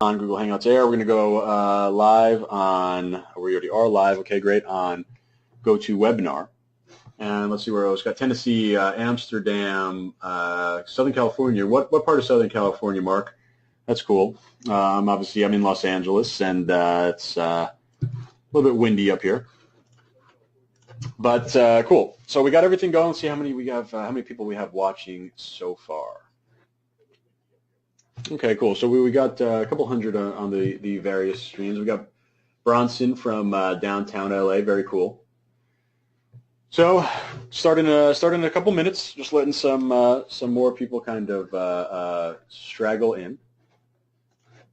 on Google Hangouts Air. We're going to go live on, we already are live, okay, great, on GoToWebinar. And let's see where else. Got Tennessee, Amsterdam, Southern California. What part of Southern California, Mark? That's cool. Obviously, I'm in Los Angeles, and it's a little bit windy up here. But cool. So we got everything going. Let's see how many we have. How many people we have watching so far? Okay, cool. So we got a couple hundred on the various streams. We got Bronson from downtown LA. Very cool. So starting in a couple minutes, just letting some more people kind of straggle in,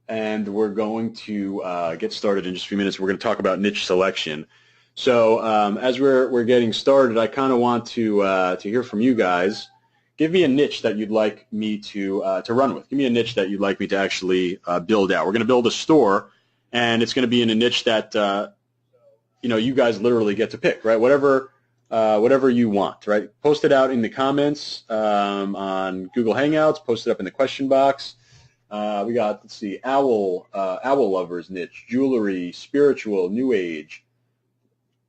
and we're going to get started in just a few minutes. We're going to talk about niche selection. So as we're getting started, I kind of want to hear from you guys. Give me a niche that you'd like me to run with. Give me a niche that you'd like me to actually build out. We're going to build a store, and it's going to be in a niche that you guys literally get to pick, right? Whatever you want, right? Post it out in the comments on Google Hangouts. Post it up in the question box. We got, let's see, owl lovers niche, jewelry, spiritual, new age,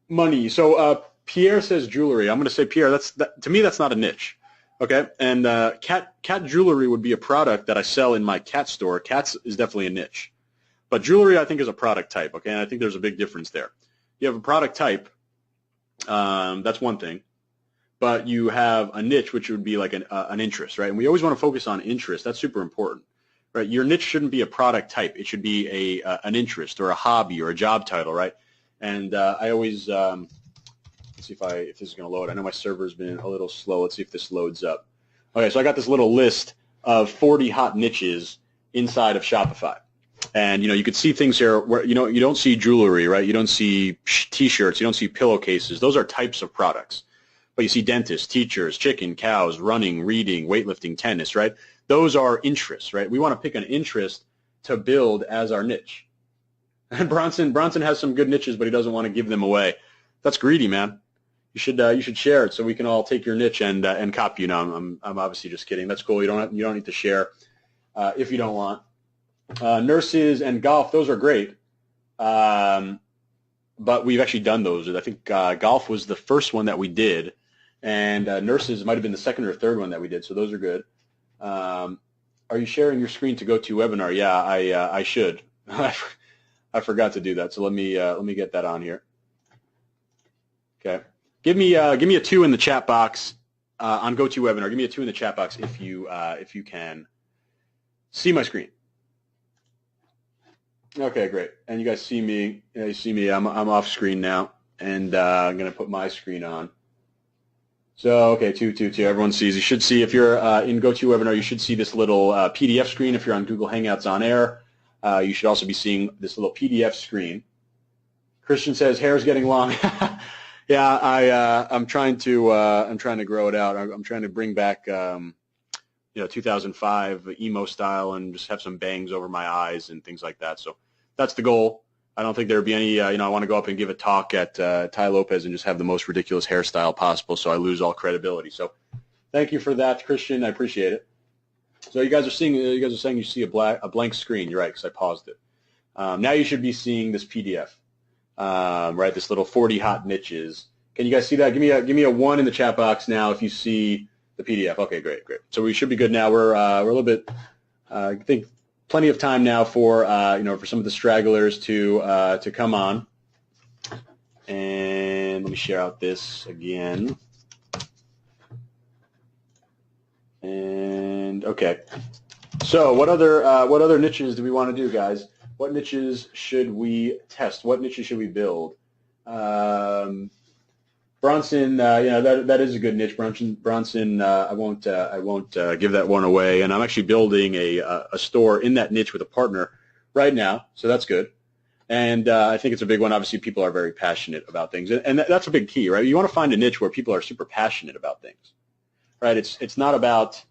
money. So Pierre says jewelry. I'm going to say, Pierre, to me that's not a niche. Okay, and cat jewelry would be a product that I sell in my cat store. Cats is definitely a niche, but jewelry I think is a product type. Okay, and I think there's a big difference there. You have a product type, that's one thing, but you have a niche which would be like an interest, right? And we always want to focus on interest. That's super important, right? Your niche shouldn't be a product type. It should be an interest or a hobby or a job title, right? And I always let's see if this is going to load. I know my server's been a little slow. Let's see if this loads up. Okay, so I got this little list of 40 hot niches inside of Shopify. And, you could see things here where, you don't see jewelry, right? You don't see T-shirts. You don't see pillowcases. Those are types of products. But you see dentists, teachers, chicken, cows, running, reading, weightlifting, tennis, right? Those are interests, right? We want to pick an interest to build as our niche. And Bronson has some good niches, but he doesn't want to give them away. That's greedy, man. You should share it so we can all take your niche and copy you. Now I'm obviously just kidding. That's cool. You don't need to share if you don't want. Nurses and golf, those are great, but we've actually done those. I think golf was the first one that we did, and nurses might have been the second or third one that we did. So those are good. Are you sharing your screen to GoToWebinar? Yeah, I should. I forgot to do that. So let me get that on here. Okay. Give me a 2 in the chat box on GoToWebinar. Give me a 2 in the chat box if you can see my screen. Okay, great. And you guys see me. You see me. I'm off screen now, and I'm going to put my screen on. So okay, 2. Everyone sees. You should see if you're in GoToWebinar. You should see this little PDF screen. If you're on Google Hangouts on air, you should also be seeing this little PDF screen. Christian says hair's getting long. Yeah, I'm trying to grow it out. I'm trying to bring back 2005 emo style and just have some bangs over my eyes and things like that. So that's the goal. I don't think there'd be any. I want to go up and give a talk at Ty Lopez and just have the most ridiculous hairstyle possible, so I lose all credibility. So thank you for that, Christian. I appreciate it. So you guys are saying you see a blank screen. You're right, because I paused it. Now you should be seeing this PDF. Right, this little 40 hot niches. Can you guys see that? Give me a 1 in the chat box now if you see the PDF. Okay, great. So we should be good now. We're a little bit. I think plenty of time now for for some of the stragglers to come on. And let me share out this again. And okay. So what other niches do we want to do, guys? What niches should we test? What niches should we build? Bronson, that is a good niche. Bronson, I won't give that one away. And I'm actually building a store in that niche with a partner right now, so that's good. And I think it's a big one. Obviously, people are very passionate about things, and that's a big key, right? You want to find a niche where people are super passionate about things, right? It's not about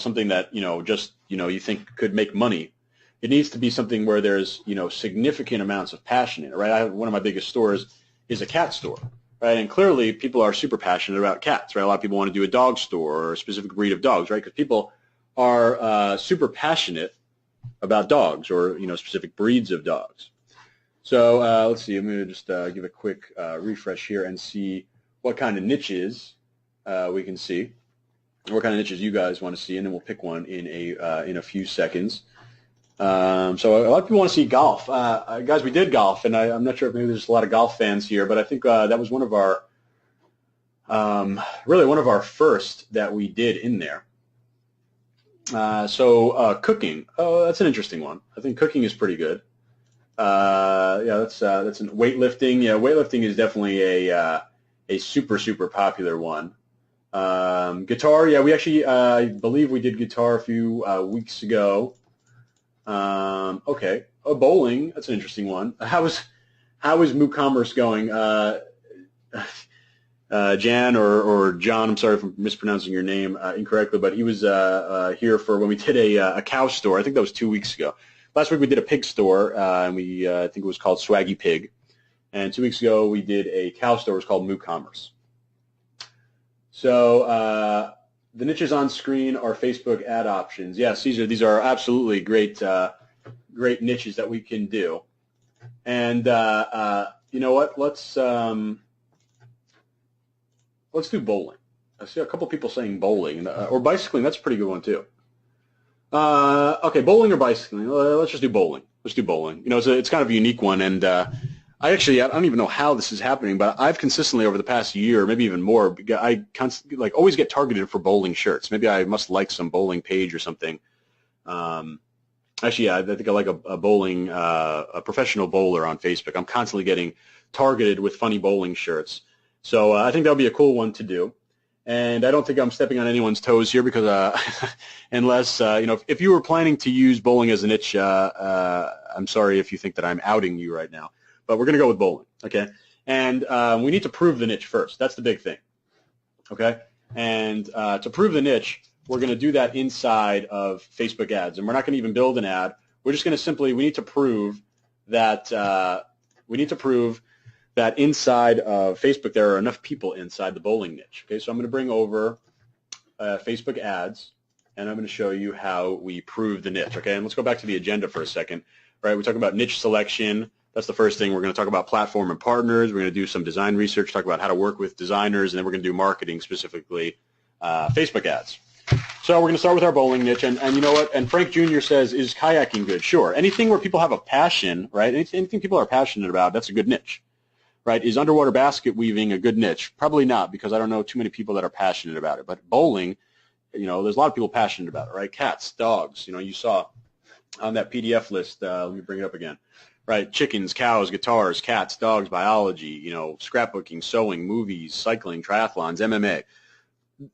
something that you think could make money. It needs to be something where there's significant amounts of passion in it, right? One of my biggest stores is a cat store, right? And clearly, people are super passionate about cats, right? A lot of people want to do a dog store or a specific breed of dogs, right? Because people are super passionate about dogs or specific breeds of dogs. So let's see. I'm going to just give a quick refresh here and see what kind of niches we can see, what kind of niches you guys want to see, and then we'll pick one in a few seconds. So a lot of people want to see golf. Guys, we did golf, and I'm not sure if maybe there's a lot of golf fans here, but I think that was one of our really one of our first that we did in there. So cooking. Oh, that's an interesting one. I think cooking is pretty good. Yeah, that's an weightlifting. Yeah, weightlifting is definitely a super popular one. Guitar. Yeah, we actually I believe we did guitar a few weeks ago. Okay. Oh, bowling. That's an interesting one. How is WooCommerce going? Jan or John, I'm sorry for mispronouncing your name incorrectly, but he was here for when we did a cow store. I think that was 2 weeks ago. Last week we did a pig store, and we I think it was called Swaggy Pig. And 2 weeks ago we did a cow store. It was called WooCommerce. So the niches on screen are Facebook ad options. Yes, these are absolutely great niches that we can do. And you know what? Let's do bowling. I see a couple people saying bowling or bicycling. That's a pretty good one too. Okay, bowling or bicycling? Let's just do bowling. Let's do bowling. It's kind of a unique one, and I don't even know how this is happening, but I've consistently over the past year, maybe even more, I constantly always get targeted for bowling shirts. Maybe I must like some bowling page or something. Actually, yeah, I think I like a bowling, a professional bowler on Facebook. I'm constantly getting targeted with funny bowling shirts. So I think that would be a cool one to do. And I don't think I'm stepping on anyone's toes here because unless, if you were planning to use bowling as a niche, I'm sorry if you think that I'm outing you right now. But we're going to go with bowling, okay? And we need to prove the niche first. That's the big thing, okay? And to prove the niche, we're going to do that inside of Facebook ads. And we're not going to even build an ad. We're just going to we need to prove that inside of Facebook there are enough people inside the bowling niche. Okay, so I'm going to bring over Facebook ads, and I'm going to show you how we prove the niche. Okay, and let's go back to the agenda for a second. All right, we talk about niche selection. That's the first thing. We're going to talk about platform and partners. We're going to do some design research, talk about how to work with designers, and then we're going to do marketing, specifically Facebook ads. So we're going to start with our bowling niche, and you know what? And Frank Jr. says, is kayaking good? Sure. Anything where people have a passion, right? Anything people are passionate about, that's a good niche. Right? Is underwater basket weaving a good niche? Probably not, because I don't know too many people that are passionate about it. But bowling, there's a lot of people passionate about it, right? Cats, dogs, you saw on that PDF list, let me bring it up again, right? Chickens, cows, guitars, cats, dogs, biology, scrapbooking, sewing, movies, cycling, triathlons, MMA.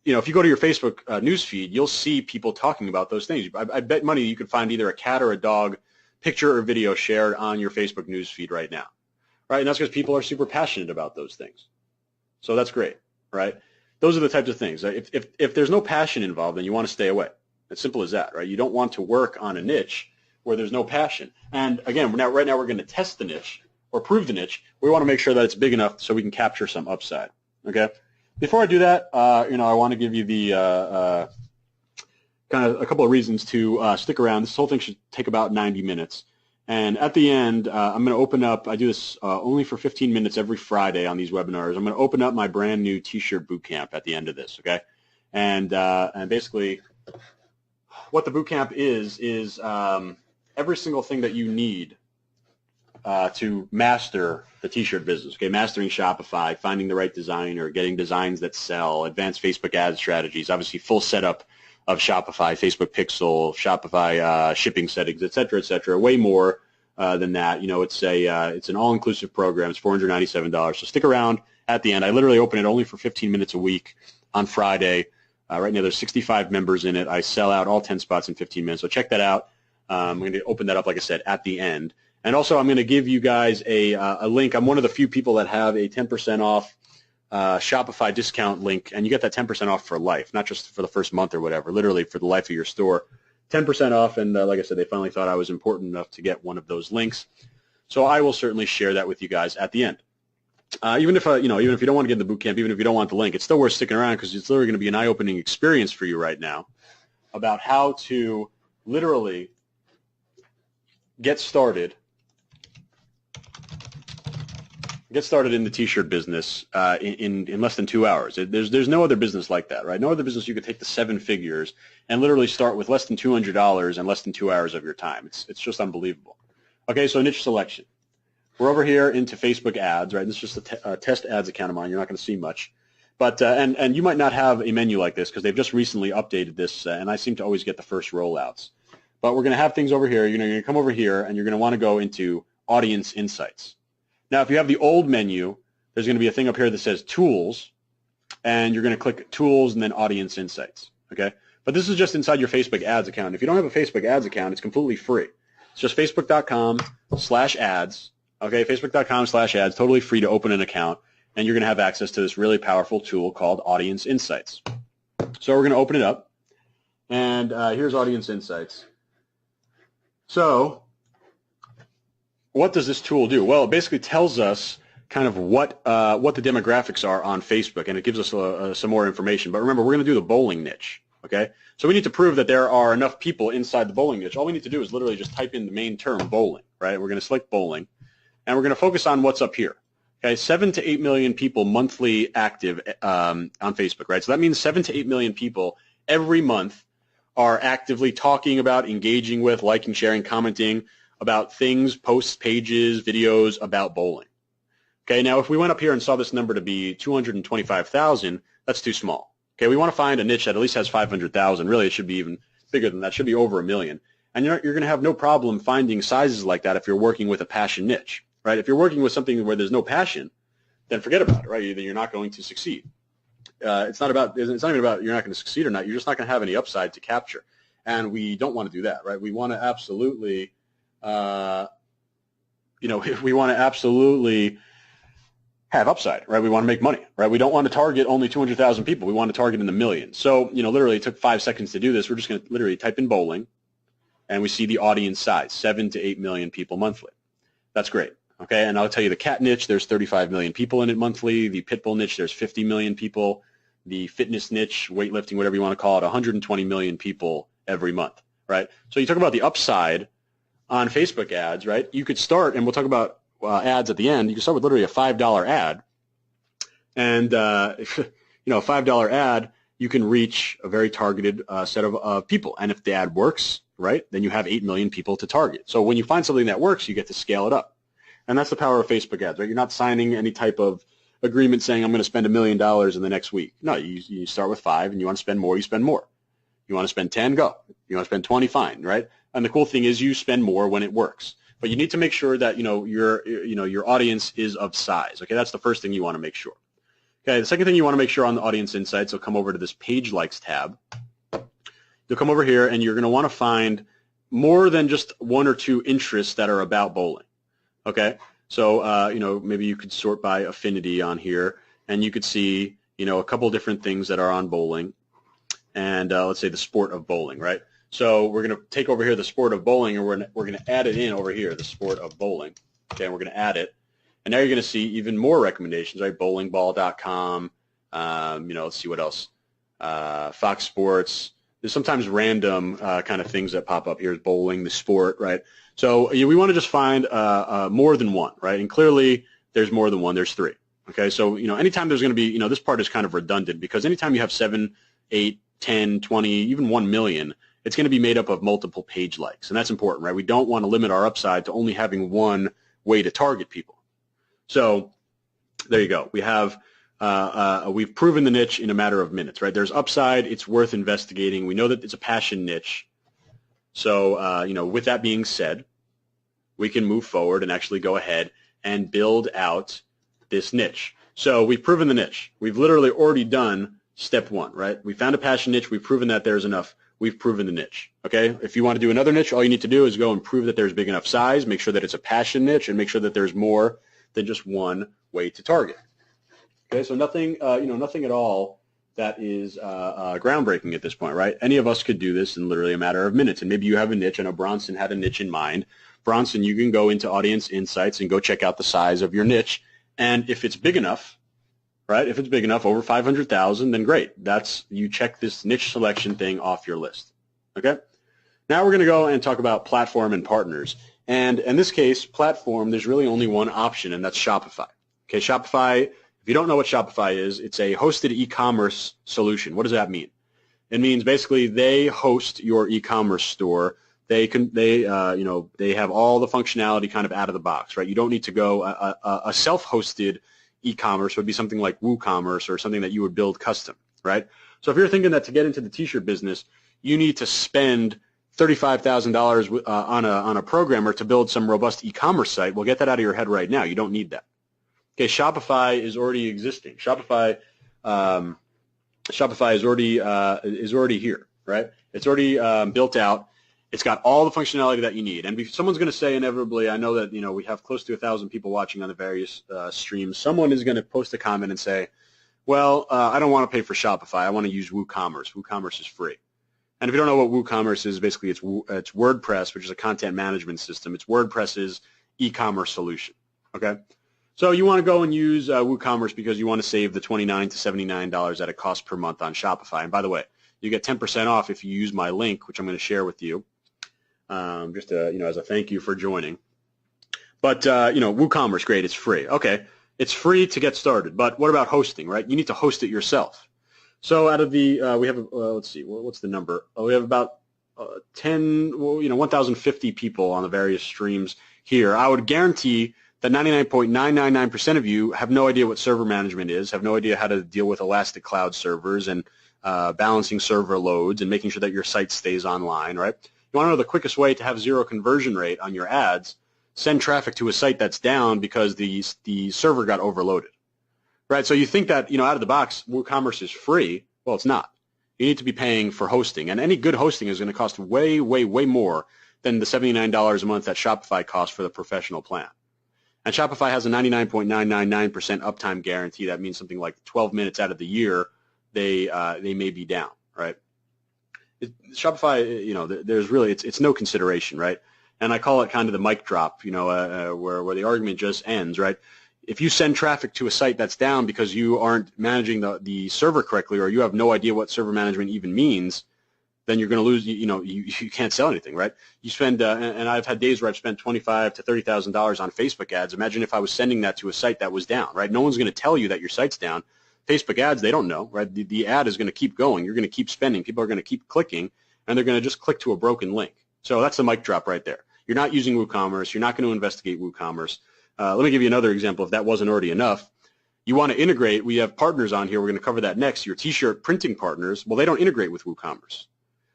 If you go to your Facebook news feed, you'll see people talking about those things. I bet money you could find either a cat or a dog picture or video shared on your Facebook news feed right now. Right, and that's because people are super passionate about those things. So that's great, right? Those are the types of things. If there's no passion involved, then you want to stay away. It's simple as that, right? You don't want to work on a niche where there's no passion. And again, right now we're going to test the niche or prove the niche. We want to make sure that it's big enough so we can capture some upside, okay? Before I do that, I want to give you the kind of a couple of reasons to stick around. This whole thing should take about 90 minutes. And at the end, I'm going to open up, I do this only for 15 minutes every Friday on these webinars. I'm going to open up my brand new T-shirt bootcamp at the end of this, okay? And basically what the bootcamp is every single thing that you need to master the T-shirt business, okay? Mastering Shopify, finding the right designer, getting designs that sell, advanced Facebook ad strategies, obviously full setup of Shopify, Facebook Pixel, Shopify shipping settings, et cetera, way more than that. It's an all-inclusive program. It's $497. So stick around at the end. I literally open it only for 15 minutes a week on Friday. Right now there's 65 members in it. I sell out all 10 spots in 15 minutes. So check that out. I'm going to open that up, like I said, at the end. And also I'm going to give you guys a link. I'm one of the few people that have a 10% off Shopify discount link, and you get that 10% off for life, not just for the first month or whatever, literally for the life of your store. 10% off, and like I said, they finally thought I was important enough to get one of those links. So I will certainly share that with you guys at the end. Even if you don't want to get in the bootcamp, even if you don't want the link, it's still worth sticking around because it's literally going to be an eye-opening experience for you right now. about how to literally get started in the t-shirt business in less than 2 hours. There's no other business like that, right? No other business you could take the 7 figures and literally start with less than $200 and less than 2 hours of your time. It's just unbelievable. Okay, so niche selection. We're over here into Facebook ads, right? This is just a test ads account of mine. You're not going to see much. But and you might not have a menu like this because they've just recently updated this, and I seem to always get the first rollouts. But we're going to have things over here. You're going to come over here, and you're going to want to go into Audience Insights. Now, if you have the old menu, there's going to be a thing up here that says Tools, and you're going to click Tools and then Audience Insights. Okay, but this is just inside your Facebook ads account. If you don't have a Facebook ads account, it's completely free. It's just facebook.com/ads. Okay, facebook.com/ads, totally free to open an account. And you're going to have access to this really powerful tool called Audience Insights. So we're going to open it up, and here's Audience Insights. So what does this tool do? Well, it basically tells us kind of what the demographics are on Facebook, and it gives us some more information. But remember, we're going to do the bowling niche, okay? So we need to prove that there are enough people inside the bowling niche. All we need to do is literally just type in the main term, bowling, right? We're going to select bowling, and we're going to focus on what's up here. Okay, 7 to 8 million people monthly active on Facebook, right? So that means 7 to 8 million people every month are actively talking about, engaging with, liking, sharing, commenting about things, posts, pages, videos about bowling. Okay, now if we went up here and saw this number to be 225,000, that's too small. Okay, we want to find a niche that at least has 500,000. Really, it should be even bigger than that. It should be over 1 million. And you're going to have no problem finding sizes like that if you're working with a passion niche. Right? If you're working with something where there's no passion, then forget about it, right? Then you're not going to succeed. It's not even about you're not going to succeed or not. You're just not going to have any upside to capture, and we don't want to do that, right? We want to absolutely, we want to absolutely have upside, right? We want to make money, right? We don't want to target only 200,000 people. We want to target in the millions. So, literally, it took 5 seconds to do this. We're just going to literally type in bowling, and we see the audience size, 7 to 8 million people monthly. That's great. Okay, and I'll tell you the cat niche, there's 35 million people in it monthly. The pit bull niche, there's 50 million people. The fitness niche, weightlifting, whatever you want to call it, 120 million people every month, right? So you talk about the upside on Facebook ads, right? You could start, and we'll talk about ads at the end. You can start with literally a $5 ad. And, a $5 ad, you can reach a very targeted set of people. And if the ad works, right, then you have 8 million people to target. So when you find something that works, you get to scale it up. And that's the power of Facebook ads, right? You're not signing any type of agreement saying I'm going to spend $1 million in the next week. No, you start with 5, and you want to spend more, you spend more. You want to spend 10, go. You want to spend 20, fine, right? And the cool thing is you spend more when it works. But you need to make sure that your audience is of size. Okay, that's the first thing you want to make sure. Okay, the second thing you want to make sure on the Audience Insights, you'll come over to this Page Likes tab. You'll come over here, and you're going to want to find more than just 1 or 2 interests that are about bowling. Okay, so maybe you could sort by affinity on here, and you could see a couple different things that are on bowling, and let's say the sport of bowling, right? So we're going to take over here the sport of bowling, and we're going to add it in over here, the sport of bowling. Okay, and we're going to add it, and now you're going to see even more recommendations, right? Bowlingball.com. Let's see what else. Fox Sports. There's sometimes random kind of things that pop up. Here's bowling, the sport, right? So we want to just find more than one, right? And clearly there's more than one. There's 3. Okay, so anytime there's going to be, this part is kind of redundant because anytime you have 7, 8, 10, 20, even 1 million, it's going to be made up of multiple page likes, and that's important, right? We don't want to limit our upside to only having one way to target people. So there you go. We have we've proven the niche in a matter of minutes, right? There's upside. It's worth investigating. We know that it's a passion niche. So, with that being said, we can move forward and actually go ahead and build out this niche. So we've proven the niche. We've literally already done step 1, right? We found a passion niche. We've proven that there's enough. We've proven the niche, okay? If you want to do another niche, all you need to do is go and prove that there's big enough size, make sure that it's a passion niche, and make sure that there's more than just one way to target. Okay, so nothing, nothing at all that is groundbreaking at this point, right? Any of us could do this in literally a matter of minutes, and maybe you have a niche. I know Bronson had a niche in mind. Bronson, you can go into Audience Insights and go check out the size of your niche, and if it's big enough, right, if it's big enough, over 500,000, then great. You check this niche selection thing off your list. Okay. Now we're going to go and talk about platform and partners. And in this case, platform, there's really only one option, and that's Shopify. Okay, Shopify, if you don't know what Shopify is, it's a hosted e-commerce solution. What does that mean? It means basically they host your e-commerce store. They have all the functionality kind of out of the box, right? You don't need to go a self-hosted e-commerce would be something like WooCommerce or something that you would build custom, right? So if you're thinking that to get into the t-shirt business, you need to spend $35,000 on a programmer to build some robust e-commerce site, well, get that out of your head right now. You don't need that. Okay, Shopify is already existing. Shopify is already here, right? It's already built out. It's got all the functionality that you need. And someone's going to say inevitably, I know that we have close to 1,000 people watching on the various streams. Someone is going to post a comment and say, well, I don't want to pay for Shopify. I want to use WooCommerce. WooCommerce is free. And if you don't know what WooCommerce is, basically it's WordPress, which is a content management system. It's WordPress's e-commerce solution. Okay, so you want to go and use WooCommerce because you want to save the $29 to $79 that it costs per month on Shopify. And by the way, you get 10% off if you use my link, which I'm going to share with you, just as a thank you for joining. But WooCommerce, great, it's free. Okay, it's free to get started. But what about hosting? Right, you need to host it yourself. So out of the, we have, let's see, what's the number? We have about 1,050 people on the various streams here. I would guarantee that 99.999% of you have no idea what server management is, have no idea how to deal with elastic cloud servers and balancing server loads and making sure that your site stays online, right? You want to know the quickest way to have zero conversion rate on your ads? Send traffic to a site that's down because the server got overloaded. Right, so you think that out of the box, WooCommerce is free. Well, it's not. You need to be paying for hosting, and any good hosting is going to cost way, way, way more than the $79 a month that Shopify costs for the professional plan. And Shopify has a 99.999% uptime guarantee. That means something like 12 minutes out of the year they may be down. Right, Shopify, there's really it's no consideration, right? And I call it kind of the mic drop, where the argument just ends, right? If you send traffic to a site that's down because you aren't managing the server correctly, or you have no idea what server management even means, then you're going to lose. You can't sell anything, right? You spend, and I've had days where I've spent $25,000 to $30,000 on Facebook ads. Imagine if I was sending that to a site that was down, right? No one's going to tell you that your site's down. Facebook ads, they don't know, right? The ad is going to keep going. You're going to keep spending. People are going to keep clicking, and they're going to just click to a broken link. So that's the mic drop right there. You're not using WooCommerce. You're not going to investigate WooCommerce. Let me give you another example if that wasn't already enough. You want to integrate. We have partners on here. We're going to cover that next. Your T-shirt printing partners, well, they don't integrate with WooCommerce.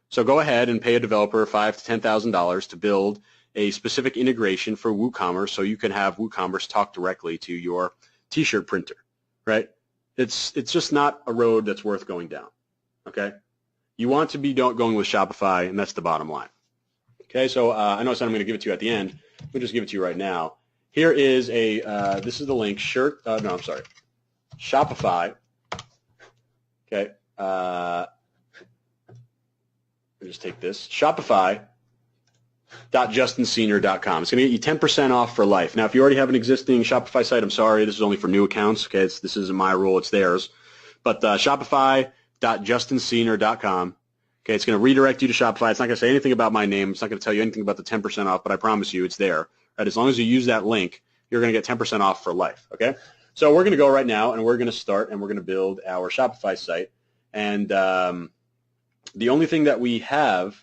So go ahead and pay a developer $5,000 to $10,000 to build a specific integration for WooCommerce so you can have WooCommerce talk directly to your T-shirt printer, right? It's just not a road that's worth going down, okay? You want to be going with Shopify, and that's the bottom line. Okay, so I know I said I'm going to give it to you at the end. Let me just give it to you right now. Here is this is the link, Shopify. Okay, I'll just take this, Shopify.JustinSenior.com. It's going to get you 10% off for life. Now, if you already have an existing Shopify site, I'm sorry, this is only for new accounts. Okay, this isn't my rule, it's theirs. But Shopify.JustinSenior.com. Okay, it's going to redirect you to Shopify. It's not going to say anything about my name. It's not going to tell you anything about the 10% off, but I promise you it's there. Right? As long as you use that link, you're going to get 10% off for life, okay? So we're going to go right now, and we're going to start, and we're going to build our Shopify site. And the only thing that we have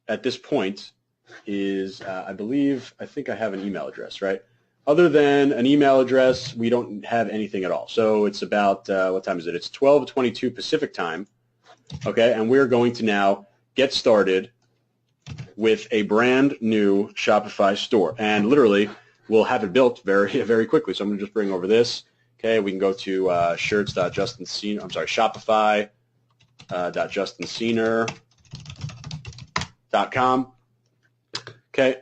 at this point is, I think I have an email address, right? Other than an email address, we don't have anything at all. So it's about, what time is it? It's 12:22 Pacific time, okay? And we're going to now get started with a brand new Shopify store. And literally, we'll have it built very, very quickly. So I'm going to just bring over this. Okay, we can go to Shopify.JustinSenior.com. Okay,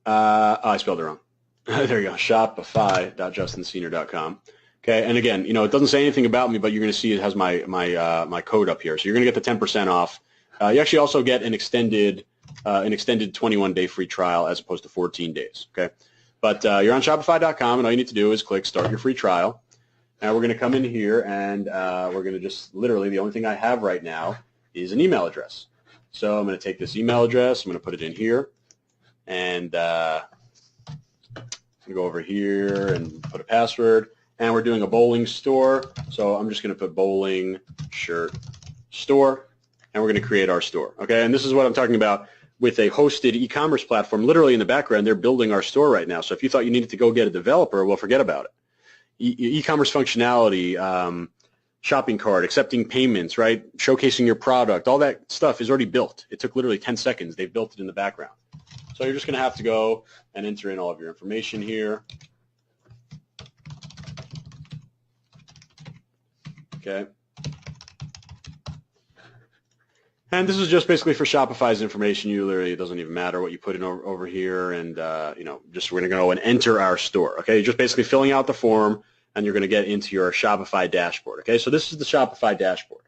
I spelled it wrong. There you go, Shopify.JustinSenior.com. Okay, and again, it doesn't say anything about me, but you're going to see it has my code up here. So you're going to get the 10% off. You actually also get an extended 21-day free trial as opposed to 14 days. Okay, but you're on Shopify.com, and all you need to do is click Start Your Free Trial. Now we're going to come in here, and we're going to just literally the only thing I have right now is an email address. So I'm going to take this email address, I'm going to put it in here, and I'm going to go over here and put a password. And we're doing a bowling store, so I'm just going to put bowling shirt store, and we're going to create our store. Okay, and this is what I'm talking about with a hosted e-commerce platform. Literally in the background, they're building our store right now. So if you thought you needed to go get a developer, well, forget about it. E-commerce functionality, shopping cart, accepting payments, right? Showcasing your product, all that stuff is already built. It took literally 10 seconds. They've built it in the background. So you're just going to have to go and enter in all of your information here. Okay. And this is just basically for Shopify's information. You literally, it doesn't even matter what you put in over here, and just we're going to go and enter our store. Okay, you're just basically filling out the form, and you're going to get into your Shopify dashboard. Okay, so this is the Shopify dashboard,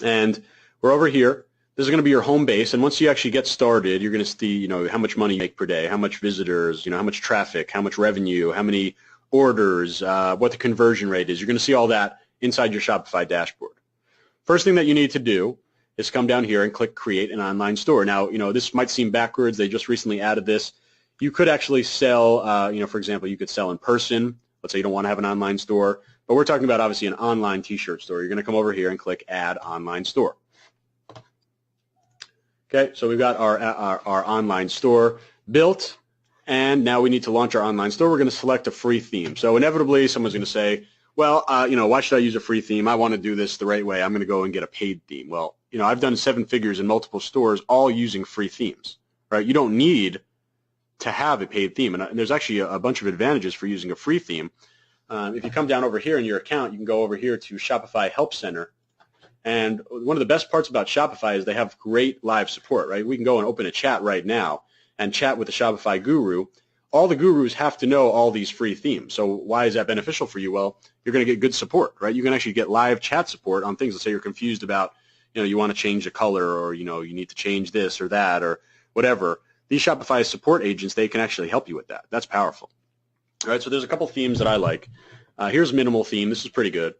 and we're over here. This is going to be your home base, and once you actually get started, you're going to see, how much money you make per day, how much visitors, how much traffic, how much revenue, how many orders, what the conversion rate is. You're going to see all that inside your Shopify dashboard. First thing that you need to do is come down here and click Create an Online Store. Now, this might seem backwards. They just recently added this. You could actually sell, for example, you could sell in person. Let's say you don't want to have an online store, but we're talking about obviously an online T-shirt store. You're going to come over here and click Add Online Store. Okay, so we've got our online store built, and now we need to launch our online store. We're going to select a free theme. So inevitably, someone's going to say, well, why should I use a free theme? I want to do this the right way. I'm going to go and get a paid theme. Well, I've done 7 figures in multiple stores, all using free themes, right? You don't need to have a paid theme, and there's actually a bunch of advantages for using a free theme. If you come down over here in your account, you can go over here to Shopify Help Center, and one of the best parts about Shopify is they have great live support, right? We can go and open a chat right now and chat with the Shopify guru. All the gurus have to know all these free themes. So why is that beneficial for you? Well, you're going to get good support, right? You can actually get live chat support on things. Let's say you're confused about, you want to change the color, or, you need to change this or that or whatever. These Shopify support agents, they can actually help you with that. That's powerful. All right, so there's a couple themes that I like. Here's Minimal Theme. This is pretty good.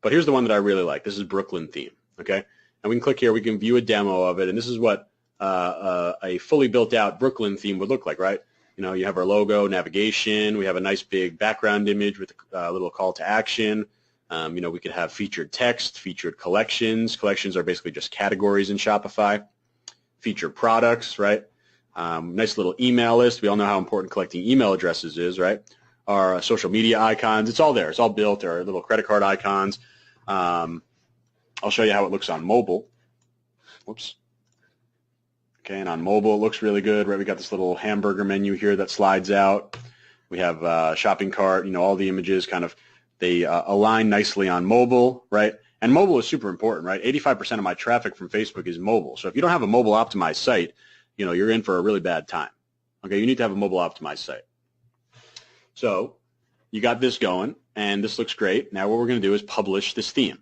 But here's the one that I really like. This is Brooklyn Theme, okay? And we can click here. We can view a demo of it, and this is what a fully built-out Brooklyn theme would look like, right? You have our logo, navigation. We have a nice big background image with a little call to action. We could have featured text, featured collections. Collections are basically just categories in Shopify. Featured products, right? Nice little email list. We all know how important collecting email addresses is, right? Our social media icons. It's all there. It's all built. Our little credit card icons. I'll show you how it looks on mobile. Whoops. Okay, and on mobile, it looks really good, right? We got this little hamburger menu here that slides out. We have shopping cart, all the images they align nicely on mobile, right? And mobile is super important, right? 85% of my traffic from Facebook is mobile. So if you don't have a mobile optimized site, you're in for a really bad time. Okay, you need to have a mobile optimized site. So you got this going, and this looks great. Now what we're going to do is publish this theme.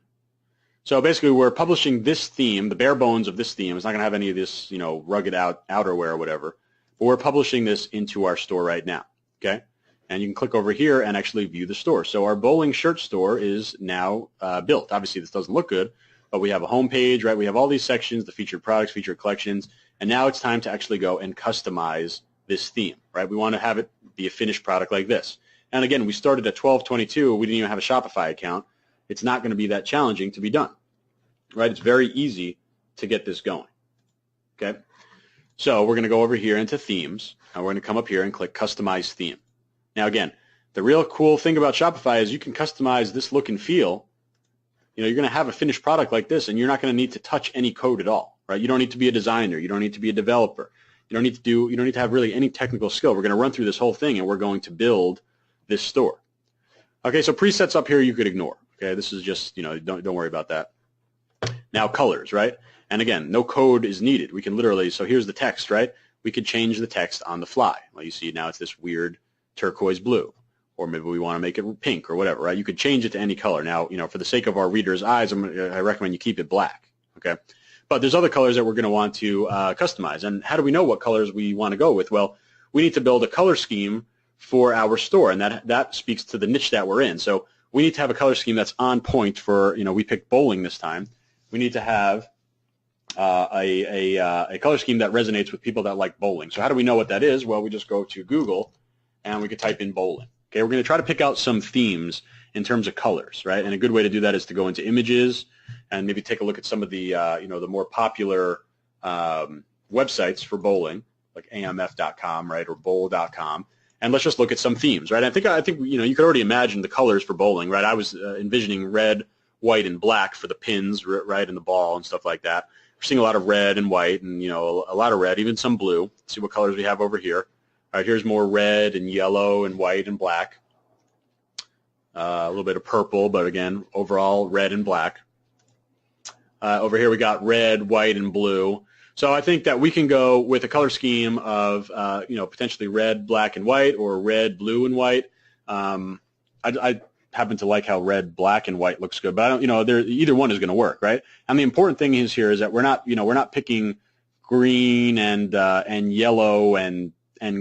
So basically, we're publishing this theme, the bare bones of this theme. It's not going to have any of this, rugged outerwear or whatever. But we're publishing this into our store right now, okay? And you can click over here and actually view the store. So our bowling shirt store is now built. Obviously, this doesn't look good, but we have a home page, right? We have all these sections, the featured products, featured collections, and now it's time to actually go and customize this theme, right? We want to have it be a finished product like this. And again, we started at $12.22. We didn't even have a Shopify account. It's not going to be that challenging to be done, right? It's very easy to get this going, okay? So we're going to go over here into themes, and we're going to come up here and click Customize Theme. Now, again, the real cool thing about Shopify is you can customize this look and feel. You're going to have a finished product like this, and you're not going to need to touch any code at all, right? You don't need to be a designer. You don't need to be a developer. You don't need to have really any technical skill. We're going to run through this whole thing, and we're going to build this store. Okay, so presets up here you could ignore. Okay, this is just, don't worry about that. Now colors, right? And again, no code is needed. We can literally, so here's the text, right? We could change the text on the fly. Well, you see now it's this weird turquoise blue, or maybe we want to make it pink or whatever, right? You could change it to any color. Now, for the sake of our readers' eyes, I recommend you keep it black, okay? But there's other colors that we're going to want to customize. And how do we know what colors we want to go with? Well, we need to build a color scheme for our store, and that speaks to the niche that we're in. So we need to have a color scheme that's on point for, we picked bowling this time. We need to have a color scheme that resonates with people that like bowling. So how do we know what that is? Well, we just go to Google and we could type in bowling. Okay, we're going to try to pick out some themes in terms of colors, right? And a good way to do that is to go into images and maybe take a look at some of the the more popular websites for bowling, like amf.com, right, or bowl.com, and let's just look at some themes, right? I think you could already imagine the colors for bowling, right? I was envisioning red, white, and black for the pins, right, and the ball and stuff like that. We're seeing a lot of red and white, and a lot of red, even some blue. Let's see what colors we have over here. All right, here's more red and yellow and white and black. A little bit of purple, but again, overall red and black. Over here we got red, white, and blue. So I think that we can go with a color scheme of potentially red, black, and white, or red, blue, and white. I happen to like how red, black, and white looks good, but I don't, either one is going to work, right? And the important thing is here is that we're not picking green and yellow and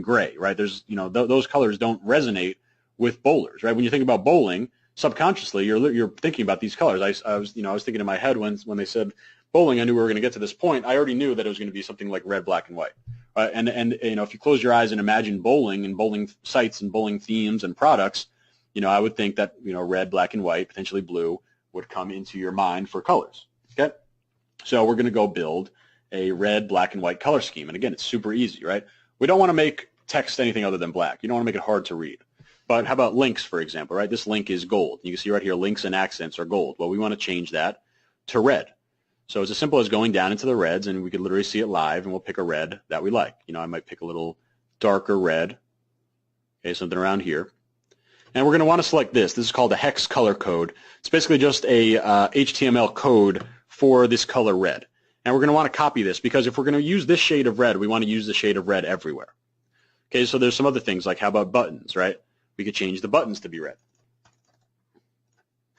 gray, right? There's those colors don't resonate with bowlers, right? When you think about bowling, subconsciously you're thinking about these colors. I was thinking in my head when they said bowling, I knew we were going to get to this point. I already knew that it was going to be something like red, black, and white. Right? And if you close your eyes and imagine bowling and bowling sites and bowling themes and products, I would think that red, black, and white, potentially blue, would come into your mind for colors. Okay, so we're going to go build a red, black, and white color scheme. And again, it's super easy, right? We don't want to make text anything other than black. You don't want to make it hard to read. But how about links, for example, right? This link is gold. You can see right here, links and accents are gold. Well, we want to change that to red. So it's as simple as going down into the reds, and we could literally see it live, and we'll pick a red that we like. I might pick a little darker red, okay, something around here. And we're going to want to select this. This is called a hex color code. It's basically just a HTML code for this color red. And we're going to want to copy this because if we're going to use this shade of red, we want to use the shade of red everywhere. Okay, so there's some other things like how about buttons, right? We could change the buttons to be red.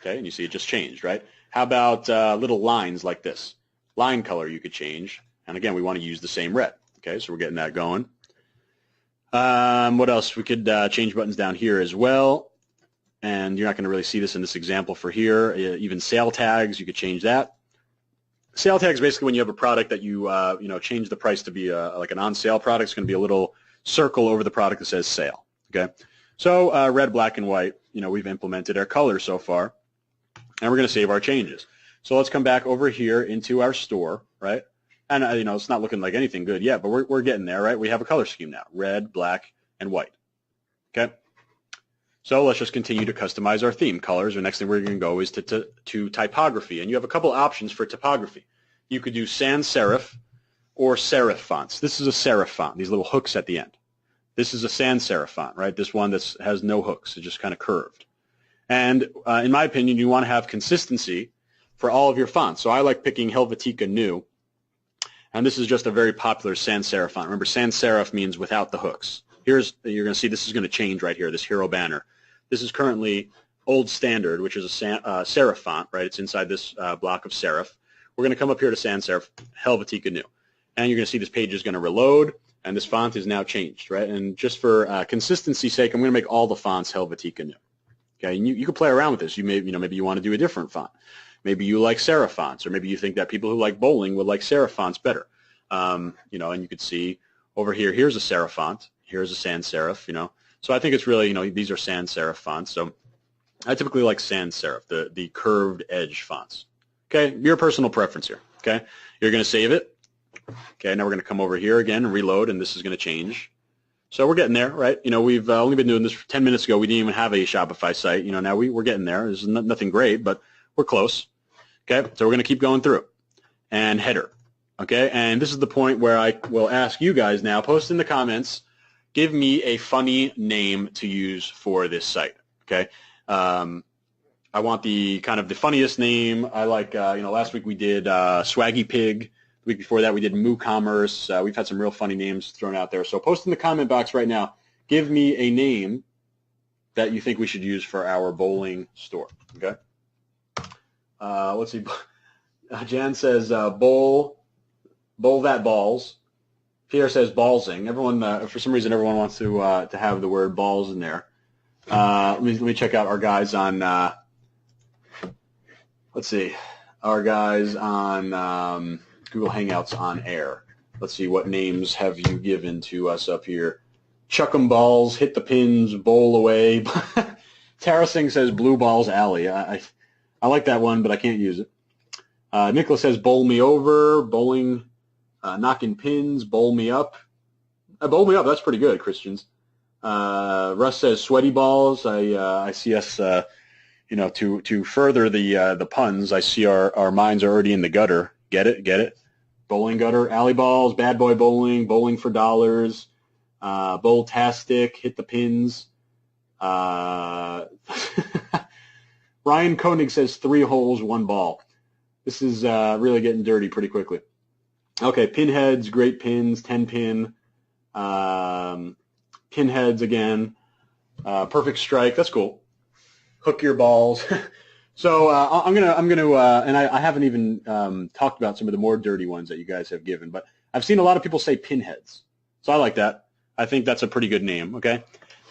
Okay, and you see it just changed, right? How about little lines like this? Line color you could change. And again, we want to use the same red. Okay, so we're getting that going. What else? We could change buttons down here as well. And you're not going to really see this in this example for here. Even sale tags, you could change that. Sale tags basically when you have a product that you change the price to be like an on-sale product. It's going to be a little circle over the product that says sale. Okay, so red, black, and white. We've implemented our colors so far, and we're going to save our changes. So let's come back over here into our store, right? And it's not looking like anything good yet, but we're getting there, right? We have a color scheme now: red, black, and white. Okay. So let's just continue to customize our theme colors. The next thing we're going to go is to typography, and you have a couple options for typography. You could do sans serif or serif fonts. This is a serif font, these little hooks at the end. This is a sans serif font, right? This one that has no hooks. It's just kind of curved. And in my opinion, you want to have consistency for all of your fonts. So I like picking Helvetica New, and this is just a very popular sans serif font. Remember, sans serif means without the hooks. You're going to see this is going to change right here, this hero banner. This is currently Old Standard, which is a serif font, right? It's inside this block of serif. We're going to come up here to sans serif, Helvetica New. And you're going to see this page is going to reload, and this font is now changed, right? And just for consistency's sake, I'm going to make all the fonts Helvetica New. Okay, and you can play around with this. Maybe you want to do a different font. Maybe you like serif fonts, or maybe you think that people who like bowling would like serif fonts better. And you could see over here, here's a serif font. Here's a sans serif, So I think it's really, these are sans serif fonts. So I typically like sans serif, the curved edge fonts. Okay, your personal preference here. Okay, you're going to save it. Okay, now we're going to come over here again and reload, and this is going to change. So we're getting there, right? We've only been doing this for 10 minutes ago. We didn't even have a Shopify site. Now we're getting there. There's nothing great, but we're close. Okay, so we're going to keep going through. And header. Okay, and this is the point where I will ask you guys now, post in the comments, give me a funny name to use for this site. Okay, I want the kind of the funniest name. I like, last week we did Swaggy Pig. The week before that we did Moo Commerce. We've had some real funny names thrown out there. So post in the comment box right now. Give me a name that you think we should use for our bowling store. Okay. Let's see. Jan says bowl that balls. Pierre says ballsing. Everyone, for some reason, everyone wants to have the word balls in there. Let me check out our guys on. Let's see, our guys on Google Hangouts on air. Let's see, what names have you given to us up here? Chuck 'em balls, hit the pins, bowl away. Tara Singh says blue balls alley. I like that one, but I can't use it. Nicholas says bowl me over, bowling, knocking pins, bowl me up. Bowl me up, that's pretty good, Christians. Russ says sweaty balls. I see us, to further the puns, I see our minds are already in the gutter. Get it? Bowling gutter, alley balls, bad boy bowling, bowling for dollars, bowl-tastic, hit the pins. Ryan Koenig says 3 holes, 1 ball. This is really getting dirty pretty quickly. Okay, pinheads, great pins, 10 pin. Pinheads again. Perfect strike. That's cool. Hook your balls. So I'm gonna, and I haven't even talked about some of the more dirty ones that you guys have given, but I've seen a lot of people say pinheads. So I like that. I think that's a pretty good name. Okay.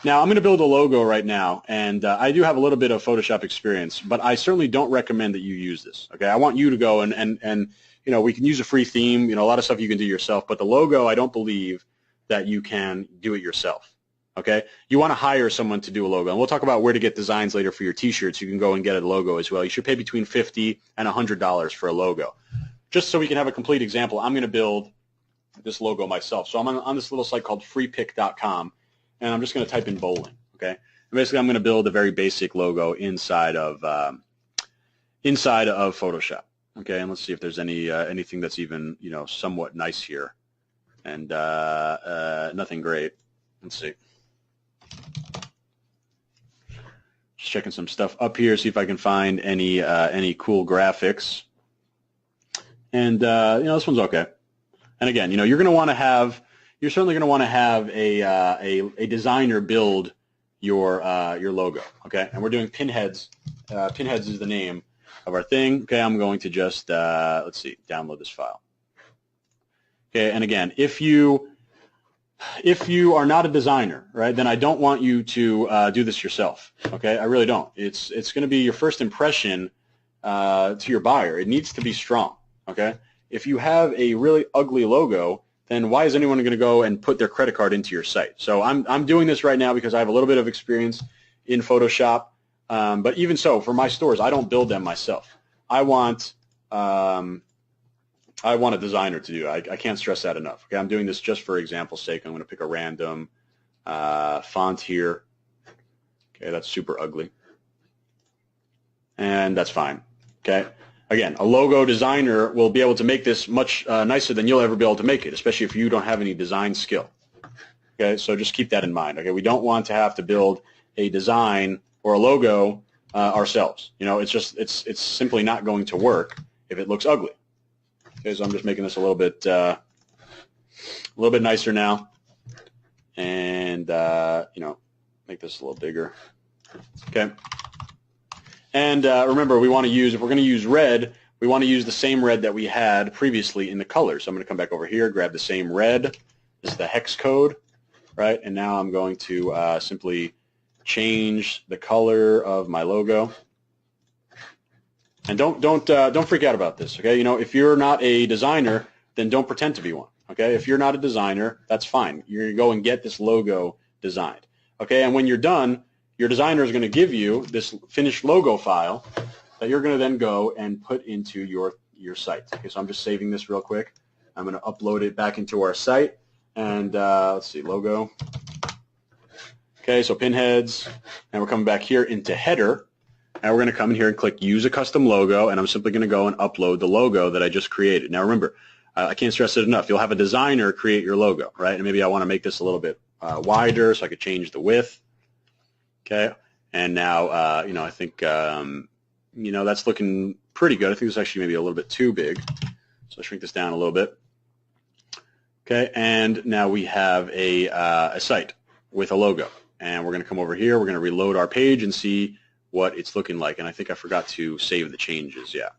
Now I'm going to build a logo right now, and I do have a little bit of Photoshop experience, but I certainly don't recommend that you use this. Okay. I want you to go and we can use a free theme. A lot of stuff you can do yourself, but the logo, I don't believe that you can do it yourself. Okay, you want to hire someone to do a logo, and we'll talk about where to get designs later for your T-shirts. You can go and get a logo as well. You should pay between $50 and $100 for a logo. Just so we can have a complete example, I'm going to build this logo myself. So I'm on this little site called freepick.com, and I'm just going to type in bowling. Okay, and basically I'm going to build a very basic logo inside of Photoshop. Okay, and let's see if there's anything that's even somewhat nice here, and nothing great. Let's see. Just checking some stuff up here, see if I can find any cool graphics. And this one's okay. And again, you're certainly going to want to have a designer build your logo. Okay, and we're doing pinheads. Pinheads is the name of our thing. Okay, I'm going to just let's see, download this file. Okay, and again, if you are not a designer, right, then I don't want you to do this yourself. Okay, I really don't. It's going to be your first impression to your buyer. It needs to be strong. Okay, if you have a really ugly logo, then why is anyone going to go and put their credit card into your site? So I'm doing this right now because I have a little bit of experience in Photoshop. But even so, for my stores, I don't build them myself. I want a designer to do it. I can't stress that enough. Okay, I'm doing this just for example's sake. I'm going to pick a random font here. Okay, that's super ugly. And that's fine. Okay. Again, a logo designer will be able to make this much nicer than you'll ever be able to make it, especially if you don't have any design skill. Okay, so just keep that in mind. Okay, we don't want to have to build a design or a logo ourselves. It's simply not going to work if it looks ugly. Okay, so I'm just making this a little bit nicer now, and make this a little bigger. Okay, and remember, if we're going to use red, we want to use the same red that we had previously in the color. So I'm going to come back over here, grab the same red. This is the hex code, right? And now I'm going to simply change the color of my logo. And don't freak out about this, okay? If you're not a designer, then don't pretend to be one, okay? If you're not a designer, that's fine. You're going to go and get this logo designed, okay? And when you're done, your designer is going to give you this finished logo file that you're going to then go and put into your site. Okay, so I'm just saving this real quick. I'm going to upload it back into our site, and let's see, logo. Okay, so pinheads, and we're coming back here into header. And we're going to come in here and click Use a Custom Logo, and I'm simply going to go and upload the logo that I just created. Now remember, I can't stress it enough. You'll have a designer create your logo, right? And maybe I want to make this a little bit wider so I could change the width. Okay, and now, I think, that's looking pretty good. I think it's actually maybe a little bit too big. So I'll shrink this down a little bit. Okay, and now we have a site with a logo. And we're going to come over here. We're going to reload our page and see what it's looking like. And I think I forgot to save the changes. Yeah.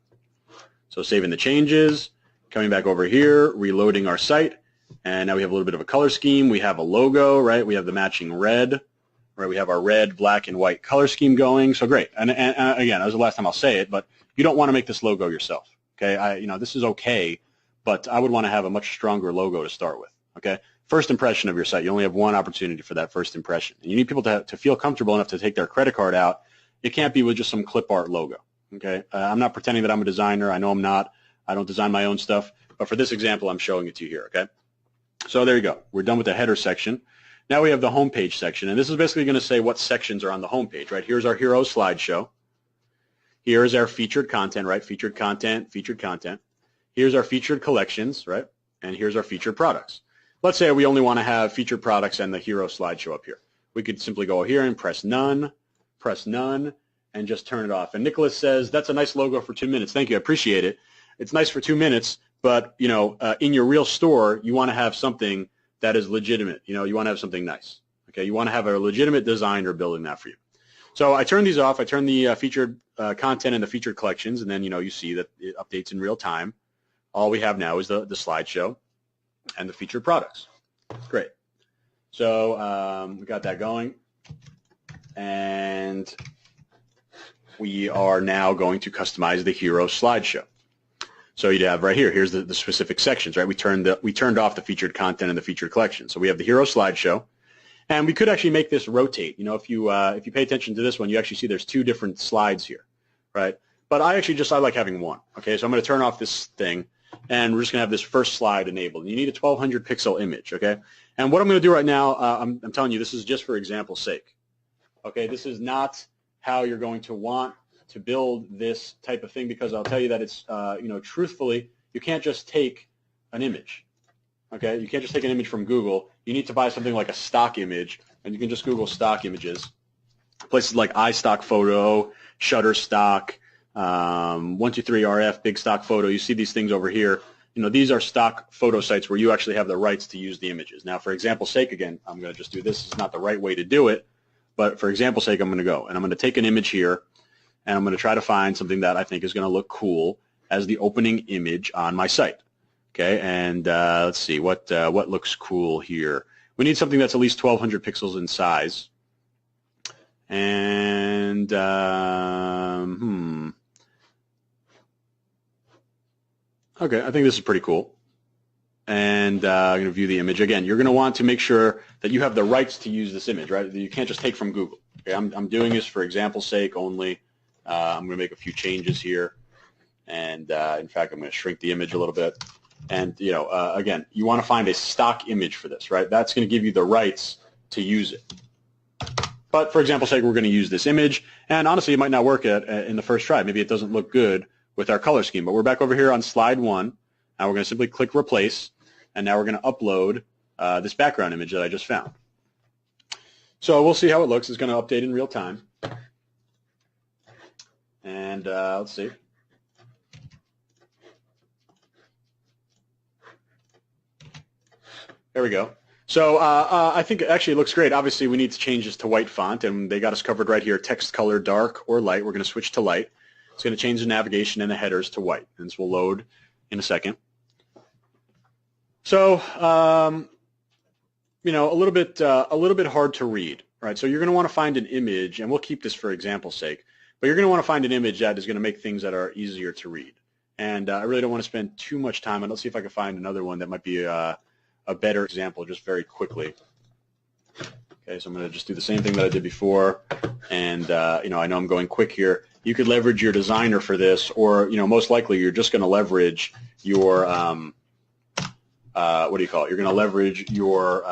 So saving the changes, coming back over here, reloading our site, and now we have a little bit of a color scheme. We have a logo, right? We have the matching red, right? We have our red, black, and white color scheme going. So great. And again, that was the last time I'll say it, but you don't want to make this logo yourself. Okay. This is okay, but I would want to have a much stronger logo to start with, okay? First impression of your site, you only have one opportunity for that first impression. And you need people to feel comfortable enough to take their credit card out. It can't be with just some clip art logo, okay? I'm not pretending that I'm a designer. I know I'm not. I don't design my own stuff. But for this example, I'm showing it to you here, okay? So there you go. We're done with the header section. Now we have the homepage section, and this is basically going to say what sections are on the homepage, right? Here's our hero slideshow. Here is our featured content, right? Featured content, featured content. Here's our featured collections, right? And here's our featured products. Let's say we only want to have featured products and the hero slideshow up here. We could simply go here and press none, and just turn it off. And Nicholas says, that's a nice logo for 2 minutes. Thank you. I appreciate it. It's nice for 2 minutes, but, you know, in your real store, you want to have something that is legitimate. You know, you want to have something nice. Okay, you want to have a legitimate designer building that for you. So I turn these off. I turn the featured content and the featured collections, and then, you know, you see that it updates in real time. All we have now is the slideshow and the featured products. Great. So we got that going, and we are now going to customize the hero slideshow. So you'd have right here, here's the specific sections, right? We turned off the featured content and the featured collection. So we have the hero slideshow, and we could actually make this rotate. You know, if you pay attention to this one, you actually see there's 2 different slides here, right? But I like having one. Okay, so I'm going to turn off this thing, and we're just going to have this first slide enabled. You need a 1200 pixel image, okay? And what I'm going to do right now, I'm telling you, this is just for example's sake. Okay, this is not how you're going to want to build this type of thing, because I'll tell you that it's, you know, truthfully, you can't just take an image, okay? You can't just take an image from Google. You need to buy something like a stock image, and you can just Google stock images. Places like iStock Photo, Shutterstock, 123RF, Big Stock Photo. You see these things over here. You know, these are stock photo sites where you actually have the rights to use the images. Now, for example's sake, again, I'm going to just do this. It's not the right way to do it, but for example's sake, I'm going to go, and I'm going to take an image here, and I'm going to try to find something that I think is going to look cool as the opening image on my site. Okay, and let's see, what looks cool here? We need something that's at least 1200 pixels in size. And, okay, I think this is pretty cool. And I'm going to view the image. Again, you're going to want to make sure that you have the rights to use this image, right? You can't just take from Google. Okay, I'm doing this for example's sake only. I'm going to make a few changes here, and in fact, I'm going to shrink the image a little bit. And you know, again, you want to find a stock image for this, right? That's going to give you the rights to use it. But for example's sake, we're going to use this image, and honestly, it might not work in the first try. Maybe it doesn't look good with our color scheme. But we're back over here on slide 1, and we're going to simply click replace, and now we're going to upload this background image that I just found. So we'll see how it looks. It's going to update in real time. And let's see. There we go. So I think actually it looks great. Obviously, we need to change this to white font, and they got us covered right here. Text color, dark or light. We're going to switch to light. It's going to change the navigation and the headers to white, and this will load in a second. So you know, a little bit hard to read, right? So you're going to want to find an image, and we'll keep this for example's sake. But you're going to want to find an image that is going to make things that are easier to read. And I really don't want to spend too much time. And let's see if I can find another one that might be a better example just very quickly. Okay, so I'm going to just do the same thing that I did before. And, you know, I know I'm going quick here. You could leverage your designer for this, or, you know, most likely you're just going to leverage your, what do you call it? You're going to leverage your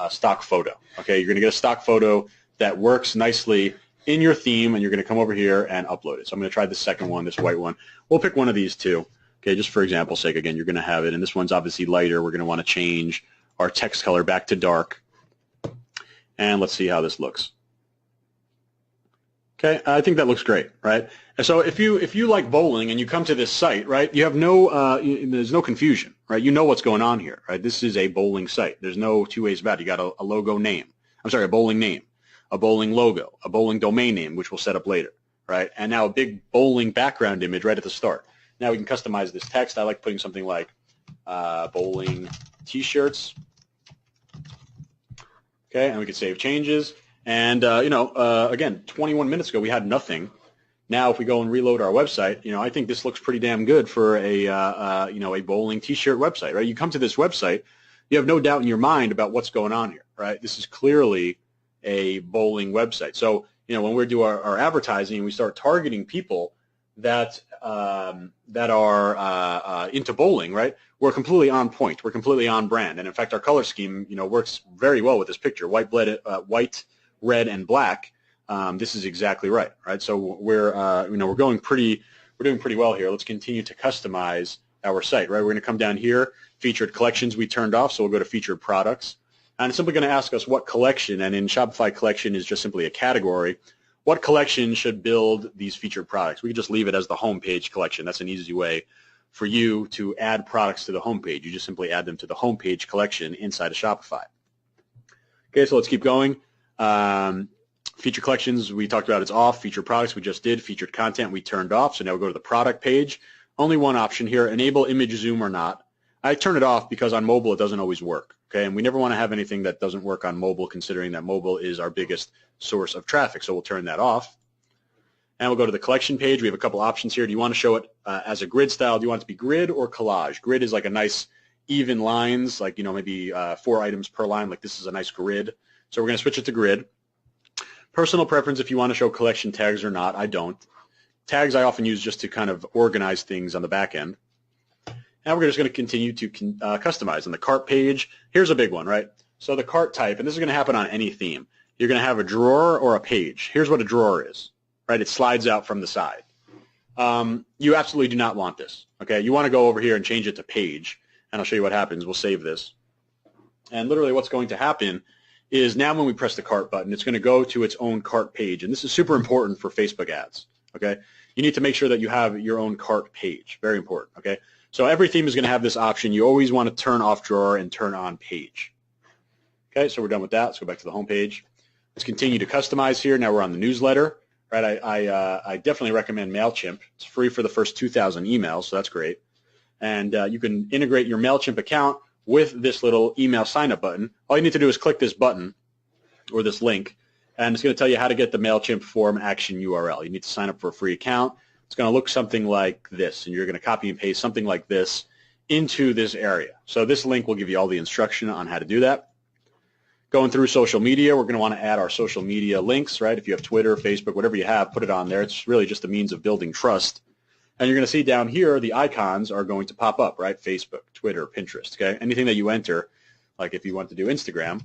stock photo. Okay, you're going to get a stock photo that works nicely in your theme, and you're going to come over here and upload it. So I'm going to try the second one, this white one. We'll pick one of these two. Okay, just for example's sake, again, you're going to have it, and this one's obviously lighter. We're going to want to change our text color back to dark, and let's see how this looks. Okay, I think that looks great, right? And so if you like bowling and you come to this site, right, you have no there's no confusion, right? You know what's going on here, right? This is a bowling site. There's no two ways about it. You got a logo name. I'm sorry, a bowling name, a bowling logo, a bowling domain name, which we'll set up later, right? And now a big bowling background image right at the start. Now we can customize this text. I like putting something like bowling t-shirts. Okay, and we can save changes. And, you know, again, 21 minutes ago we had nothing. Now, if we go and reload our website, I think this looks pretty damn good for a bowling T-shirt website, right? You come to this website, you have no doubt in your mind about what's going on here, right? This is clearly a bowling website. So, when we do our advertising, we start targeting people that are into bowling, right? We're completely on point. We're completely on brand, and in fact, our color scheme, works very well with this picture: white, red, and black. This is exactly right? So we're doing pretty well here. Let's continue to customize our site, right? We're going to come down here, featured collections we turned off, so we'll go to featured products, and it's simply going to ask us what collection, and in Shopify, collection is just simply a category. What collection should build these featured products? We could just leave it as the homepage collection. That's an easy way for you to add products to the homepage. You just simply add them to the homepage collection inside of Shopify. Okay, so let's keep going. Featured collections, we talked about it's off. Featured products, we just did. Featured content, we turned off. So now we go to the product page. Only one option here, enable image zoom or not. I turn it off because on mobile it doesn't always work. Okay, and we never want to have anything that doesn't work on mobile, considering that mobile is our biggest source of traffic. So we'll turn that off. And we'll go to the collection page. We have a couple options here. Do you want to show it as a grid style? Do you want it to be grid or collage? Grid is like a nice even lines, like, maybe 4 items per line. Like this is a nice grid. So we're going to switch it to grid. Personal preference if you want to show collection tags or not. I don't. Tags I often use just to kind of organize things on the back end. And we're just going to continue to customize. On the cart page, here's a big one, right? So the cart type, and this is going to happen on any theme. You're going to have a drawer or a page. Here's what a drawer is, right? It slides out from the side. You absolutely do not want this, okay? You want to go over here and change it to page, and I'll show you what happens. We'll save this. And literally what's going to happen is now when we press the cart button, it's going to go to its own cart page. And this is super important for Facebook ads, okay? You need to make sure that you have your own cart page. Very important, okay? So every theme is going to have this option. You always want to turn off drawer and turn on page. Okay, so we're done with that. Let's go back to the home page. Let's continue to customize here. Now we're on the newsletter, right? I definitely recommend MailChimp. It's free for the first 2,000 emails, so that's great. And you can integrate your MailChimp account with this little email sign-up button. All you need to do is click this button or this link, and it's going to tell you how to get the MailChimp form action URL. You need to sign up for a free account. It's going to look something like this, and you're going to copy and paste something like this into this area. So this link will give you all the instruction on how to do that. Going through social media, we're going to want to add our social media links, right? If you have Twitter, Facebook, whatever you have, put it on there. It's really just a means of building trust. And you're going to see down here the icons are going to pop up, right? Facebook, Twitter, Pinterest, okay? Anything that you enter, like if you want to do Instagram,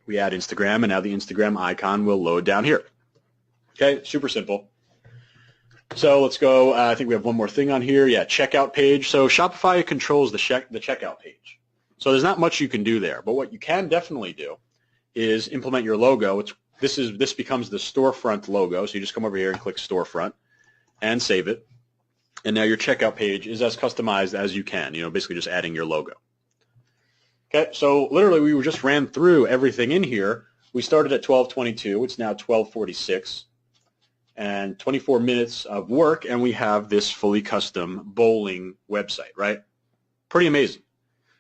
we add Instagram, and now the Instagram icon will load down here. Okay, super simple. So let's go. I think we have one more thing on here. Yeah, checkout page. So Shopify controls the checkout page. So there's not much you can do there. But what you can definitely do is implement your logo. This becomes the storefront logo. So you just come over here and click storefront and save it. And now your checkout page is as customized as you can. Basically just adding your logo. Okay, so literally we just ran through everything in here. We started at 12:22. It's now 12:46. And 24 minutes of work, and we have this fully custom bowling website, right? Pretty amazing.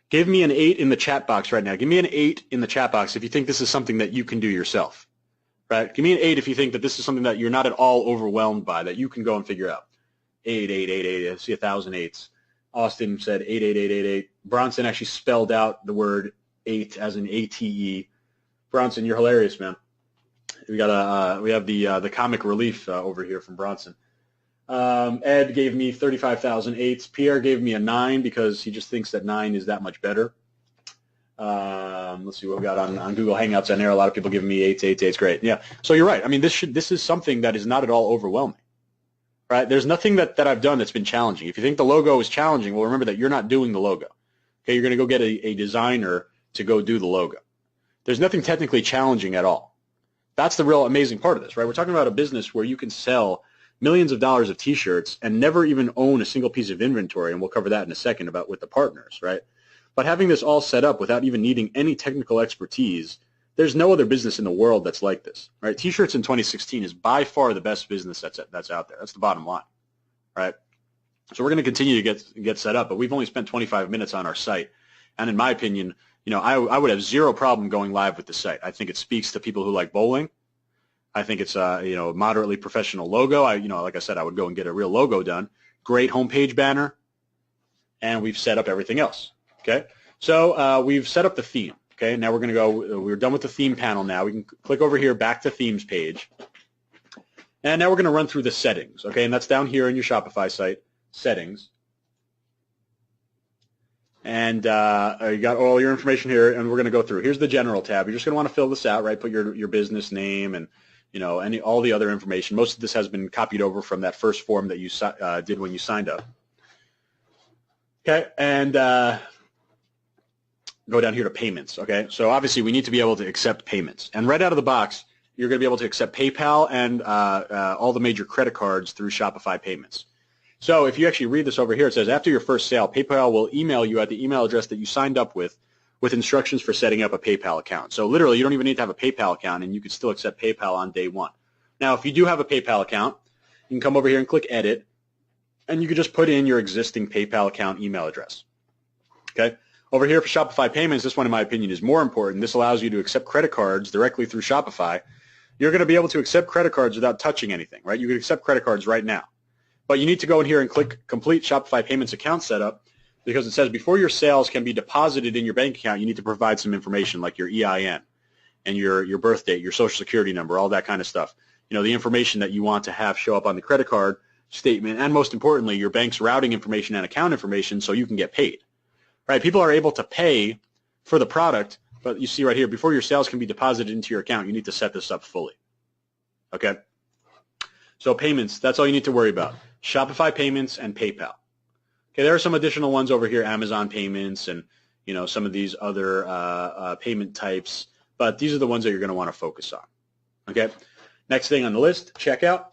Give me an 8 in the chat box right now. Give me an 8 in the chat box if you think this is something that you can do yourself, right? Give me an 8 if you think that this is something that you're not at all overwhelmed by, that you can go and figure out. 8, 8, 8, 8. I see 1,000 8s. Austin said 8, 8, 8, 8, 8. Bronson actually spelled out the word 8 as an ATE. Bronson, you're hilarious, man. We have the comic relief over here from Bronson. Ed gave me 35,000 8s. Pierre gave me a 9 because he just thinks that 9 is that much better. Let's see what we got on Google Hangouts on there. A lot of people giving me 8s, 8s, 8s. Great. Yeah. So you're right. I mean, this is something that is not at all overwhelming, right? There's nothing that I've done that's been challenging. If you think the logo is challenging, well, remember that you're not doing the logo. Okay, you're going to go get a designer to go do the logo. There's nothing technically challenging at all. That's the real amazing part of this, right? We're talking about a business where you can sell millions of dollars of T-shirts and never even own a single piece of inventory, and we'll cover that in a second about with the partners, right? But having this all set up without even needing any technical expertise, there's no other business in the world that's like this, right? T-shirts in 2016 is by far the best business that's out there. That's the bottom line, right? So we're going to continue to get set up, but we've only spent 25 minutes on our site, and in my opinion, I would have zero problem going live with the site. I think it speaks to people who like bowling. I think it's a moderately professional logo. Like I said, I would go and get a real logo done. Great homepage banner, and we've set up everything else. Okay, so we've set up the theme. Okay, now we're going to go. We're done with the theme panel. Now we can click over here, back to themes page, and now we're going to run through the settings. Okay, and that's down here in your Shopify site, settings. And you got all your information here, and we're going to go through. Here's the general tab. You're just going to want to fill this out, right? Put your business name and all the other information. Most of this has been copied over from that first form that you did when you signed up. Okay, and go down here to payments. Okay, so obviously we need to be able to accept payments, and right out of the box, you're going to be able to accept PayPal and all the major credit cards through Shopify Payments. So if you actually read this over here, it says, after your first sale, PayPal will email you at the email address that you signed up with instructions for setting up a PayPal account. So literally, you don't even need to have a PayPal account, and you can still accept PayPal on day one. Now, if you do have a PayPal account, you can come over here and click Edit, and you can just put in your existing PayPal account email address. Okay. Over here for Shopify Payments, this one, in my opinion, is more important. This allows you to accept credit cards directly through Shopify. You're going to be able to accept credit cards without touching anything, right? You can accept credit cards right now. But you need to go in here and click Complete Shopify Payments Account Setup, because it says before your sales can be deposited in your bank account, you need to provide some information like your EIN and your birth date, your social security number, all that kind of stuff. The information that you want to have show up on the credit card statement, and most importantly, your bank's routing information and account information so you can get paid. Right? People are able to pay for the product, but you see right here, before your sales can be deposited into your account, you need to set this up fully. Okay? So payments, that's all you need to worry about. Shopify Payments and PayPal. Okay, there are some additional ones over here, Amazon Payments and some of these other payment types, but these are the ones that you're going to want to focus on. Okay, next thing on the list, checkout.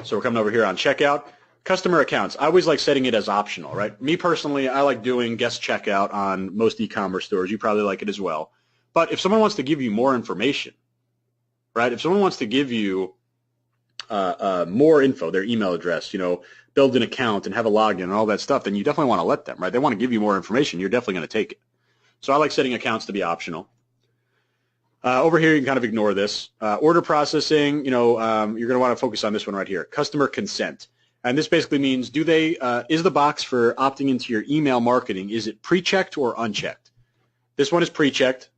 So we're coming over here on checkout. Customer accounts. I always like setting it as optional, right? Me personally, I like doing guest checkout on most e-commerce stores. You probably like it as well. But if someone wants to give you more information, right? If someone wants to give you more info, their email address, build an account and have a login and all that stuff, then you definitely want to let them, right? They want to give you more information. You're definitely going to take it. So I like setting accounts to be optional. Over here, you can kind of ignore this. Order processing, you're going to want to focus on this one right here. Customer consent. And this basically means, is the box for opting into your email marketing, is it pre-checked or unchecked? This one is pre-checked.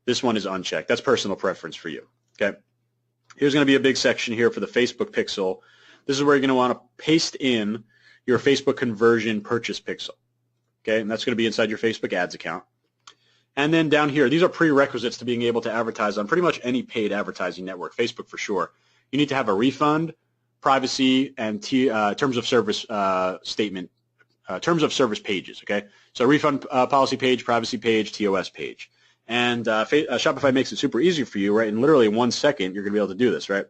This one is unchecked. That's personal preference for you. Okay. Here's going to be a big section here for the Facebook pixel. This is where you're going to want to paste in your Facebook conversion purchase pixel. Okay, and that's going to be inside your Facebook ads account. And then down here, these are prerequisites to being able to advertise on pretty much any paid advertising network, Facebook for sure. You need to have a refund, privacy, and terms of service statement, terms of service pages. Okay, so refund policy page, privacy page, TOS page. And Shopify makes it super easy for you, right? In literally 1 second, you're going to be able to do this, right?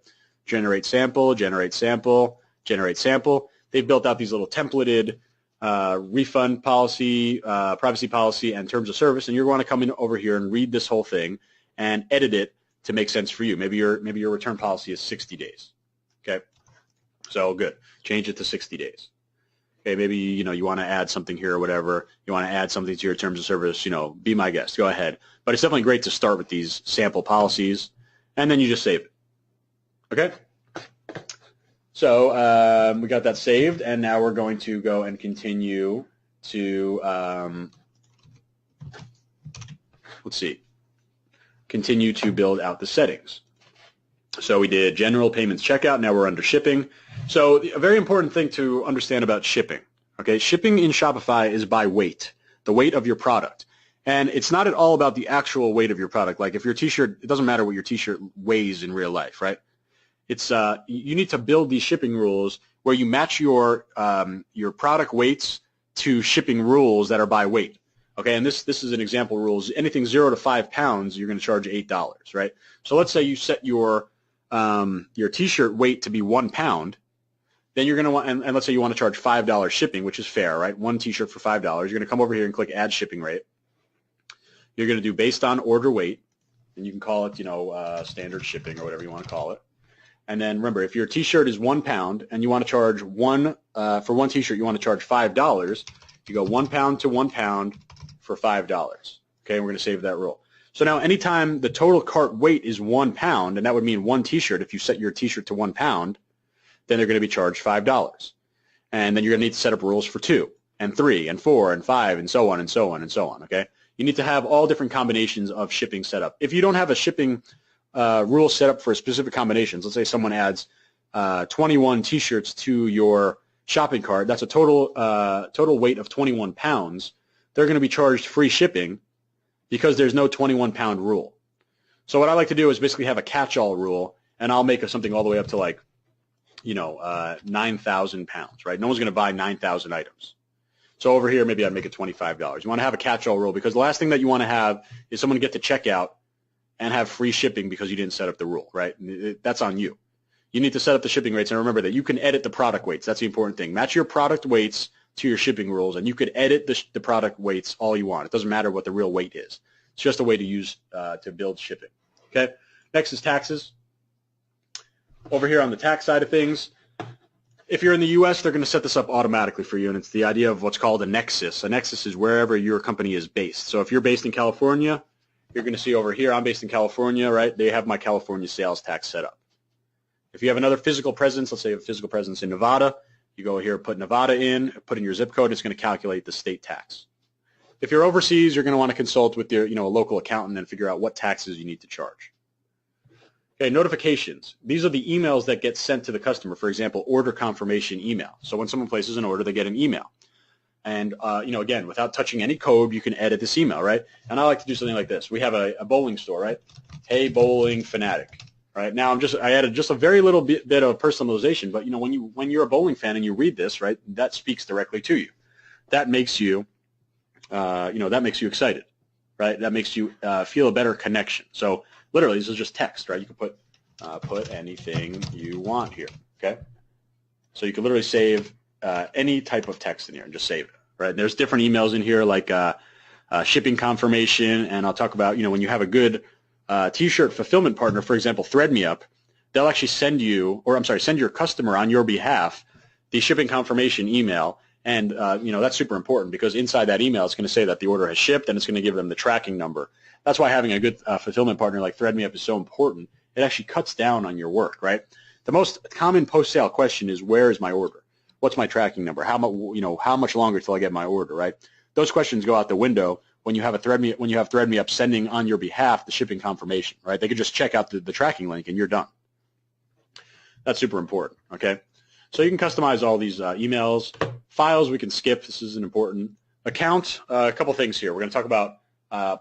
Generate sample, generate sample, generate sample. They've built out these little templated refund policy, privacy policy, and terms of service, and you're going to come in over here and read this whole thing and edit it to make sense for you. Maybe your return policy is 60 days. Okay, so good. Change it to 60 days. Okay, maybe you want to add something here or whatever. You want to add something to your terms of service. Be my guest. Go ahead. But it's definitely great to start with these sample policies, and then you just save it. Okay. So we got that saved, and now we're going to go and continue to continue to build out the settings. So we did general payments checkout. Now we're under shipping. So a very important thing to understand about shipping, okay, shipping in Shopify is by weight, the weight of your product. And it's not at all about the actual weight of your product. Like if your T-shirt, it doesn't matter what your T-shirt weighs in real life, right? It's you need to build these shipping rules where you match your product weights to shipping rules that are by weight. Okay, and this is an example rules. Anything 0 to 5 pounds, you're going to charge $8, right? So let's say you set your T-shirt weight to be 1 pound. Then you're going to want, and let's say you want to charge $5 shipping, which is fair, right? One T-shirt for $5. You're going to come over here and click Add Shipping Rate. You're going to do based on order weight, and you can call it, standard shipping or whatever you want to call it. And then remember, if your T-shirt is 1 pound and you want to charge for one T-shirt, you want to charge $5. You go 1 pound to 1 pound for $5. Okay, and we're going to save that rule. So now anytime the total cart weight is 1 pound, and that would mean one T-shirt, if you set your T-shirt to 1 pound, then they're going to be charged $5. And then you're going to need to set up rules for 2 and 3 and 4 and 5 and so on and so on and so on, okay? You need to have all different combinations of shipping set up. If you don't have a shipping rule set up for specific combinations, let's say someone adds 21 T-shirts to your shopping cart, that's a total weight of 21 pounds, they're going to be charged free shipping because there's no 21-pound rule. So what I like to do is basically have a catch-all rule, and I'll make something all the way up to like, 9,000 pounds, right? No one's going to buy 9,000 items. So over here, maybe I'd make it $25. You want to have a catch-all rule because the last thing that you want to have is someone get to checkout and have free shipping because you didn't set up the rule, right? That's on you. You need to set up the shipping rates, and remember that you can edit the product weights. That's the important thing. Match your product weights to your shipping rules, and you could edit the product weights all you want. It doesn't matter what the real weight is. It's just a way to use to build shipping. Okay. Next is taxes. Over here on the tax side of things, if you're in the U.S., they're going to set this up automatically for you, and it's the idea of what's called a nexus. A nexus is wherever your company is based. So if you're based in California, you're going to see over here, I'm based in California, right? They have my California sales tax set up. If you have another physical presence, let's say you have a physical presence in Nevada, you go here, put Nevada in, put in your zip code, it's going to calculate the state tax. If you're overseas, you're going to want to consult with your, a local accountant and figure out what taxes you need to charge. Okay, notifications. These are the emails that get sent to the customer. For example, order confirmation email. So when someone places an order, they get an email. And, again, without touching any code, you can edit this email, right? And I like to do something like this. We have a bowling store, right? Hey, bowling fanatic. Right now, I added just a very little bit of personalization, but when you're a bowling fan and you read this, right, that speaks directly to you. That makes you, excited, right? That makes you feel a better connection. So literally, this is just text, right? You can put anything you want here, okay? So you can literally save any type of text in here and just save it, right? And there's different emails in here like shipping confirmation, and I'll talk about when you have a good T-shirt fulfillment partner, for example, ThreadMeUp, they'll actually send your customer on your behalf the shipping confirmation email, and that's super important because inside that email it's going to say that the order has shipped and it's going to give them the tracking number. That's why having a good fulfillment partner like ThreadMeUp is so important. It actually cuts down on your work, right? The most common post-sale question is, where is my order? What's my tracking number? How much longer till I get my order, right? Those questions go out the window when you have ThreadMeUp sending on your behalf the shipping confirmation, right? They could just check out the tracking link and you're done. That's super important, okay? So you can customize all these emails. Files we can skip. This isn't important. Account, a couple things here. We're going to talk about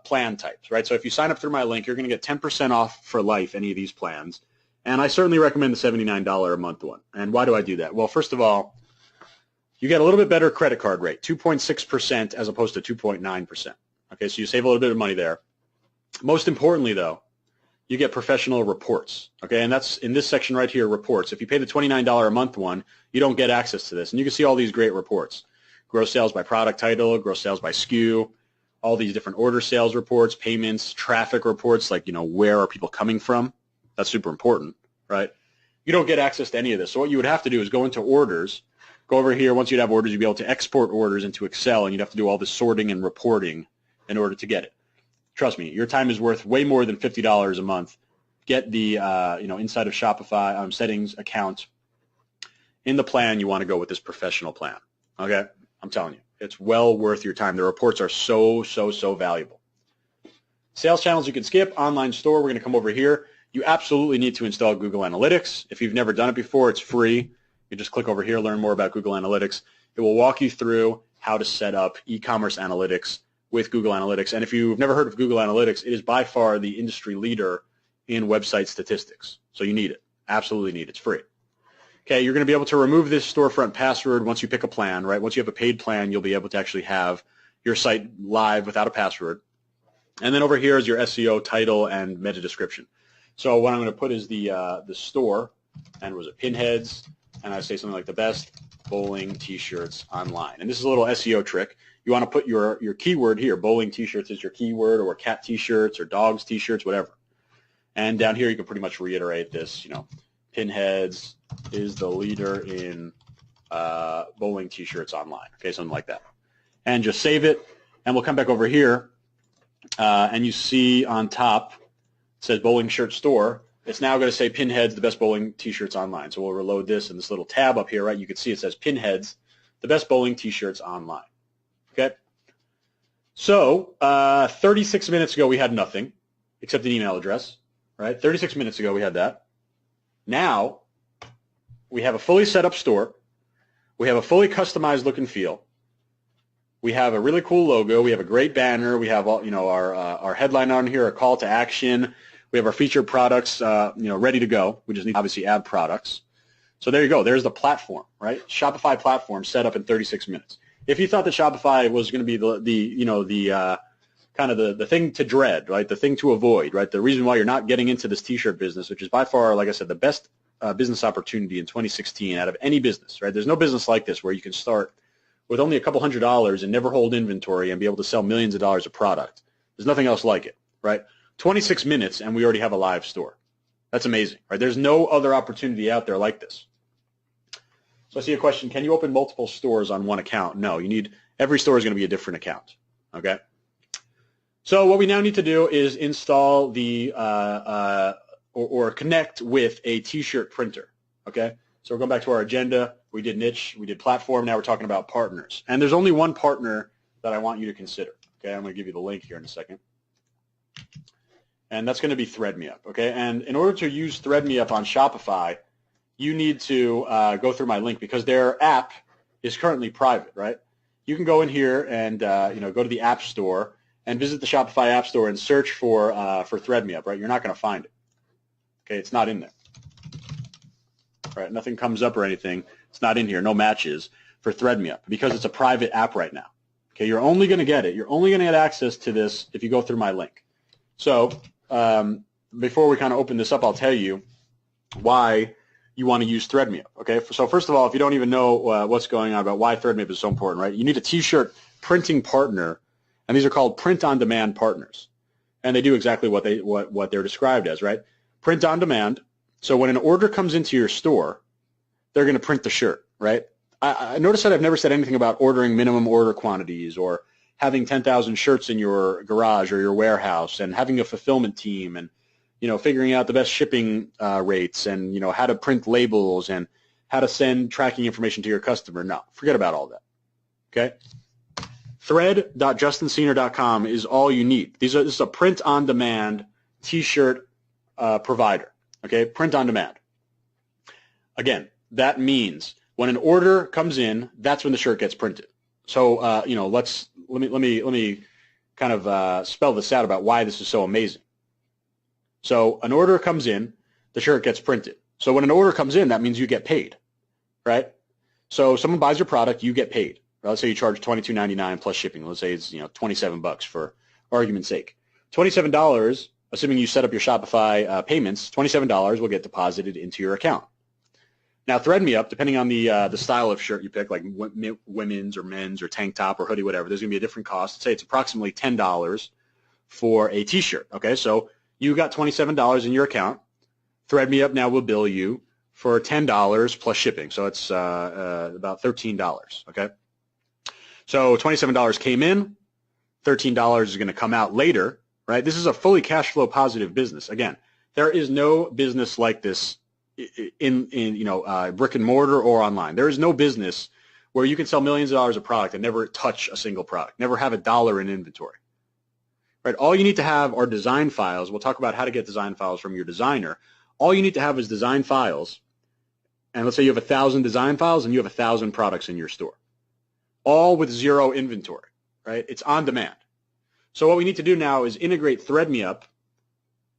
plan types, right? So if you sign up through my link, you're going to get 10% off for life, any of these plans. And I certainly recommend the $79 a month one. And why do I do that? Well, first of all, you get a little bit better credit card rate, 2.6% as opposed to 2.9%. Okay, so you save a little bit of money there. Most importantly, though, you get professional reports. Okay, and that's in this section right here, reports. If you pay the $29 a month one, you don't get access to this. And you can see all these great reports. Gross sales by product title, gross sales by SKU, all these different order sales reports, payments, traffic reports, like, where are people coming from? That's super important, right? You don't get access to any of this. So what you would have to do is go into orders, go over here. Once you'd have orders, you'd be able to export orders into Excel, and you'd have to do all this sorting and reporting in order to get it. Trust me, your time is worth way more than $50 a month. Get the, inside of Shopify settings account. In the plan, you want to go with this professional plan, okay? I'm telling you, it's well worth your time. The reports are so, so, so valuable. Sales channels you can skip. Online store, we're going to come over here. You absolutely need to install Google Analytics. If you've never done it before, it's free. You just click over here, learn more about Google Analytics. It will walk you through how to set up e-commerce analytics with Google Analytics. And if you've never heard of Google Analytics, it is by far the industry leader in website statistics. So you need it. Absolutely need it. It's free. Okay, you're going to be able to remove this storefront password once you pick a plan, right? Once you have a paid plan, you'll be able to actually have your site live without a password. And then over here is your SEO title and meta description. So what I'm going to put is the store, and was it pinheads, and I say something like the best bowling t-shirts online. And this is a little SEO trick. You want to put your keyword here. Bowling t-shirts is your keyword, or cat t-shirts, or dogs t-shirts, whatever. And down here you can pretty much reiterate this, pinheads is the leader in bowling t-shirts online. Okay, something like that. And just save it, and we'll come back over here, and you see on top, it says bowling shirt store, it's now going to say Pinheads, the best bowling t-shirts online. So we'll reload this, and this little tab up here, right, you can see it says Pinheads, the best bowling t-shirts online. Okay? So 36 minutes ago we had nothing except an email address, right? 36 minutes ago we had that. Now we have a fully set up store. We have a fully customized look and feel. We have a really cool logo. We have a great banner. We have all, our headline on here, a call to action. We have our featured products, ready to go. We just need to obviously add products. So there you go. There's the platform, right? Shopify platform set up in 36 minutes. If you thought that Shopify was going to be the thing to dread, right? The thing to avoid, right? The reason why you're not getting into this t-shirt business, which is by far, like I said, the best business opportunity in 2016 out of any business, right? There's no business like this where you can start with only a couple $100s and never hold inventory and be able to sell millions of dollars of product. There's nothing else like it, right? 26 minutes and we already have a live store. That's amazing, right? There's no other opportunity out there like this. So I see a question, can you open multiple stores on one account? No, every store is going to be a different account, okay? So what we now need to do is install or connect with a t-shirt printer, okay? So we're going back to our agenda. We did niche, we did platform, now we're talking about partners. And there's only one partner that I want you to consider, okay? I'm going to give you the link here in a second. And that's going to be ThreadMeUp, okay? And in order to use ThreadMeUp on Shopify, you need to go through my link because their app is currently private, right? You can go in here and go to the App Store and visit the Shopify App Store and search for ThreadMeUp, right? You're not going to find it. Okay, it's not in there. Right? Nothing comes up or anything. It's not in here. No matches for ThreadMeUp because it's a private app right now. Okay, you're only going to get it. You're only going to get access to this if you go through my link. So before we kind of open this up, I'll tell you why you want to use ThreadMeUp. Okay, so first of all, if you don't even know what's going on about why ThreadMeUp is so important, right? You need a t-shirt printing partner, and these are called print-on-demand partners, and they do exactly what they're described as, right? Print on demand. So when an order comes into your store, they're going to print the shirt, right? I notice that I've never said anything about ordering minimum order quantities or having 10,000 shirts in your garage or your warehouse and having a fulfillment team and figuring out the best shipping rates and how to print labels and how to send tracking information to your customer. No, forget about all that. Okay? Thread.justinsenior.com is all you need. This is a print-on-demand T-shirt provider. Okay, print on demand. Again, that means when an order comes in, that's when the shirt gets printed. So let me kind of spell this out about why this is so amazing. So an order comes in, the shirt gets printed. So when an order comes in, that means you get paid, right? So someone buys your product, you get paid. Let's say you charge $22.99 plus shipping. Let's say it's $27 for argument's sake. $27. Assuming you set up your Shopify payments, $27 will get deposited into your account. Now, ThreadMeUp, depending on the style of shirt you pick, like women's or men's or tank top or hoodie, whatever, there's going to be a different cost. Let's say it's approximately $10 for a T-shirt. Okay, so you got $27 in your account. ThreadMeUp now will bill you for $10 plus shipping, so it's about $13. Okay, so $27 came in, $13 is going to come out later. Right? This is a fully cash flow positive business. Again, there is no business like this in brick and mortar or online. There is no business where you can sell millions of dollars of product and never touch a single product, never have $1 in inventory. Right? All you need to have are design files. We'll talk about how to get design files from your designer. All you need to have is design files. And let's say you have 1,000 design files and you have 1,000 products in your store, all with zero inventory. Right? It's on demand. So what we need to do now is integrate ThreadMeUp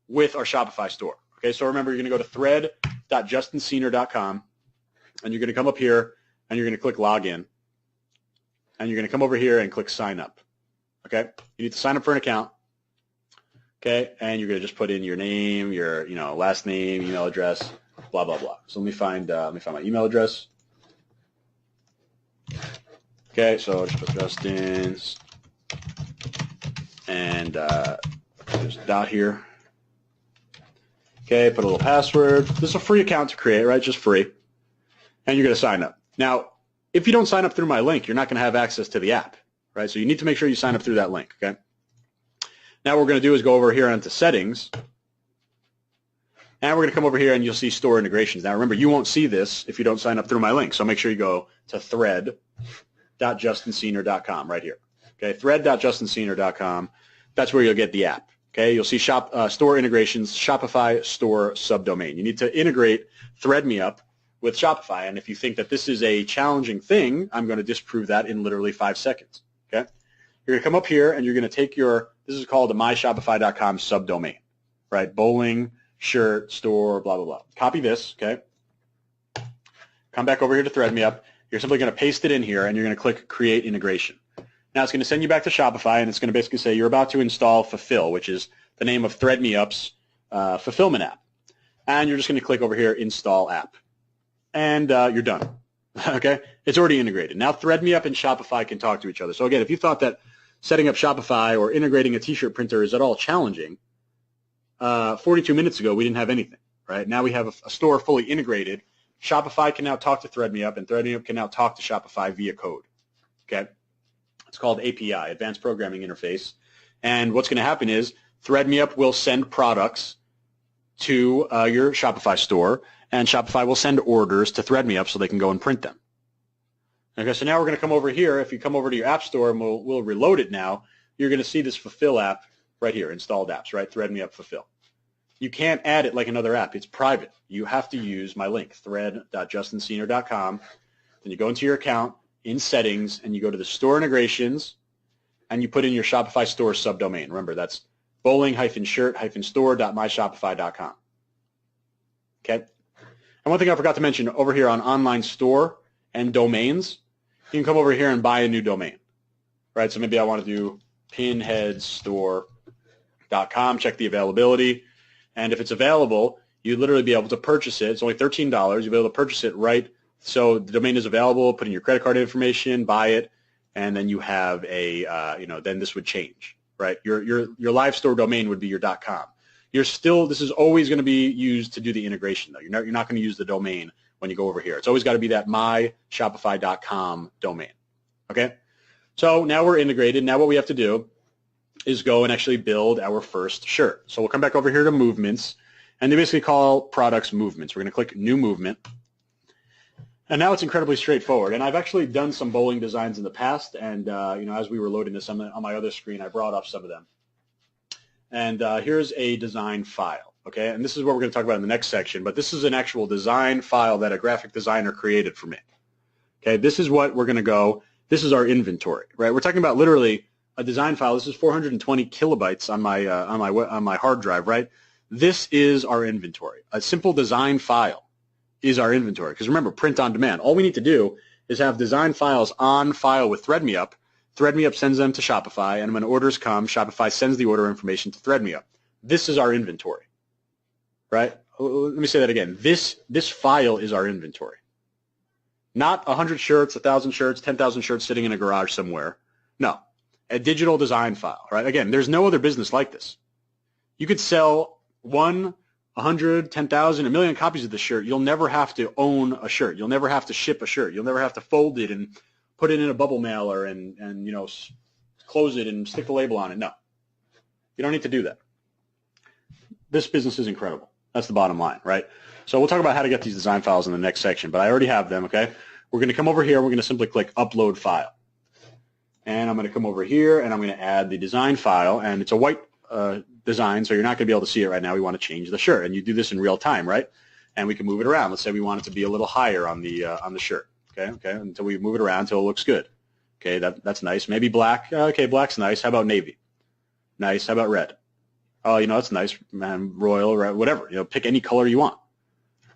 with our Shopify store. Okay, so remember, you're going to go to thread.justinsenior.com, and you're going to come up here, and you're going to click Login, and you're going to come over here and click Sign Up. Okay, you need to sign up for an account. Okay, and you're going to just put in your name, your last name, email address, blah blah blah. So let me find my email address. Okay, so just put Justin's. And there's a dot here. Okay, put a little password. This is a free account to create, right? Just free. And you're going to sign up. Now, if you don't sign up through my link, you're not going to have access to the app, right? So you need to make sure you sign up through that link, okay? Now what we're going to do is go over here onto settings, and we're going to come over here and you'll see store integrations. Now remember, you won't see this if you don't sign up through my link, so make sure you go to thread.justinsenior.com right here. Okay, thread.justinsenior.com. That's where you'll get the app. Okay, you'll see store integrations, Shopify store subdomain. You need to integrate ThreadMeUp with Shopify, and if you think that this is a challenging thing, I'm going to disprove that in literally 5 seconds. Okay, you're going to come up here and you're going to take this is called the myshopify.com subdomain, right? Bowling, shirt, store, blah, blah, blah. Copy this, okay? Come back over here to ThreadMeUp. You're simply going to paste it in here, and you're going to click Create Integration. Now it's going to send you back to Shopify, and it's going to basically say you're about to install Fulfill, which is the name of ThreadMeUp's fulfillment app. And you're just going to click over here, Install App. And you're done. Okay? It's already integrated. Now ThreadMeUp and Shopify can talk to each other. So again, if you thought that setting up Shopify or integrating a t-shirt printer is at all challenging, 42 minutes ago we didn't have anything, right? Now we have a store fully integrated. Shopify can now talk to ThreadMeUp, and ThreadMeUp can now talk to Shopify via code. Okay? It's called API, Advanced Programming Interface. And what's going to happen is ThreadMeUp will send products to your Shopify store, and Shopify will send orders to ThreadMeUp so they can go and print them. Okay, so now we're going to come over here. If you come over to your App Store, and we'll reload it now, you're going to see this Fulfill app right here, installed apps, right? ThreadMeUp Fulfill. You can't add it like another app. It's private. You have to use my link, thread.justinsenior.com. Then you go into your account, in settings, and you go to the store integrations, and you put in your Shopify store subdomain. Remember, that's bowling-shirt-store.myshopify.com. Okay? And one thing I forgot to mention, over here on online store and domains, you can come over here and buy a new domain. Right? So maybe I want to do pinheadstore.com, check the availability, and if it's available, you'd literally be able to purchase it. It's only $13. You'll be able to purchase it right. So the domain is available, put in your credit card information, buy it, and then you have then this would change, right? Your live store domain would be your .com. This is always going to be used to do the integration, though. You're not going to use the domain when you go over here. It's always got to be that myshopify.com domain, okay? So now we're integrated. Now what we have to do is go and actually build our first shirt. So we'll come back over here to movements, and they basically call products movements. We're going to click New Movement. And now it's incredibly straightforward. And I've actually done some bowling designs in the past, and as we were loading this on my other screen, I brought up some of them. And here's a design file, okay? And this is what we're going to talk about in the next section, but this is an actual design file that a graphic designer created for me. Okay, this is what we're going to go. This is our inventory, right? We're talking about literally a design file. This is 420 kilobytes on my hard drive, right? This is our inventory. A simple design file is our inventory. Because remember, print on demand. All we need to do is have design files on file with ThreadMeUp. ThreadMeUp sends them to Shopify, and when orders come, Shopify sends the order information to ThreadMeUp. This is our inventory, right? Let me say that again. This file is our inventory. Not 100 shirts, 1,000 shirts, 10,000 shirts sitting in a garage somewhere. No, a digital design file, right? Again, there's no other business like this. You could sell 1, 100, 10,000, a million copies of the shirt. You'll never have to own a shirt. You'll never have to ship a shirt. You'll never have to fold it and put it in a bubble mailer and close it and stick the label on it. No, you don't need to do that. This business is incredible. That's the bottom line, right? So we'll talk about how to get these design files in the next section, but I already have them, okay? We're going to come over here. We're going to simply click Upload File. And I'm going to come over here, and I'm going to add the design file, and it's a white design, so you're not going to be able to see it right now. We want to change the shirt, and you do this in real time, right? And we can move it around. Let's say we want it to be a little higher on the shirt, okay, until we move it around until it looks good. Okay, that's nice. Maybe black. Okay, black's nice. How about navy? Nice. How about red? Oh, that's nice, man. Royal, red, whatever. Pick any color you want.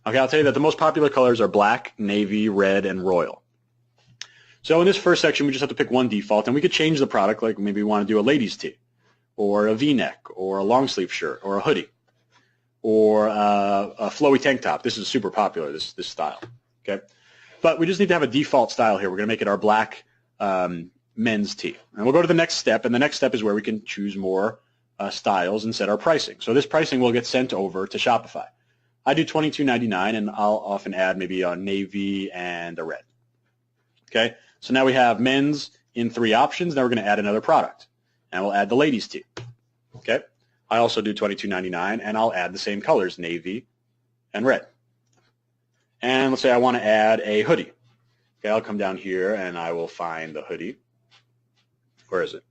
Okay, I'll tell you that the most popular colors are black, navy, red, and royal. So in this first section, we just have to pick one default, and we could change the product, like maybe we want to do a ladies' tee, or a V-neck, or a long-sleeve shirt, or a hoodie, or a flowy tank top. This is super popular, this style. Okay, but we just need to have a default style here. We're going to make it our black men's tee. And we'll go to the next step, and the next step is where we can choose more styles and set our pricing. So this pricing will get sent over to Shopify. I do $22.99, and I'll often add maybe a navy and a red. Okay, so now we have men's in 3 options. Now we're going to add another product, and we'll add the ladies' tee. Okay. I also do $22.99, and I'll add the same colors, navy and red. And let's say I want to add a hoodie. Okay, I'll come down here and I will find the hoodie. Where is it?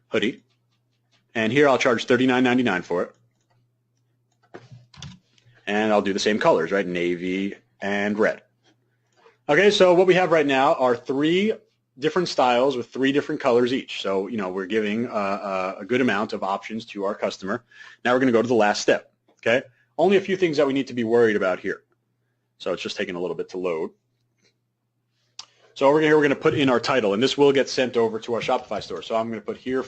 Hoodie. And here I'll charge $39.99 for it. And I'll do the same colors, right? Navy and red. Okay, so what we have right now are 3 different styles with 3 different colors each. So, we're giving a good amount of options to our customer. Now we're going to go to the last step, okay? Only a few things that we need to be worried about here. So it's just taking a little bit to load. So over here we're going to put in our title, and this will get sent over to our Shopify store. So I'm going to put here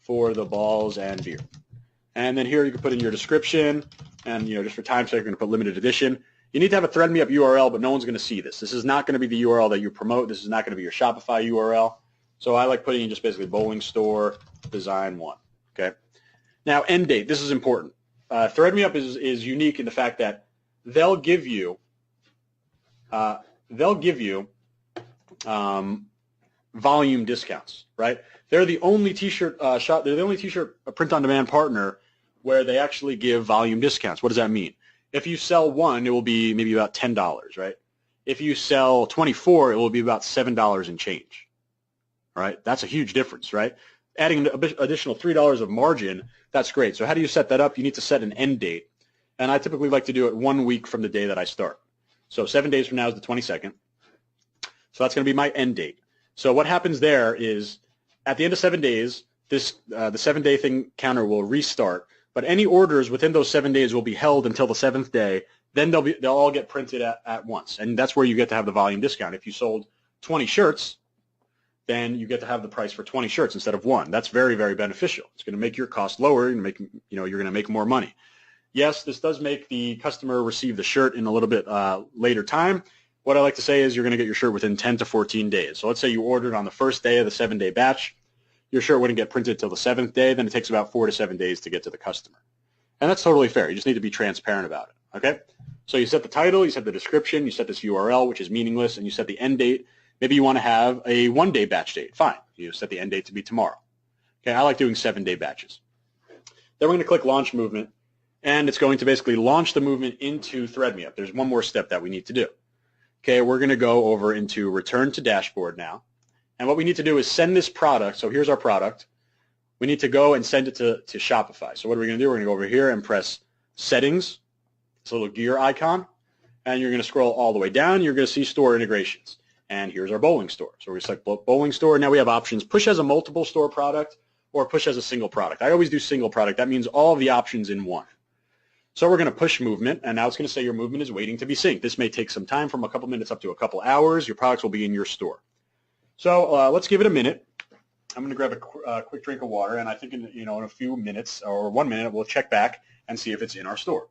for the balls and beer. And then here you can put in your description, and just for time's sake, we're going to put limited edition. You need to have a Thread Me Up URL, but no one's going to see this. This is not going to be the URL that you promote. This is not going to be your Shopify URL. So I like putting in just basically bowling store design 1. Okay. Now end date. This is important. Thread Me Up is unique in the fact that they'll give you volume discounts, right? They're the only T-shirt shop. They're the only T-shirt print-on-demand partner where they actually give volume discounts. What does that mean? If you sell 1, it will be maybe about $10, right? If you sell 24, it will be about $7 and change, right? That's a huge difference, right? Adding an additional $3 of margin, that's great. So how do you set that up? You need to set an end date, and I typically like to do it 1 week from the day that I start. So 7 days from now is the 22nd. So that's going to be my end date. So what happens there is at the end of 7 days, the 7-day thing counter will restart. But any orders within those 7 days will be held until the 7th day. Then they'll all get printed at once, and that's where you get to have the volume discount. If you sold 20 shirts, then you get to have the price for 20 shirts instead of 1. That's very, very beneficial. It's going to make your cost lower. You're going to make more money. Yes, this does make the customer receive the shirt in a little bit later time. What I like to say is you're going to get your shirt within 10 to 14 days. So let's say you ordered on the first day of the 7-day batch. Your shirt wouldn't get printed till the 7th day. Then it takes about 4 to 7 days to get to the customer. And that's totally fair. You just need to be transparent about it, okay? So you set the title, you set the description, you set this URL, which is meaningless, and you set the end date. Maybe you want to have a 1-day batch date. Fine. You set the end date to be tomorrow. Okay, I like doing 7-day batches. Then we're going to click Launch Movement, and it's going to basically launch the movement into Thread Me Up. There's one more step that we need to do. Okay, we're going to go over into Return to Dashboard now. And what we need to do is send this product. So here's our product. We need to go and send it to Shopify. So what are we going to do? We're going to go over here and press Settings, this little gear icon, and you're going to scroll all the way down. You're going to see Store Integrations. And here's our bowling store. So we're going to select Bowling Store. Now we have options, push as a multiple store product or push as a single product. I always do single product. That means all of the options in one. So we're going to push movement, and now it's going to say your movement is waiting to be synced. This may take some time, from a couple minutes up to a couple hours. Your products will be in your store. So let's give it a minute. I'm going to grab a quick drink of water, and I think in a few minutes or 1 minute we'll check back and see if it's in our store.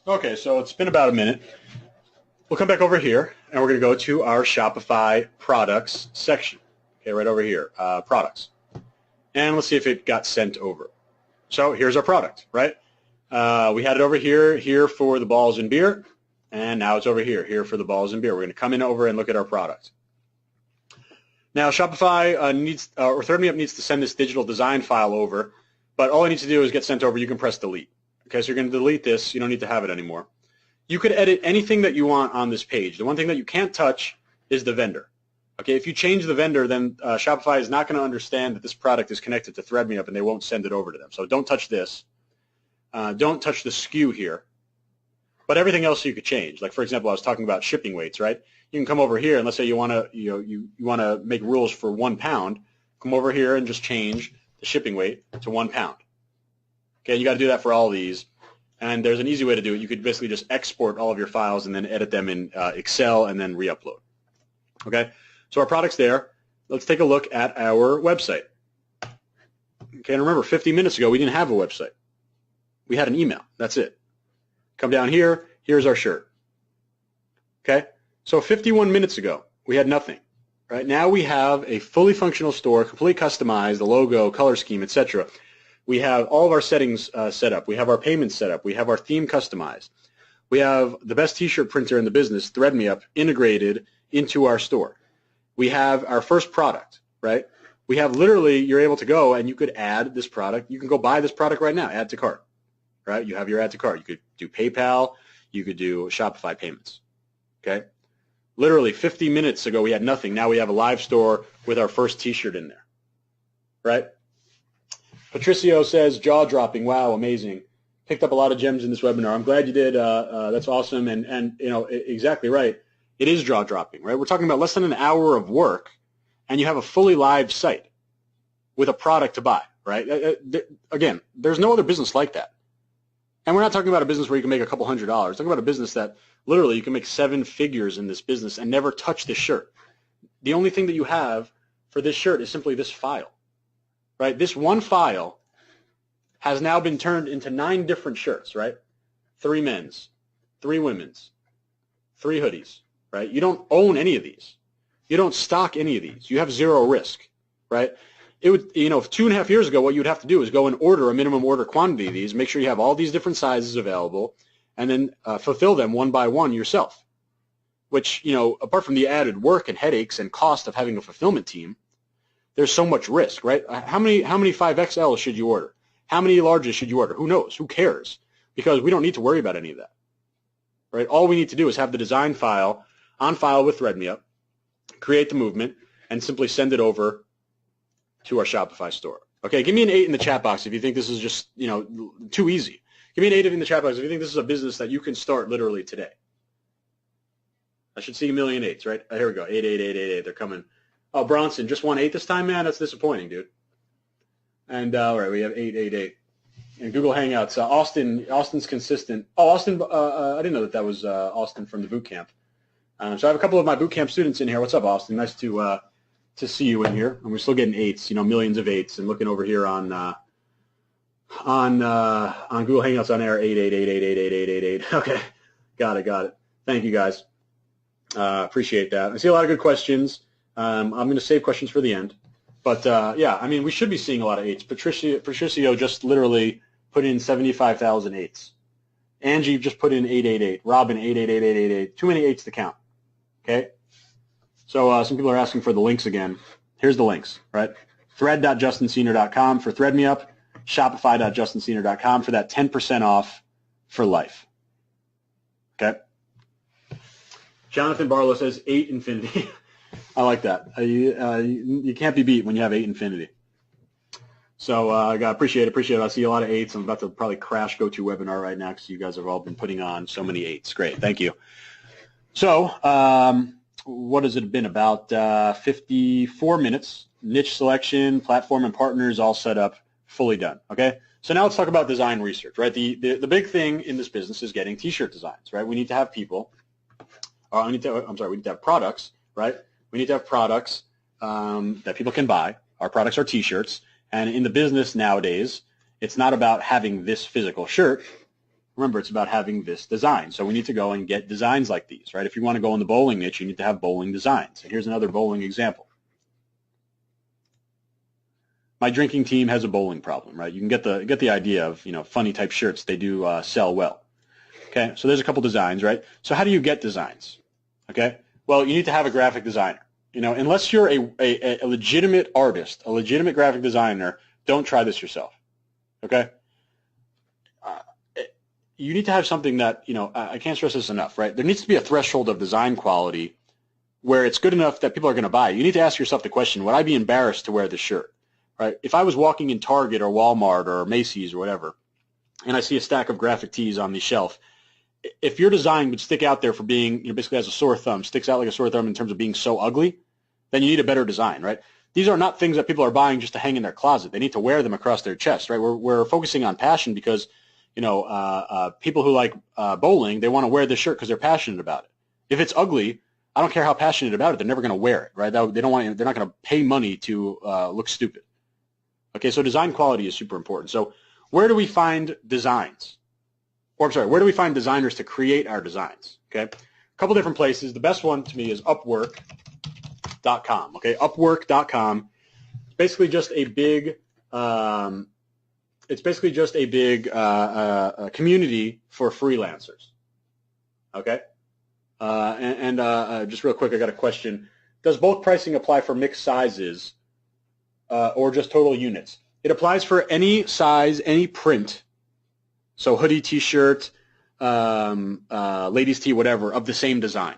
Okay, so it's been about a minute. We'll come back over here, and we're going to go to our Shopify products section. Okay, right over here, products. And let's see if it got sent over. So here's our product, right? We had it over here for the balls and beer, and now it's over here for the balls and beer. We're going to come in over and look at our product. Now Shopify or Thread Me Up needs to send this digital design file over, but all it needs to do is get sent over. You can press delete. Okay, so you're going to delete this. You don't need to have it anymore. You could edit anything that you want on this page. The one thing that you can't touch is the vendor. Okay, if you change the vendor, then Shopify is not going to understand that this product is connected to ThreadMeUp, and they won't send it over to them. So don't touch this. Don't touch the SKU here. But everything else you could change. Like, for example, I was talking about shipping weights, right? You can come over here, and let's say you want to you want to make rules for 1 pound. Come over here and just change the shipping weight to 1 pound. Okay, you got to do that for all these. And there's an easy way to do it. You could basically just export all of your files and then edit them in Excel and then re-upload. Okay, so our product's there. Let's take a look at our website. Okay, and remember, 50 minutes ago, we didn't have a website. We had an email. That's it. Come down here. Here's our shirt. Okay, so 51 minutes ago, we had nothing. Right now, we have a fully functional store, completely customized, the logo, color scheme, etc. We have all of our settings set up. We have our payments set up. We have our theme customized. We have the best T-shirt printer in the business, ThreadMeUp, integrated into our store. We have our first product, right? We have literally, you're able to go and you could add this product. You can go buy this product right now, add to cart, right? You have your add to cart. You could do PayPal. You could do Shopify payments, okay? Literally 50 minutes ago, we had nothing. Now we have a live store with our first T-shirt in there, right? Patricio says, jaw-dropping. Wow, amazing. Picked up a lot of gems in this webinar. I'm glad you did. That's awesome. And you know, exactly right. It is jaw-dropping, right? We're talking about less than an hour of work, and you have a fully live site with a product to buy, right? Again, there's no other business like that. And we're not talking about a business where you can make a couple $100. We're talking about a business that literally you can make 7 figures in this business and never touch this shirt. The only thing that you have for this shirt is simply this file, right? This one file has now been turned into 9 different shirts, right? 3 men's, 3 women's, 3 hoodies, right? You don't own any of these. You don't stock any of these. You have 0 risk, right? It would, you know, 2.5 years ago, what you would have to do is go and order a minimum order quantity of these, make sure you have all these different sizes available, and then fulfill them one by one yourself, which, you know, apart from the added work and headaches and cost of having a fulfillment team, there's so much risk, right? How many 5XL should you order? How many larges should you order? Who knows? Who cares? Because we don't need to worry about any of that, right? All we need to do is have the design file on file with ThreadMeUp, create the movement, and simply send it over to our Shopify store. Okay, give me an 8 in the chat box if you think this is just, you know, too easy. Give me an 8 in the chat box if you think this is a business that you can start literally today. I should see a million 8s, right? Oh, here we go. 8, 8, 8, 8, 8. They're coming. Oh, Bronson, just 1 8 this time, man? That's disappointing, dude. And all right, we have 8, 8, 8. And Google Hangouts. Austin's consistent. Oh, Austin. I didn't know that was Austin from the boot camp. So I have a couple of my boot camp students in here. What's up, Austin? Nice to see you in here. And we're still getting 8s. You know, millions of 8s. And looking over here on Google Hangouts on air, 8, 8, 8, 8, 8, 8, 8, 8, 8. Okay, got it. Thank you, guys. Appreciate that. I see a lot of good questions. I'm going to save questions for the end. But, yeah, I mean, we should be seeing a lot of 8s. Patricio just literally put in 75,000 8s. Angie just put in 888. Robin, 888888. Too many 8s to count. Okay? So some people are asking for the links again. Here's the links, right? Thread.JustinSenior.com for ThreadMeUp. Shopify.JustinSenior.com for that 10% off for life. Okay? Jonathan Barlow says 8 infinity. I like that. You can't be beat when you have 8 infinity. So I appreciate it. I see a lot of 8s. I'm about to probably crash GoToWebinar right now because you guys have all been putting on so many 8s. Great. Thank you. So what has it been? About 54 minutes. Niche selection, platform, and partners all set up, fully done. Okay? So now let's talk about design research, right? The big thing in this business is getting T-shirt designs, right? We need to have people. We need to have products, right? We need to have products that people can buy. Our products are T-shirts. And in the business nowadays, it's not about having this physical shirt. Remember, it's about having this design. So we need to go and get designs like these, right? If you want to go in the bowling niche, you need to have bowling designs. And here's another bowling example. My drinking team has a bowling problem, right? You can get the idea of, you know, funny type shirts. They do sell well. Okay, so there's a couple designs, right? So how do you get designs? Okay, well, you need to have a graphic designer. You know, unless you're a legitimate artist, a legitimate graphic designer, don't try this yourself. Okay, you need to have something that, you know, I can't stress this enough, right? There needs to be a threshold of design quality where it's good enough that people are going to buy it, you need to ask yourself the question, would I be embarrassed to wear this shirt? Right? If I was walking in Target or Walmart or Macy's or whatever, and I see a stack of graphic tees on the shelf, if your design would stick out there for being, basically has a sore thumb, sticks out like a sore thumb in terms of being so ugly, then you need a better design, right? These are not things that people are buying just to hang in their closet. They need to wear them across their chest, right? We're focusing on passion because, people who like bowling, they want to wear this shirt because they're passionate about it. If it's ugly, I don't care how passionate about it, they're never going to wear it, right? They're not going to pay money to look stupid. Okay, so design quality is super important. So where do we find designs? Where do we find designers to create our designs? Okay, a couple different places. The best one to me is Upwork.com. Okay, Upwork.com. It's basically just a big community for freelancers. Okay, just real quick, I got a question. Does bulk pricing apply for mixed sizes or just total units? It applies for any size, any print. So hoodie, T-shirt, ladies' tee, whatever, of the same design.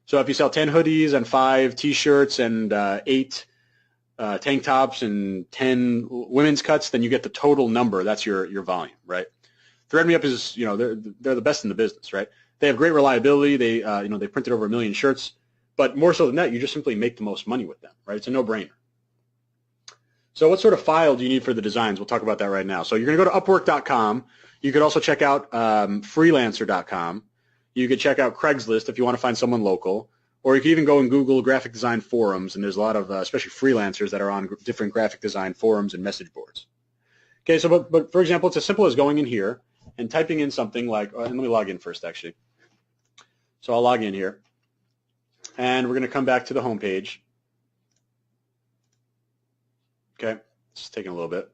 So if you sell 10 hoodies and 5 T-shirts and 8 tank tops and 10 women's cuts, then you get the total number. That's your volume, right? ThreadMeUp is, they're the best in the business, right? They have great reliability. They printed over 1 million shirts, but more so than that, you just simply make the most money with them, right? It's a no-brainer. So what sort of file do you need for the designs? We'll talk about that right now. So you're going to go to Upwork.com. You could also check out Freelancer.com. You could check out Craigslist if you want to find someone local. Or you can even go and Google graphic design forums, and there's a lot of, especially freelancers that are on different graphic design forums and message boards. Okay, so but for example, it's as simple as going in here and typing in something like, and let me log in first, actually. So I'll log in here, and we're going to come back to the home page. Okay, it's taking a little bit.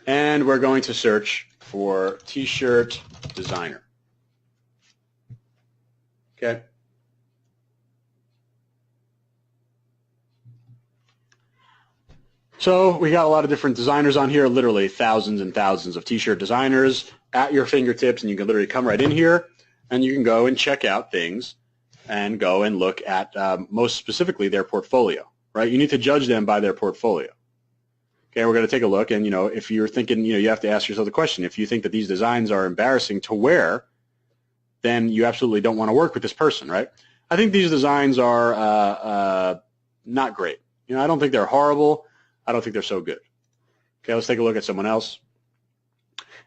And we're going to search for T-shirt designer. Okay. So we got a lot of different designers on here, literally thousands and thousands of T-shirt designers at your fingertips, and you can literally come right in here, and you can go and check out things and go and look at, most specifically, their portfolio. Right? You need to judge them by their portfolio. Okay, we're going to take a look, and if you're thinking, you have to ask yourself the question: if you think that these designs are embarrassing to wear, then you absolutely don't want to work with this person, right? I think these designs are not great. I don't think they're horrible. I don't think they're so good. Okay, let's take a look at someone else.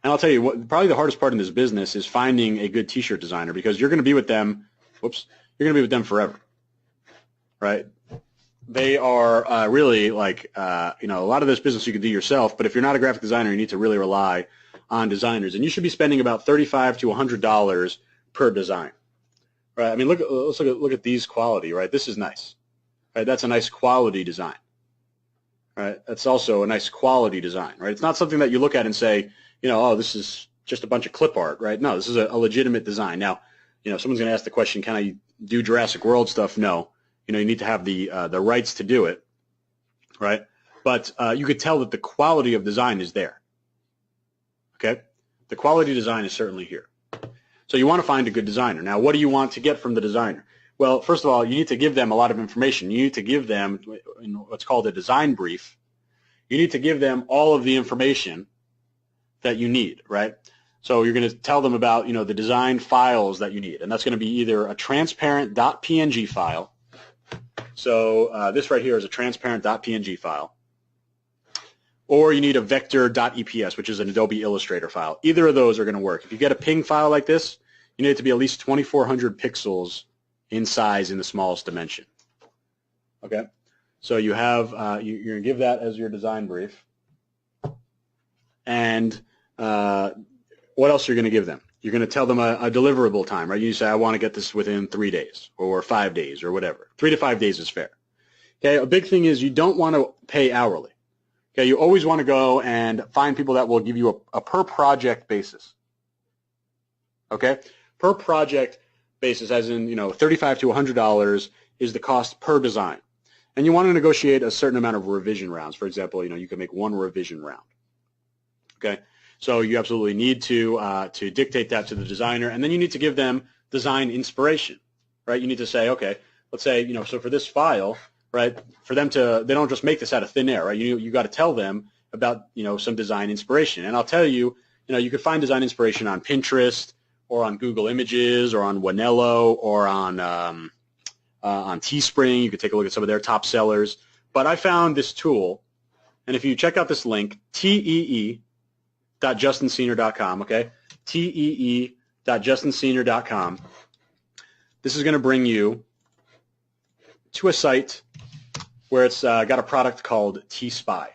And I'll tell you what, probably the hardest part in this business is finding a good T-shirt designer, because you're going to be with them. You're going to be with them forever, right? They are really like, a lot of this business you can do yourself, but if you're not a graphic designer, you need to really rely on designers. And you should be spending about $35 to $100 per design, right? I mean, let's look at these quality, right? This is nice, right? That's a nice quality design, right? That's also a nice quality design, right? It's not something that you look at and say, oh, this is just a bunch of clip art, right? No, this is a legitimate design. Now, someone's going to ask the question, can I do Jurassic World stuff? No. You need to have the rights to do it, right? But you could tell that the quality of design is there. Okay, the quality design is certainly here. So you want to find a good designer. Now, what do you want to get from the designer? Well, first of all, you need to give them a lot of information. You need to give them what's called a design brief. You need to give them all of the information that you need, right? So you're going to tell them about the design files that you need, and that's going to be either a transparent .png file. So this right here is a transparent .png file. Or you need a vector.eps, which is an Adobe Illustrator file. Either of those are going to work. If you get a PNG file like this, you need it to be at least 2,400 pixels in size in the smallest dimension. Okay? So you have, you're going to give that as your design brief. And what else are you going to give them? You're going to tell them a deliverable time, right? You say, I want to get this within 3 days or 5 days or whatever. 3 to 5 days is fair. Okay, a big thing is you don't want to pay hourly. Okay, you always want to go and find people that will give you a per project basis. Okay, per project basis, as in $35 to $100 is the cost per design, and you want to negotiate a certain amount of revision rounds. For example, you can make 1 revision round. Okay. So you absolutely need to dictate that to the designer, and then you need to give them design inspiration. right? You need to say, okay, let's say, so for this file, right, for them to, they don't just make this out of thin air, right? You got to tell them about, some design inspiration. And I'll tell you, you could find design inspiration on Pinterest or on Google Images or on Wanello or on Teespring. You could take a look at some of their top sellers. But I found this tool, and if you check out this link, tee.justinsenior.com, okay, tee.justinsenior.com, this is going to bring you to a site where it's got a product called T-Spy.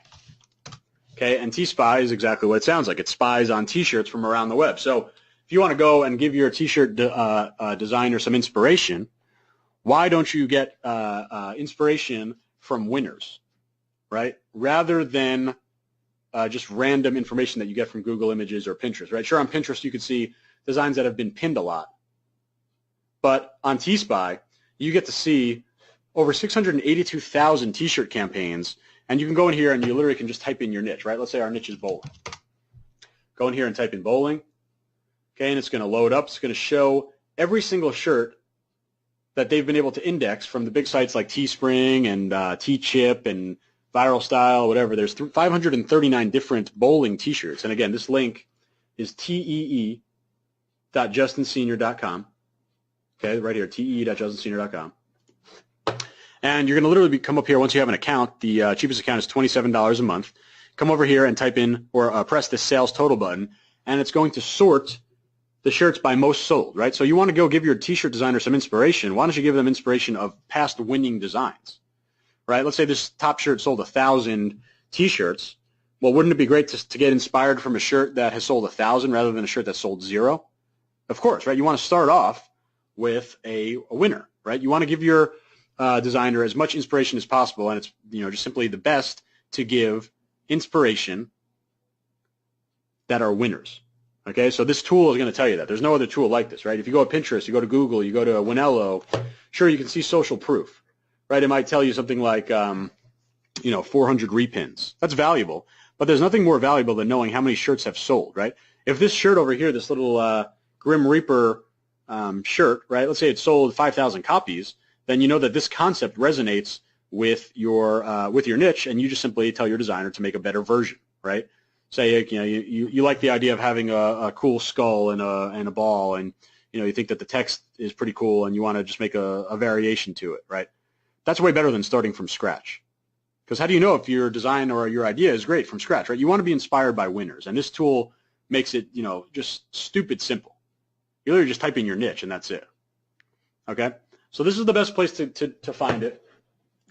Okay, and T-Spy is exactly what it sounds like. It spies on T-shirts from around the web. So if you want to go and give your T-shirt designer some inspiration, why don't you get inspiration from winners, right? Rather than just random information that you get from Google Images or Pinterest, right? Sure, on Pinterest you could see designs that have been pinned a lot. But on T-Spy, you get to see over 682,000 T-shirt campaigns, and you can go in here and you literally can just type in your niche, right? Let's say our niche is bowling. Go in here and type in bowling, okay, and it's going to load up. It's going to show every single shirt that they've been able to index from the big sites like Teespring and T-Chip and Viral Style, whatever. There's 539 different bowling T-shirts. And again, this link is tee.justinsenior.com. Okay, right here, tee.justinsenior.com. And you're going to literally come up here once you have an account. The cheapest account is $27 a month. Come over here and type in or press the sales total button, and it's going to sort the shirts by most sold, right? So you want to go give your T-shirt designer some inspiration. Why don't you give them inspiration of past winning designs, right? Let's say this top shirt sold 1,000 T-shirts. Well, wouldn't it be great to get inspired from a shirt that has sold 1,000 rather than a shirt that sold 0? Of course, right? You want to start off with a winner, right? You want to give your designer as much inspiration as possible, and it's just simply the best to give inspiration that are winners. Okay, so this tool is going to tell you that. There's no other tool like this, right? If you go to Pinterest, you go to Google, you go to Wanello, sure, you can see social proof, right? It might tell you something like 400 repins. That's valuable, but there's nothing more valuable than knowing how many shirts have sold, right? If this shirt over here, this little Grim Reaper shirt, right, let's say it sold 5,000 copies, then you know that this concept resonates with your niche, and you just simply tell your designer to make a better version, right? Say you like the idea of having a cool skull and a ball, and you think that the text is pretty cool, and you want to just make a variation to it, right? That's way better than starting from scratch. Because how do you know if your design or your idea is great from scratch, right? You want to be inspired by winners, and this tool makes it just stupid simple. You literally just type in your niche, and that's it. Okay. So this is the best place to find it.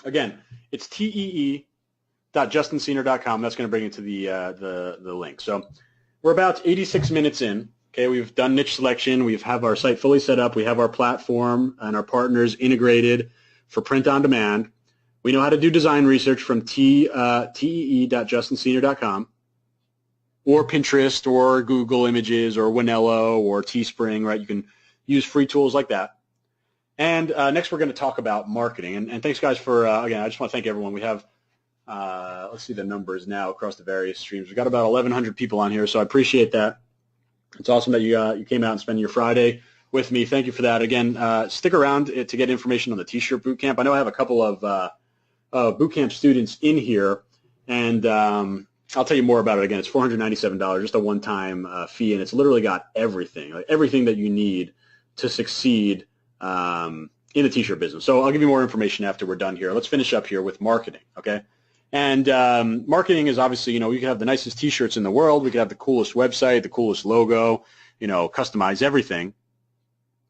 Again, it's tee.justinsenior.com. That's going to bring you to the link. So we're about 86 minutes in. Okay, we've done niche selection. We have our site fully set up. We have our platform and our partners integrated for print on demand. We know how to do design research from tee.justinsenior.com or Pinterest or Google Images or Wanello or Teespring, right? You can use free tools like that. And next we're going to talk about marketing. And thanks, guys, for, again, I just want to thank everyone. We have, let's see the numbers now across the various streams. We've got about 1,100 people on here, so I appreciate that. It's awesome that you came out and spent your Friday with me. Thank you for that. Again, stick around to get information on the T-shirt bootcamp. I know I have a couple of bootcamp students in here, and I'll tell you more about it. Again, it's $497, just a one-time fee, and it's literally got everything, like everything that you need to succeed in the T-shirt business. So I'll give you more information after we're done here. Let's finish up here with marketing, okay? And marketing is obviously, we could have the nicest T-shirts in the world. We could have the coolest website, the coolest logo, customize everything.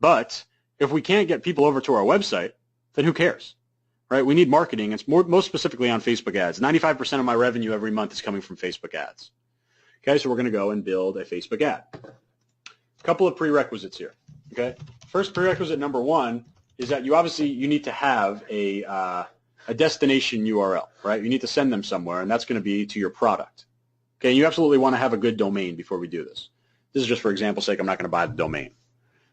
But if we can't get people over to our website, then who cares, right? We need marketing. It's most specifically on Facebook ads. 95% of my revenue every month is coming from Facebook ads. Okay, so we're going to go and build a Facebook ad. A couple of prerequisites here, okay? First prerequisite number one is that you need to have a destination URL, right? You need to send them somewhere, and that's going to be to your product. Okay, you absolutely want to have a good domain before we do this. This is just for example's sake. I'm not going to buy the domain.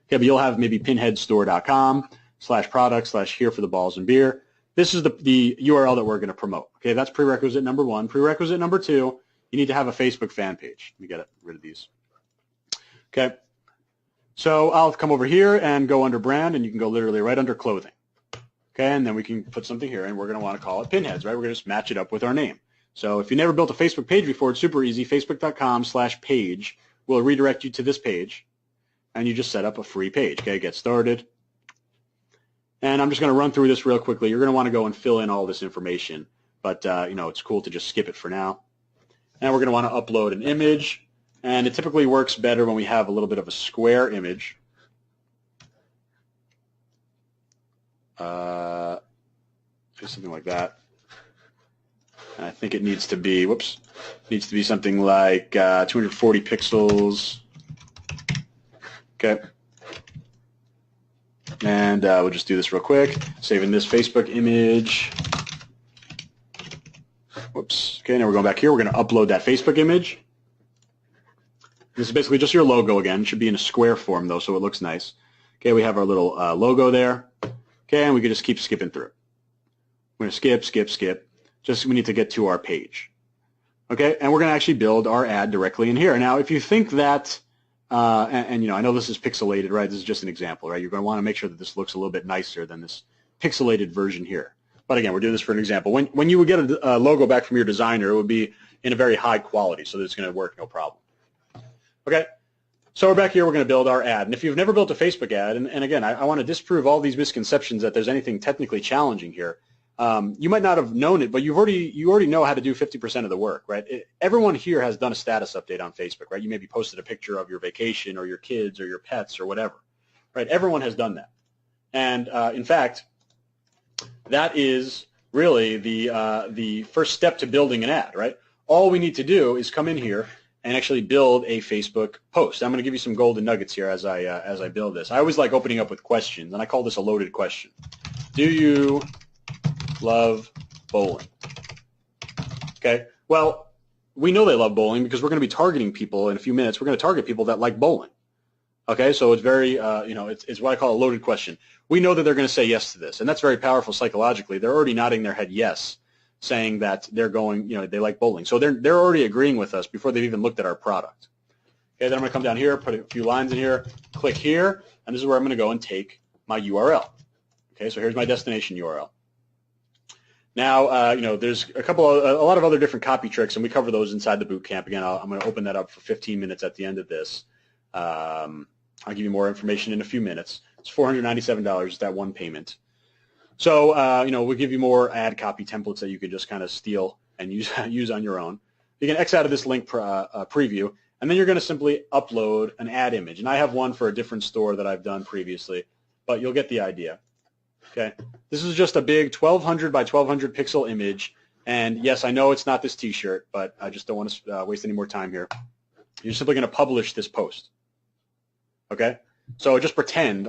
Okay, but you'll have maybe pinheadstore.com/product/here for the balls and beer. This is the URL that we're going to promote. Okay, that's prerequisite number one. Prerequisite number two, you need to have a Facebook fan page. Let me get rid of these. Okay. So I'll come over here and go under brand, and you can go literally right under clothing. Okay, and then we can put something here, and we're going to want to call it Pinheads, right? We're going to just match it up with our name. So if you never built a Facebook page before, it's super easy. Facebook.com/page will redirect you to this page, and you just set up a free page. Okay, get started. And I'm just going to run through this real quickly. You're going to want to go and fill in all this information, but it's cool to just skip it for now. And we're going to want to upload an image, and it typically works better when we have a little bit of a square image. Something like that. And I think it needs to be, something like 240 pixels. Okay. And we'll just do this real quick. Saving this Facebook image. Whoops. Okay, now we're going back here. We're going to upload that Facebook image. This is basically just your logo again. It should be in a square form, though, so it looks nice. Okay, we have our little logo there. Okay, and we can just keep skipping through. We're going to skip, skip, skip. Just we need to get to our page. Okay, and we're going to actually build our ad directly in here. Now, if you think that, I know this is pixelated, right? This is just an example, right? You're going to want to make sure that this looks a little bit nicer than this pixelated version here. But again, we're doing this for an example. When you would get a logo back from your designer, it would be in a very high quality, so that it's going to work no problem. Okay. So we're back here, we're going to build our ad. And if you've never built a Facebook ad, and again, I want to disprove all these misconceptions that there's anything technically challenging here. You might not have known it, but you already know how to do 50% of the work, right? Everyone here has done a status update on Facebook, right? You maybe posted a picture of your vacation or your kids or your pets or whatever, right? Everyone has done that. And in fact, that is really the first step to building an ad, right? All we need to do is come in here and actually build a Facebook post. I'm going to give you some golden nuggets here as I build this. I always like opening up with questions, and I call this a loaded question. Do you love bowling? Okay. Well, we know they love bowling because we're going to be targeting people in a few minutes. We're going to target people that like bowling. Okay. So it's very, it's what I call a loaded question. We know that they're going to say yes to this, and that's very powerful psychologically. They're already nodding their head yes, saying that they're going, they like bowling. So they're already agreeing with us before they've even looked at our product. Okay, then I'm going to come down here, put a few lines in here, click here, and this is where I'm going to go and take my URL. Okay, so here's my destination URL. Now, there's a lot of other different copy tricks, and we cover those inside the boot camp. Again, I'm going to open that up for 15 minutes at the end of this. I'll give you more information in a few minutes. It's $497, that one payment. So, we'll give you more ad copy templates that you can just kind of steal and use on your own. You can X out of this link preview, and then you're going to simply upload an ad image. And I have one for a different store that I've done previously, but you'll get the idea. Okay, this is just a big 1200 by 1200 pixel image, and yes, I know it's not this T-shirt, but I just don't want to waste any more time here. You're simply going to publish this post. Okay, so just pretend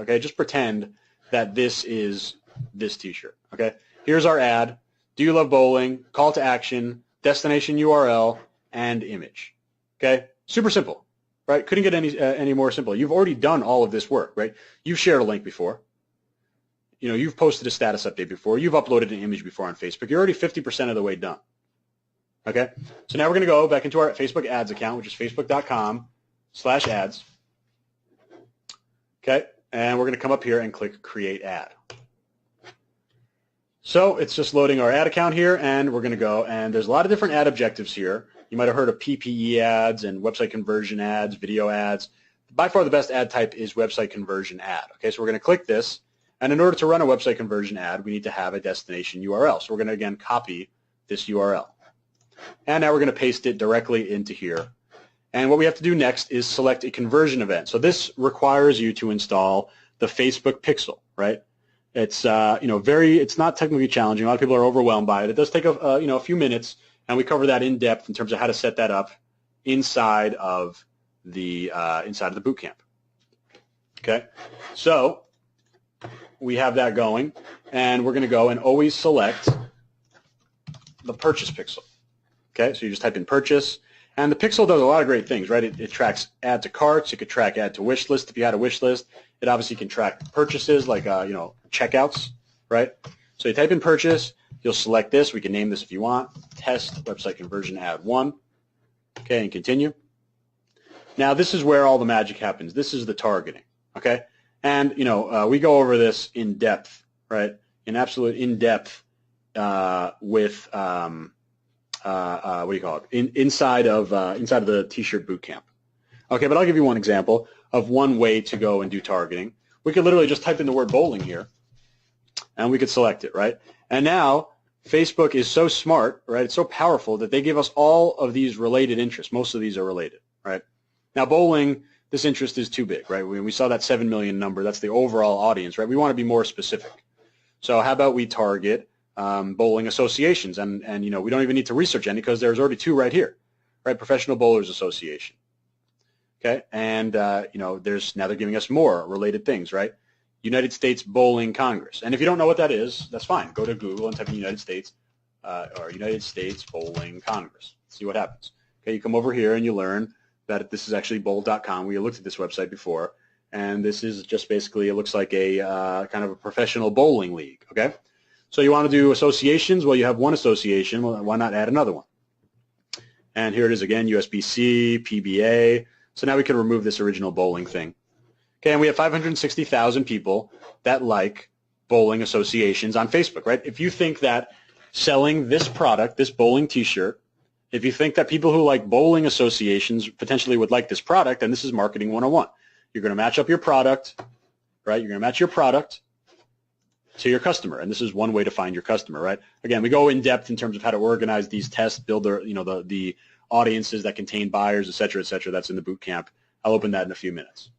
that this is this T-shirt. Okay, here's our ad. Do you love bowling? Call to action, destination URL, and image. Okay, super simple, right? Couldn't get any more simple. You've already done all of this work, right? You've shared a link before. You've posted a status update before. You've uploaded an image before on Facebook. You're already 50% of the way done. Okay, so now we're going to go back into our Facebook ads account, which is facebook.com/ads. Okay, and we're going to come up here and click Create Ad. So it's just loading our ad account here, and we're going to go, and there's a lot of different ad objectives here. You might have heard of PPE ads and website conversion ads, video ads. By far the best ad type is website conversion ad. Okay, so we're going to click this, and in order to run a website conversion ad, we need to have a destination URL. So we're going to, again, copy this URL. And now we're going to paste it directly into here. And what we have to do next is select a conversion event. So this requires you to install the Facebook Pixel, right? It's it's not technically challenging. A lot of people are overwhelmed by it. It does take a few minutes, and we cover that in depth in terms of how to set that up inside of the boot camp. Okay, so we have that going, and we're going to go and always select the purchase pixel. Okay, so you just type in purchase, and the pixel does a lot of great things, right? It tracks add to carts. It could track add to wish list if you had a wish list. It obviously can track purchases like checkouts, right? So you type in purchase. You'll select this. We can name this if you want. Test website conversion ad 1. Okay, and continue. Now this is where all the magic happens. This is the targeting. Okay, and we go over this in depth, right? In absolute in depth with what do you call it? Inside of the T-shirt boot camp. Okay, but I'll give you one example of one way to go and do targeting. We could literally just type in the word bowling here, and we could select it, right? And now Facebook is so smart, right? It's so powerful that they give us all of these related interests. Most of these are related, right? Now, bowling, this interest is too big, right? We saw that 7 million number. That's the overall audience, right? We want to be more specific. So how about we target bowling associations? And we don't even need to research any because there's already 2 right here, right? Professional Bowlers Association. Okay, and there's now they're giving us more related things, right? United States Bowling Congress. And if you don't know what that is, that's fine. Go to Google and type in United States or United States Bowling Congress. See what happens. Okay, you come over here and you learn that this is actually bowl.com. We looked at this website before, and this is just basically, it looks like a kind of a professional bowling league, okay? So you want to do associations? Well, you have one association. Well, why not add another one? And here it is again, USBC, PBA. So now we can remove this original bowling thing. Okay, and we have 560,000 people that like bowling associations on Facebook, right? If you think that selling this product, this bowling T-shirt, if you think that people who like bowling associations potentially would like this product, then this is marketing 101. You're going to match up your product, right? You're going to match your product to your customer, and this is one way to find your customer, right? Again, we go in depth in terms of how to organize these tests, build their, the audiences that contain buyers, et cetera, et cetera. That's in the boot camp. I'll open that in a few minutes.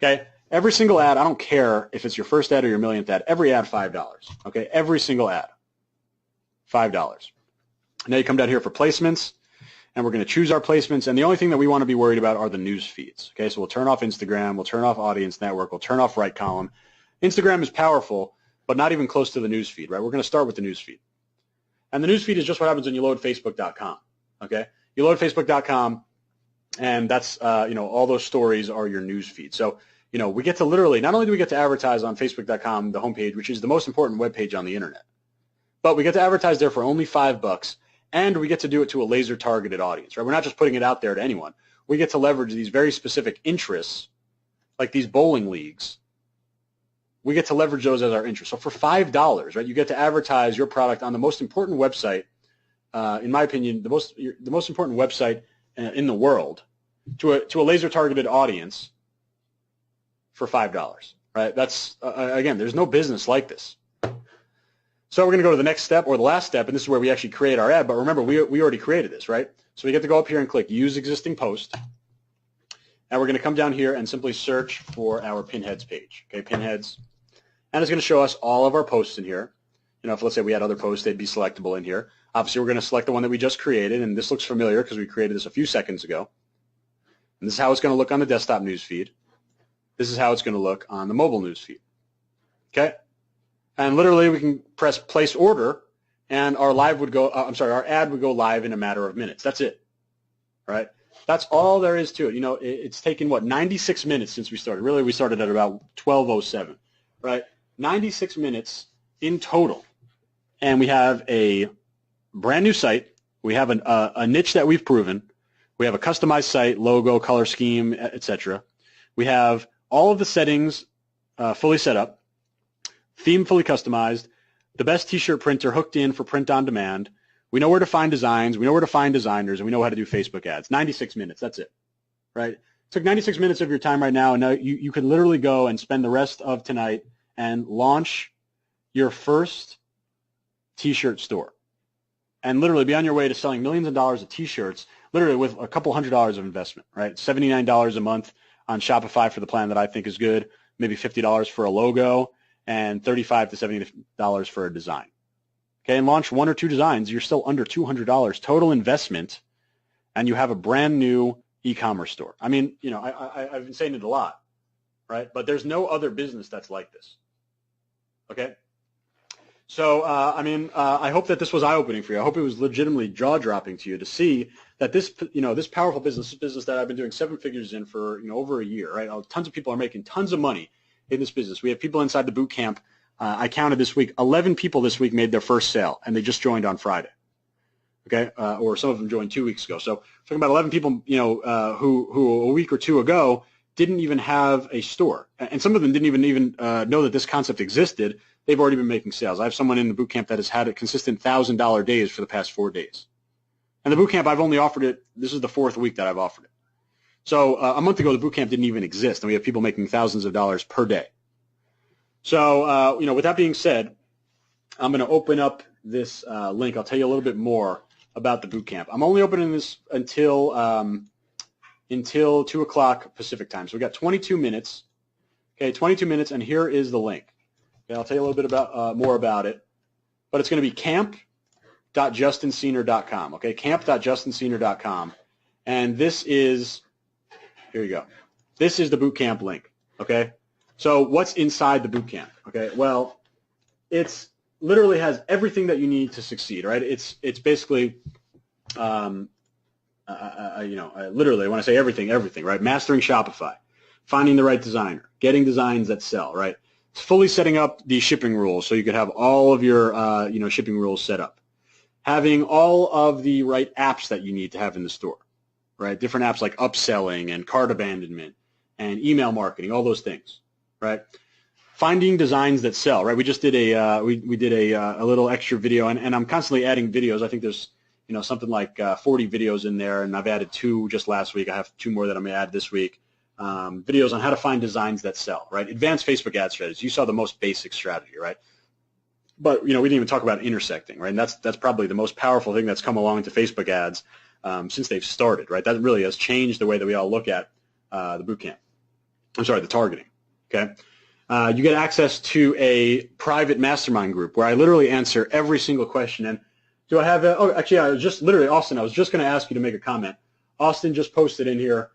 Okay, every single ad, I don't care if it's your first ad or your millionth ad, every ad $5. Okay, every single ad, $5. Now you come down here for placements, and we're going to choose our placements, and the only thing that we want to be worried about are the news feeds. Okay, so we'll turn off Instagram, we'll turn off Audience Network, we'll turn off Right Column. Instagram is powerful, but not even close to the news feed, right? We're going to start with the news feed. And the news feed is just what happens when you load Facebook.com, okay? You load Facebook.com, and that's, all those stories are your news feed. So, we get to literally, not only do we get to advertise on Facebook.com, the homepage, which is the most important web page on the internet, but we get to advertise there for only $5, and we get to do it to a laser-targeted audience, right? We're not just putting it out there to anyone. We get to leverage these very specific interests, like these bowling leagues. We get to leverage those as our interests. So for $5, right, you get to advertise your product on the most important website, in my opinion, the most important website in the world, to a laser-targeted audience for $5, right? That's again, there's no business like this. So we're going to go to the next step, or the last step, and this is where we actually create our ad. But remember, we already created this, right? So we get to go up here and click Use Existing Post, and we're going to come down here and simply search for our Pinheads page. Okay, Pinheads, and it's going to show us all of our posts in here. If let's say we had other posts, they'd be selectable in here. Obviously, we're going to select the one that we just created, and this looks familiar because we created this a few seconds ago. And this is how it's going to look on the desktop news feed. This is how it's going to look on the mobile news feed. Okay? And literally, we can press place order, and our ad would go live in a matter of minutes. That's it. Right? That's all there is to it. It's taken, 96 minutes since we started. Really, we started at about 12:07. Right? 96 minutes in total. And we have a brand new site. We have a niche that we've proven. We have a customized site, logo, color scheme, etc. We have all of the settings fully set up, theme fully customized, the best T-shirt printer hooked in for print on demand. We know where to find designs. We know where to find designers, and we know how to do Facebook ads. 96 minutes. That's it. Right? It took 96 minutes of your time right now, and now you can literally go and spend the rest of tonight and launch your first T-shirt store, and literally be on your way to selling millions of dollars of T-shirts, literally with a couple $100s of investment, right? $79 a month on Shopify for the plan that I think is good, maybe $50 for a logo, and $35 to $70 for a design. Okay, and launch 1 or 2 designs, you're still under $200 total investment, and you have a brand new e-commerce store. I mean, I've been saying it a lot, right? But there's no other business that's like this. Okay? So, I hope that this was eye-opening for you. I hope it was legitimately jaw-dropping to you to see that this, this powerful business, this business that I've been doing 7 figures in for, over a year, right? Tons of people are making tons of money in this business. We have people inside the boot camp. I counted this week, 11 people this week made their first sale, and they just joined on Friday. Okay, or some of them joined 2 weeks ago. So, talking about 11 people, who a week or two ago didn't even have a store, and some of them didn't even know that this concept existed. They've already been making sales. I have someone in the boot camp that has had a consistent $1,000 days for the past 4 days. And the boot camp, I've only offered it, this is the 4th week that I've offered it. So a month ago, the boot camp didn't even exist, and we have people making thousands of dollars per day. So, with that being said, I'm going to open up this link. I'll tell you a little bit more about the boot camp. I'm only opening this until 2 o'clock Pacific time. So we got 22 minutes. Okay, 22 minutes, and here is the link. Okay, I'll tell you a little bit about more about it. But it's going to be camp.justinsenior.com. Okay, camp.justinsenior.com. And this is, here you go. This is the boot camp link. Okay, so what's inside the boot camp? Okay, well, it's literally has everything that you need to succeed, right? It's basically, literally, when I say everything, right? Mastering Shopify, finding the right designer, getting designs that sell, right? It's fully setting up the shipping rules so you could have all of your, shipping rules set up. Having all of the right apps that you need to have in the store, right? Different apps like upselling and cart abandonment and email marketing, all those things, right? Finding designs that sell, right? We just did a we did a little extra video, and I'm constantly adding videos. I think there's something like 40 videos in there, and I've added 2 just last week. I have 2 more that I'm going to add this week. Videos on how to find designs that sell, right? Advanced Facebook ad strategies. You saw the most basic strategy, right? But we didn't even talk about intersecting, right? And that's probably the most powerful thing that's come along to Facebook ads since they've started, right? That really has changed the way that we all look at the boot camp. I'm sorry, the targeting. Okay. You get access to a private mastermind group where I literally answer every single question. And do I have actually, I was just literally, Austin, I was just going to ask you to make a comment. Austin just posted in here,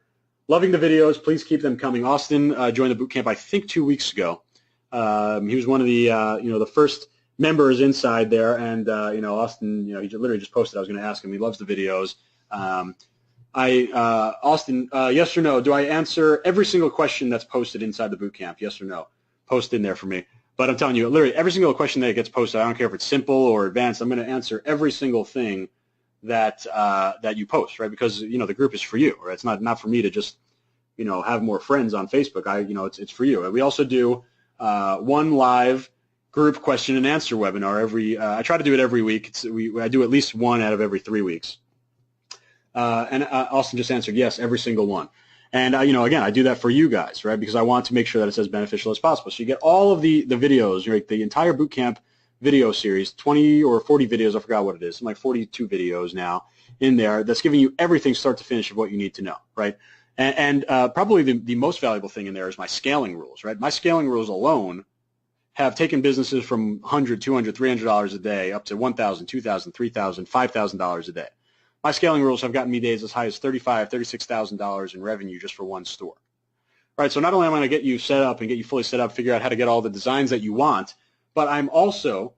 loving the videos. Please keep them coming. Austin joined the boot camp, I think, 2 weeks ago. He was one of the, the first members inside there. And, Austin, he literally just posted. I was going to ask him. He loves the videos. Austin, yes or no, do I answer every single question that's posted inside the boot camp? Yes or no? Post in there for me. But I'm telling you, literally every single question that gets posted, I don't care if it's simple or advanced, I'm going to answer every single thing that that you post, right? Because the group is for you, right? It's not for me to just have more friends on Facebook. It's for you. And we also do one live group question and answer webinar every. I try to do it every week. I do at least one out of every 3 weeks. And Austin just answered yes, every single one. And, again, I do that for you guys, right, because I want to make sure that it's as beneficial as possible. So you get all of the videos, right, the entire bootcamp video series, 20 or 40 videos, I forgot what it is, like 42 videos now in there that's giving you everything start to finish of what you need to know, right? And probably the most valuable thing in there is my scaling rules, right? My scaling rules alone have taken businesses from $100, $200, $300 a day up to $1,000, $2,000, $3,000, $5,000 a day. My scaling rules have gotten me days as high as $35,000, $36,000 in revenue just for one store. All right, so not only am I going to get you set up and get you fully set up, figure out how to get all the designs that you want, but I'm also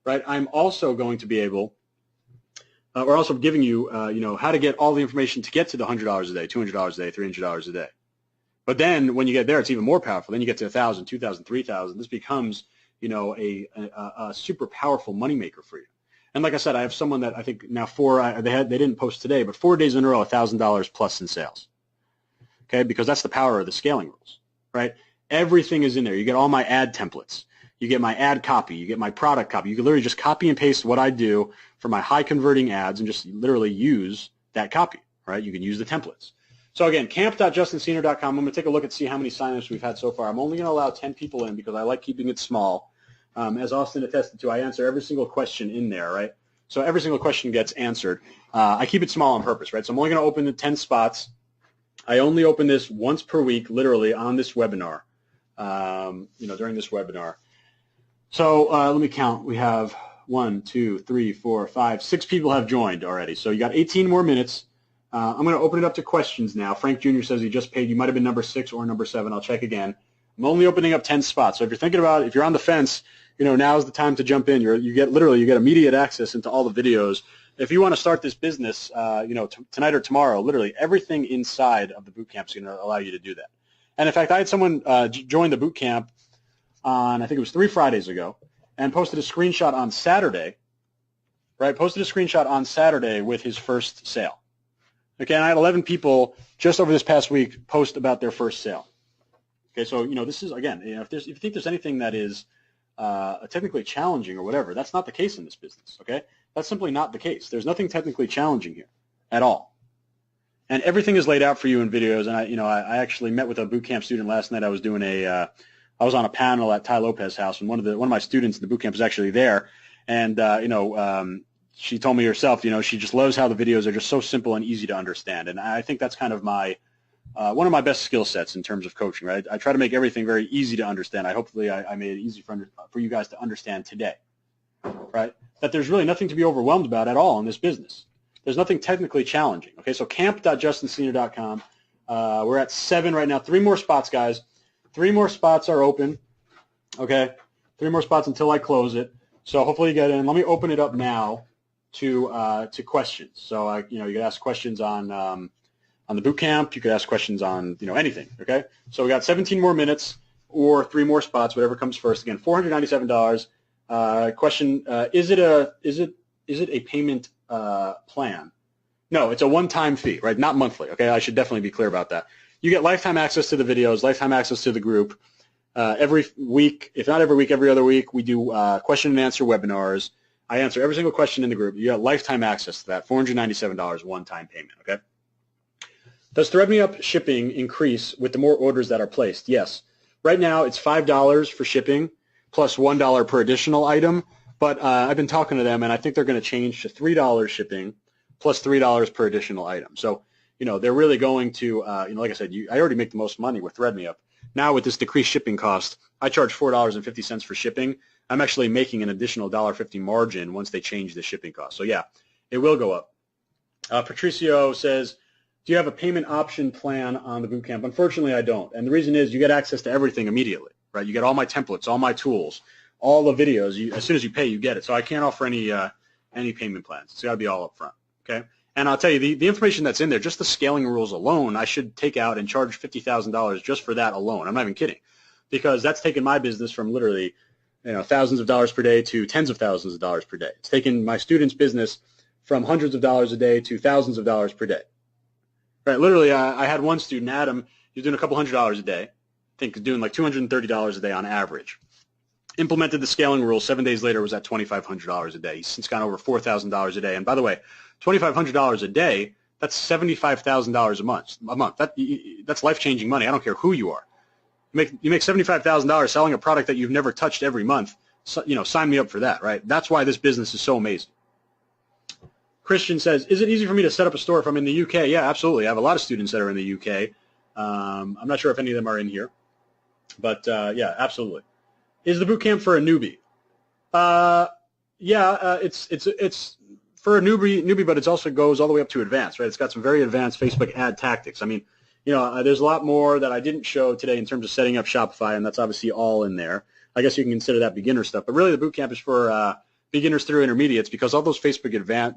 going to be able, we're also giving you, how to get all the information to get to the $100 a day, $200 a day, $300 a day. But then when you get there, it's even more powerful. Then you get to $1,000, $2,000, $3,000. This becomes, a super powerful moneymaker for you. And like I said, I have someone that I think now they didn't post today, but 4 days in a row, $1,000 plus in sales. Okay, because that's the power of the scaling rules, right? Everything is in there. You get all my ad templates. You get my ad copy. You get my product copy. You can literally just copy and paste what I do for my high converting ads and just literally use that copy, right? You can use the templates. So again, camp.justinsenior.com. I'm going to take a look and see how many signups we've had so far. I'm only going to allow 10 people in because I like keeping it small. As Austin attested to, I answer every single question in there, right? So every single question gets answered. I keep it small on purpose, right? So I'm only going to open the 10 spots. I only open this once per week, literally, on this webinar, during this webinar. So let me count. We have 1, 2, 3, 4, 5, 6 people have joined already. So you got 18 more minutes. I'm going to open it up to questions now. Frank Jr. says he just paid. You might have been number 6 or number 7. I'll check again. I'm only opening up 10 spots. So if you're thinking about it, if you're on the fence, now is the time to jump in. You get immediate access into all the videos. If you want to start this business, tonight or tomorrow, literally everything inside of the boot camp is going to allow you to do that. And in fact, I had someone join the boot camp on, I think it was 3 Fridays ago, and posted a screenshot on Saturday, right? Posted a screenshot on Saturday with his first sale, Okay, and I had 11 people just over this past week post about their first sale. Okay, so this is, again, if you think there's anything that is technically challenging or whatever, that's not the case in this business. Okay, that's simply not the case. There's nothing technically challenging here at all, and everything is laid out for you in videos. And I actually met with a boot camp student last night. I was doing I was on a panel at Ty Lopez's house, and one of my students in the boot camp is actually there, and she told me herself, she just loves how the videos are just so simple and easy to understand. And I think that's kind of one of my best skill sets in terms of coaching, right? I try to make everything very easy to understand. Hopefully I made it easy for you guys to understand today, right? That there's really nothing to be overwhelmed about at all in this business. There's nothing technically challenging. Okay, so camp.justinsenior.com. We're at 7 right now. 3 more spots, guys. 3 more spots are open. Okay, 3 more spots until I close it. So hopefully you get in. Let me open it up now to questions. So you could ask questions on the boot camp. You could ask questions on anything. Okay, so we got 17 more minutes or 3 more spots, whatever comes first. Again, $497. Question: Is it a payment plan? No, it's a one-time fee, right? Not monthly. Okay, I should definitely be clear about that. You get lifetime access to the videos, lifetime access to the group. Every week, if not every week, every other week, we do question and answer webinars. I answer every single question in the group. You get lifetime access to that. $497 one-time payment. Okay. Does ThreadMeUp shipping increase with the more orders that are placed? Yes. Right now, it's $5 for shipping plus $1 per additional item. But I've been talking to them, and I think they're going to change to $3 shipping plus $3 per additional item. So, they're really going to, like I said, I already make the most money with ThreadMeUp. Now with this decreased shipping cost, I charge $4.50 for shipping. I'm actually making an additional $1.50 margin once they change the shipping cost. So yeah, it will go up. Patricio says, do you have a payment option plan on the bootcamp? Unfortunately, I don't. And the reason is you get access to everything immediately, right? You get all my templates, all my tools, all the videos. As soon as you pay, you get it. So I can't offer any payment plans. It's got to be all up front, okay? And I'll tell you, the information that's in there, just the scaling rules alone, I should take out and charge $50,000 just for that alone. I'm not even kidding, because that's taken my business from literally thousands of dollars per day to tens of thousands of dollars per day. It's taken my students' business from hundreds of dollars a day to thousands of dollars per day. Right? Literally, I had one student, Adam, he was doing a couple $100s a day. I think doing like $230 a day on average. Implemented the scaling rule. 7 days later, was at $2,500 a day. He's since gone over $4,000 a day. And by the way, $2,500 a day, that's $75,000 a month. That's life-changing money. I don't care who you are. You make $75,000 selling a product that you've never touched every month. So, sign me up for that, right? That's why this business is so amazing. Christian says, is it easy for me to set up a store if I'm in the UK? Yeah, absolutely. I have a lot of students that are in the UK. I'm not sure if any of them are in here, but yeah, absolutely. Is the boot camp for a newbie? It's for a newbie, but it also goes all the way up to advanced, right? It's got some very advanced Facebook ad tactics. I mean, there's a lot more that I didn't show today in terms of setting up Shopify, and that's obviously all in there. I guess you can consider that beginner stuff, but really the boot camp is for beginners through intermediates, because all those the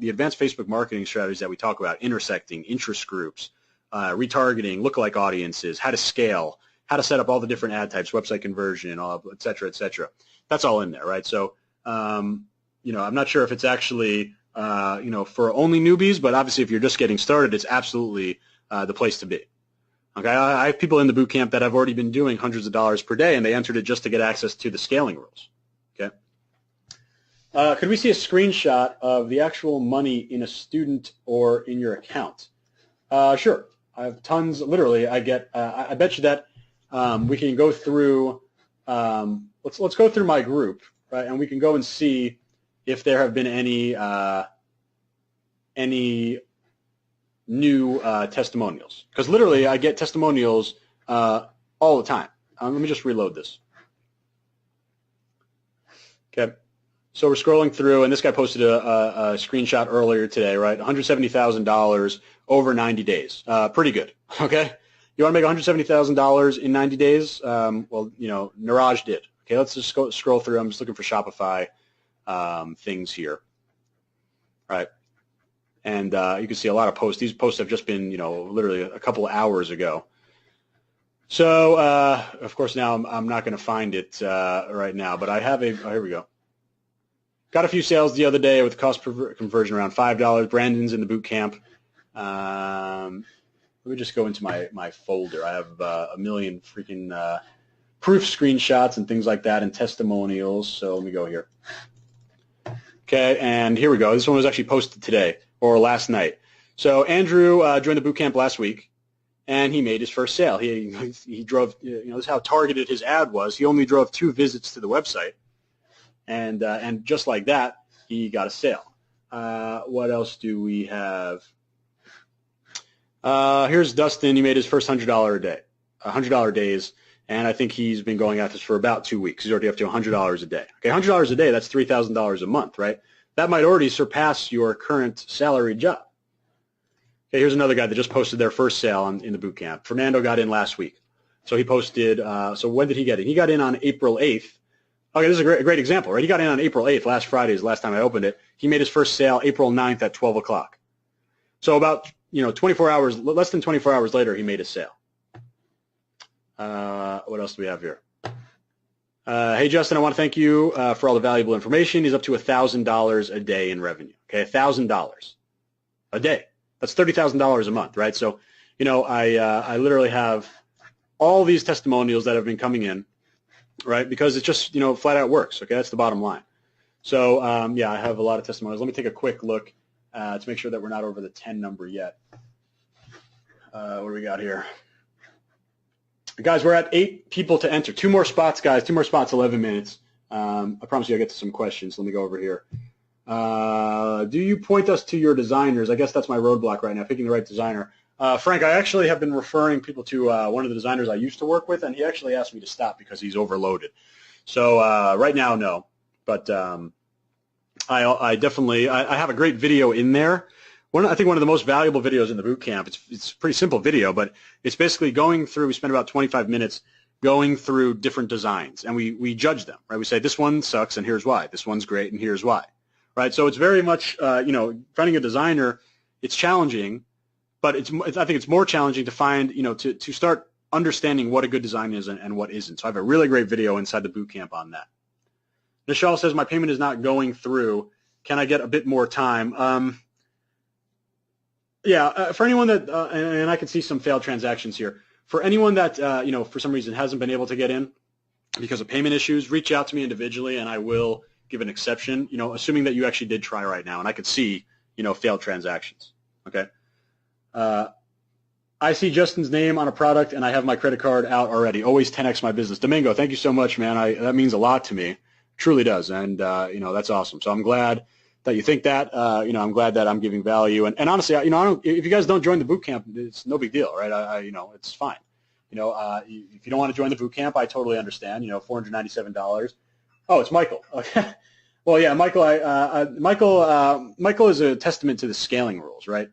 advanced Facebook marketing strategies that we talk about, intersecting, interest groups, retargeting, lookalike audiences, how to scale, how to set up all the different ad types, website conversion, et cetera, et cetera. That's all in there, right? So, I'm not sure if it's actually, for only newbies, but obviously if you're just getting started, it's absolutely the place to be. Okay, I have people in the boot camp that have already been doing hundreds of dollars per day, and they entered it just to get access to the scaling rules. Okay. Could we see a screenshot of the actual money in a student or in your account? Sure. I have tons. Literally, I get. I bet you that we can go through. Let's go through my group, right, and we can go and see if there have been any new testimonials. Because literally, I get testimonials all the time. Let me just reload this. Okay. So we're scrolling through, and this guy posted a screenshot earlier today, right? $170,000 over 90 days. Pretty good, okay? You want to make $170,000 in 90 days? Well, Niraj did. Okay, let's just scroll through. I'm just looking for Shopify things here, right? And you can see a lot of posts. These posts have just been, literally a couple of hours ago. So, of course, now I'm not going to find it right now, but I have oh, here we go. Got a few sales the other day with cost per conversion around $5. Brandon's in the boot camp. Let me just go into my folder. I have a million freaking proof screenshots and things like that and testimonials. So let me go here. Okay, and here we go. This one was actually posted today or last night. So Andrew joined the boot camp last week, and he made his first sale. He drove, this is how targeted his ad was. He only drove 2 visits to the website, and just like that, he got a sale. What else do we have? Here's Dustin. He made his first $100 days, and I think he's been going at this for about 2 weeks. He's already up to $100 a day. Okay, $100 a day, that's $3,000 a month, right? That might already surpass your current salaried job. Okay, here's another guy that just posted their first sale in the boot camp. Fernando got in last week. So he posted, so when did he get in? He got in on April 8th. Okay, this is a great example, right? He got in on April 8th. Last Friday is the last time I opened it. He made his first sale April 9th at 12 o'clock. So about, 24 hours, less than 24 hours later, he made a sale. What else do we have here? Hey, Justin, I want to thank you for all the valuable information. He's up to $1,000 a day in revenue. Okay, $1,000 a day. That's $30,000 a month, right? So, I literally have all these testimonials that have been coming in, right? Because it just, flat out works. Okay, that's the bottom line. So, I have a lot of testimonials. Let me take a quick look to make sure that we're not over the 10 number yet. What do we got here? Guys, we're at 8 people to enter. 2 more spots, guys. 2 more spots, 11 minutes. I promise you I'll get to some questions. Let me go over here. Do you point us to your designers? I guess that's my roadblock right now, picking the right designer. Frank, I actually have been referring people to one of the designers I used to work with, and he actually asked me to stop because he's overloaded. So right now, no. But I definitely I have a great video in there. I think one of the most valuable videos in the boot camp. It's a pretty simple video, but it's basically going through. We spend about 25 minutes going through different designs, and we judge them. Right? We say this one sucks, and here's why. This one's great, and here's why. Right? So it's very much finding a designer. It's challenging, but I think it's more challenging to find to start understanding what a good design is and what isn't. So I have a really great video inside the boot camp on that. Nichelle says my payment is not going through. Can I get a bit more time? For anyone that, and I can see some failed transactions here. For anyone that, for some reason hasn't been able to get in because of payment issues, reach out to me individually and I will give an exception, assuming that you actually did try right now and I could see, failed transactions. Okay. I see Justin's name on a product and I have my credit card out already. Always 10x my business. Domingo, thank you so much, man. That means a lot to me. Truly does. And, that's awesome. So I'm glad that you think that, I'm glad that I'm giving value. And honestly, I don't, if you guys don't join the boot camp, it's no big deal, right? It's fine. If you don't want to join the boot camp, I totally understand, $497. Oh, it's Michael. Okay. Well, yeah, Michael, Michael is a testament to the scaling rules, right?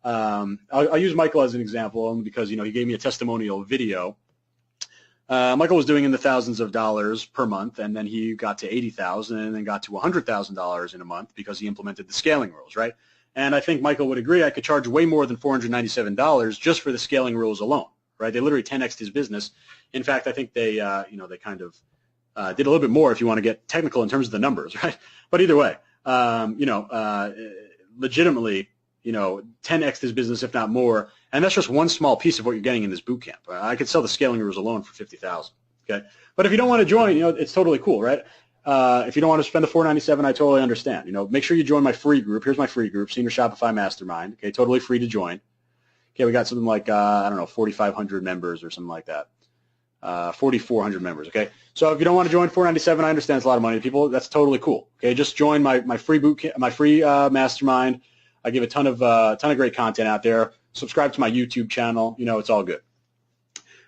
I'll use Michael as an example because, he gave me a testimonial video. Michael was doing in the thousands of dollars per month, and then he got to $80,000 and then got to $100,000 in a month because he implemented the scaling rules, right? And I think Michael would agree I could charge way more than $497 just for the scaling rules alone, right? They literally 10x'd his business. In fact, I think they, they kind of did a little bit more if you want to get technical in terms of the numbers, right? But either way, legitimately, 10x his business, if not more. And that's just one small piece of what you're getting in this boot camp. I could sell the scaling rules alone for $50,000. Okay, but if you don't want to join, it's totally cool, right? If you don't want to spend the $497, I totally understand. Make sure you join my free group. Here's my free group, Senior Shopify Mastermind. Okay, totally free to join. Okay, we got something like 4,500 members or something like that. 4,400 members. Okay, so if you don't want to join $497, I understand it's a lot of money to people. That's totally cool. Okay, just join my free boot camp, my free mastermind. I give a ton of great content out there. Subscribe to my YouTube channel. It's all good.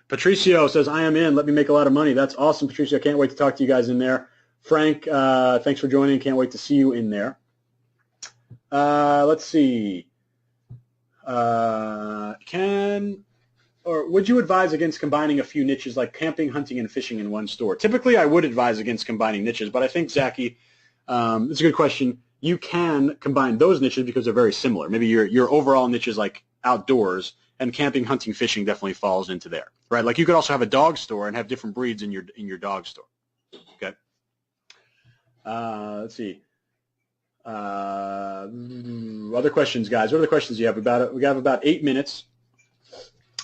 Patricio says, I am in. Let me make a lot of money. That's awesome, Patricio. Can't wait to talk to you guys in there. Frank, thanks for joining. Can't wait to see you in there. Let's see. Would you advise against combining a few niches like camping, hunting, and fishing in one store? Typically, I would advise against combining niches, but I think, Zachy, it's a good question. You can combine those niches because they're very similar. Maybe your overall niche is like outdoors, and camping, hunting, fishing definitely falls into there, right? Like you could also have a dog store and have different breeds in your dog store. Okay. Let's see. Other questions, guys. What are the questions you have? We have about 8 minutes.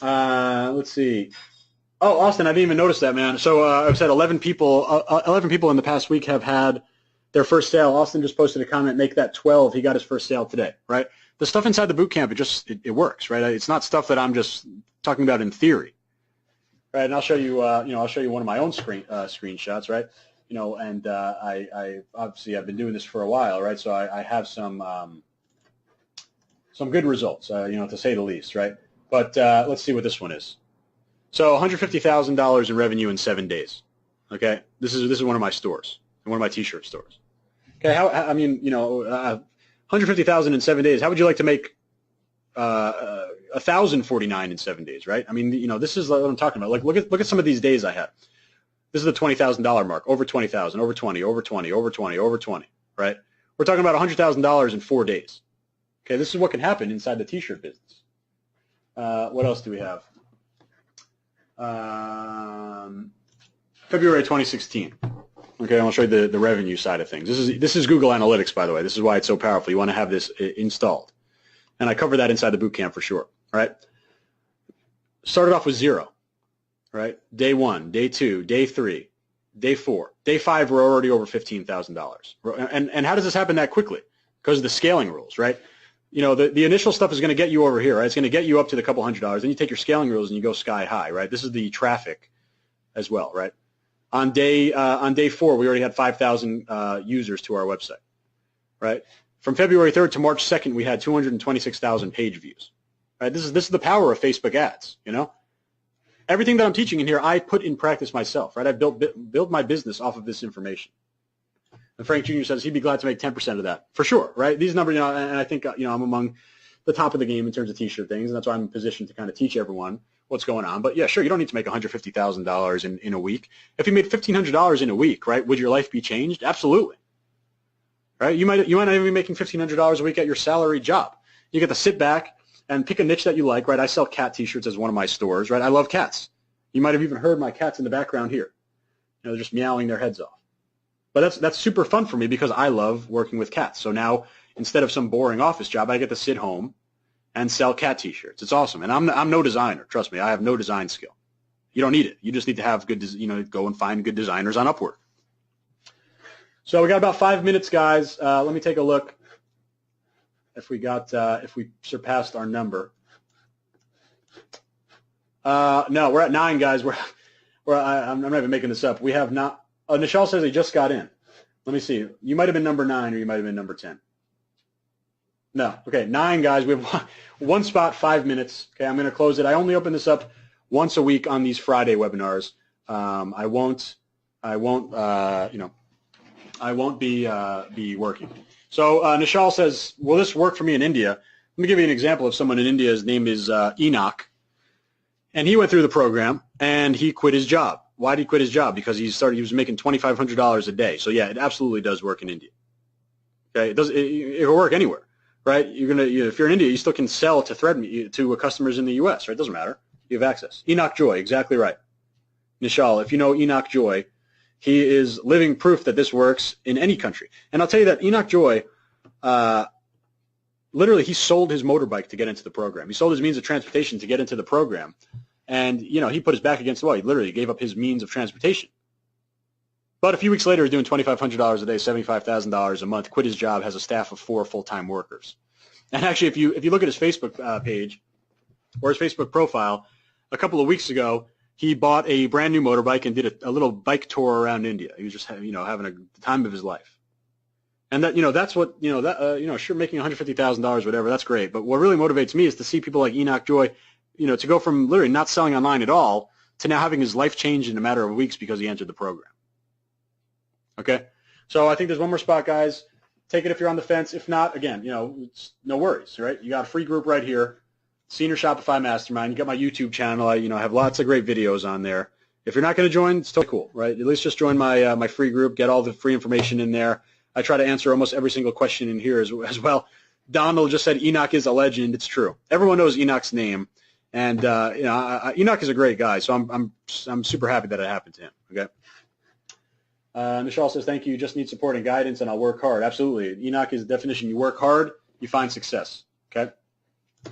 Let's see. Oh, Austin, I didn't even notice that, man. So I've said 11 people in the past week have had their first sale. Austin just posted a comment, make that 12. He got his first sale today, right? The stuff inside the boot camp, it works, right? It's not stuff that I'm just talking about in theory, right? And I'll show you, I'll show you one of my own screenshots, right? And I obviously I've been doing this for a while, right? So I have some good results, to say the least, right? But let's see what this one is. So $150,000 in revenue in 7 days. Okay, this is one of my stores, one of my T-shirt stores. Okay, $150,000 in 7 days. How would you like to make $1,049 in 7 days? Right? I mean, this is what I'm talking about. Like, look at some of these days I had. This is the $20,000 mark. Over 20,000. Over 20. Over 20. Over 20. Over 20. Right? We're talking about $100,000 in 4 days. Okay, this is what can happen inside the T-shirt business. What else do we have? February 2016. Okay, I'll show you the revenue side of things. This is Google Analytics, by the way. This is why it's so powerful. You want to have this installed. And I cover that inside the boot camp for sure. All right? Started off with 0. Right? Day 1, day 2, day 3, day 4. Day 5, we're already over $15,000. And how does this happen that quickly? Because of the scaling rules, right? The initial stuff is going to get you over here, right? It's going to get you up to the couple $100s. Then you take your scaling rules and you go sky high, right? This is the traffic as well, right? On day 4, we already had 5,000 users to our website, right? From February 3rd to March 2nd, we had 226,000 page views, right? This is the power of Facebook ads, Everything that I'm teaching in here, I put in practice myself, right? I've built my business off of this information. And Frank Jr. says he'd be glad to make 10% of that. For sure, right? These numbers, and I think, I'm among the top of the game in terms of T-shirt things, and that's why I'm in position to kind of teach everyone what's going on. But, yeah, sure, you don't need to make $150,000 in a week. If you made $1,500 in a week, right, would your life be changed? Absolutely. Right? You might not even be making $1,500 a week at your salary job. You get to sit back and pick a niche that you like, right? I sell cat T-shirts as one of my stores, right? I love cats. You might have even heard my cats in the background here. They're just meowing their heads off. But that's super fun for me because I love working with cats. So now instead of some boring office job, I get to sit home and sell cat T-shirts. It's awesome. And I'm no designer. Trust me, I have no design skill. You don't need it. You just need to have good, go and find good designers on Upwork. So we got about 5 minutes, guys. Let me take a look if we surpassed our number. No, we're at 9, guys. I'm not even making this up. We have not. Nishal says he just got in. Let me see. You might have been number 9 or you might have been number 10. No. Okay, 9, guys. We have one spot, 5 minutes. Okay, I'm going to close it. I only open this up once a week on these Friday webinars. I won't be working. So Nishal says, will this work for me in India? Let me give you an example of someone in India. His name is Enoch. And he went through the program, and he quit his job. Why did he quit his job? Because he was making $2,500 a day. So, yeah, it absolutely does work in India. Okay, it will work anywhere, right? If you're in India, you still can sell to to customers in the U.S., right? It doesn't matter. You have access. Enoch Joy, exactly right. Nishal, if you know Enoch Joy, he is living proof that this works in any country. And I'll tell you that Enoch Joy, literally, he sold his motorbike to get into the program. He sold his means of transportation to get into the program. And, he put his back against the wall. He literally gave up his means of transportation. But a few weeks later, he's doing $2,500 a day, $75,000 a month, quit his job, has a staff of 4 full-time workers. And actually, if you look at his Facebook page or his Facebook profile, a couple of weeks ago, he bought a brand new motorbike and did a little bike tour around India. He was just having the time of his life. And that that's what sure, making $150,000, whatever, that's great. But what really motivates me is to see people like Enoch Joy, to go from literally not selling online at all to now having his life change in a matter of weeks because he entered the program. Okay, so I think there's one more spot, guys. Take it if you're on the fence. If not, again, it's no worries, right? You got a free group right here, Senior Shopify Mastermind. You got my YouTube channel. I have lots of great videos on there. If you're not going to join, it's still cool, right? At least just join my free group. Get all the free information in there. I try to answer almost every single question in here as well. Donald just said Enoch is a legend. It's true. Everyone knows Enoch's name, and Enoch is a great guy. So I'm super happy that it happened to him. Okay. Nishal says, thank you. You just need support and guidance, and I'll work hard. Absolutely. Enoch is the definition. You work hard, you find success. Okay.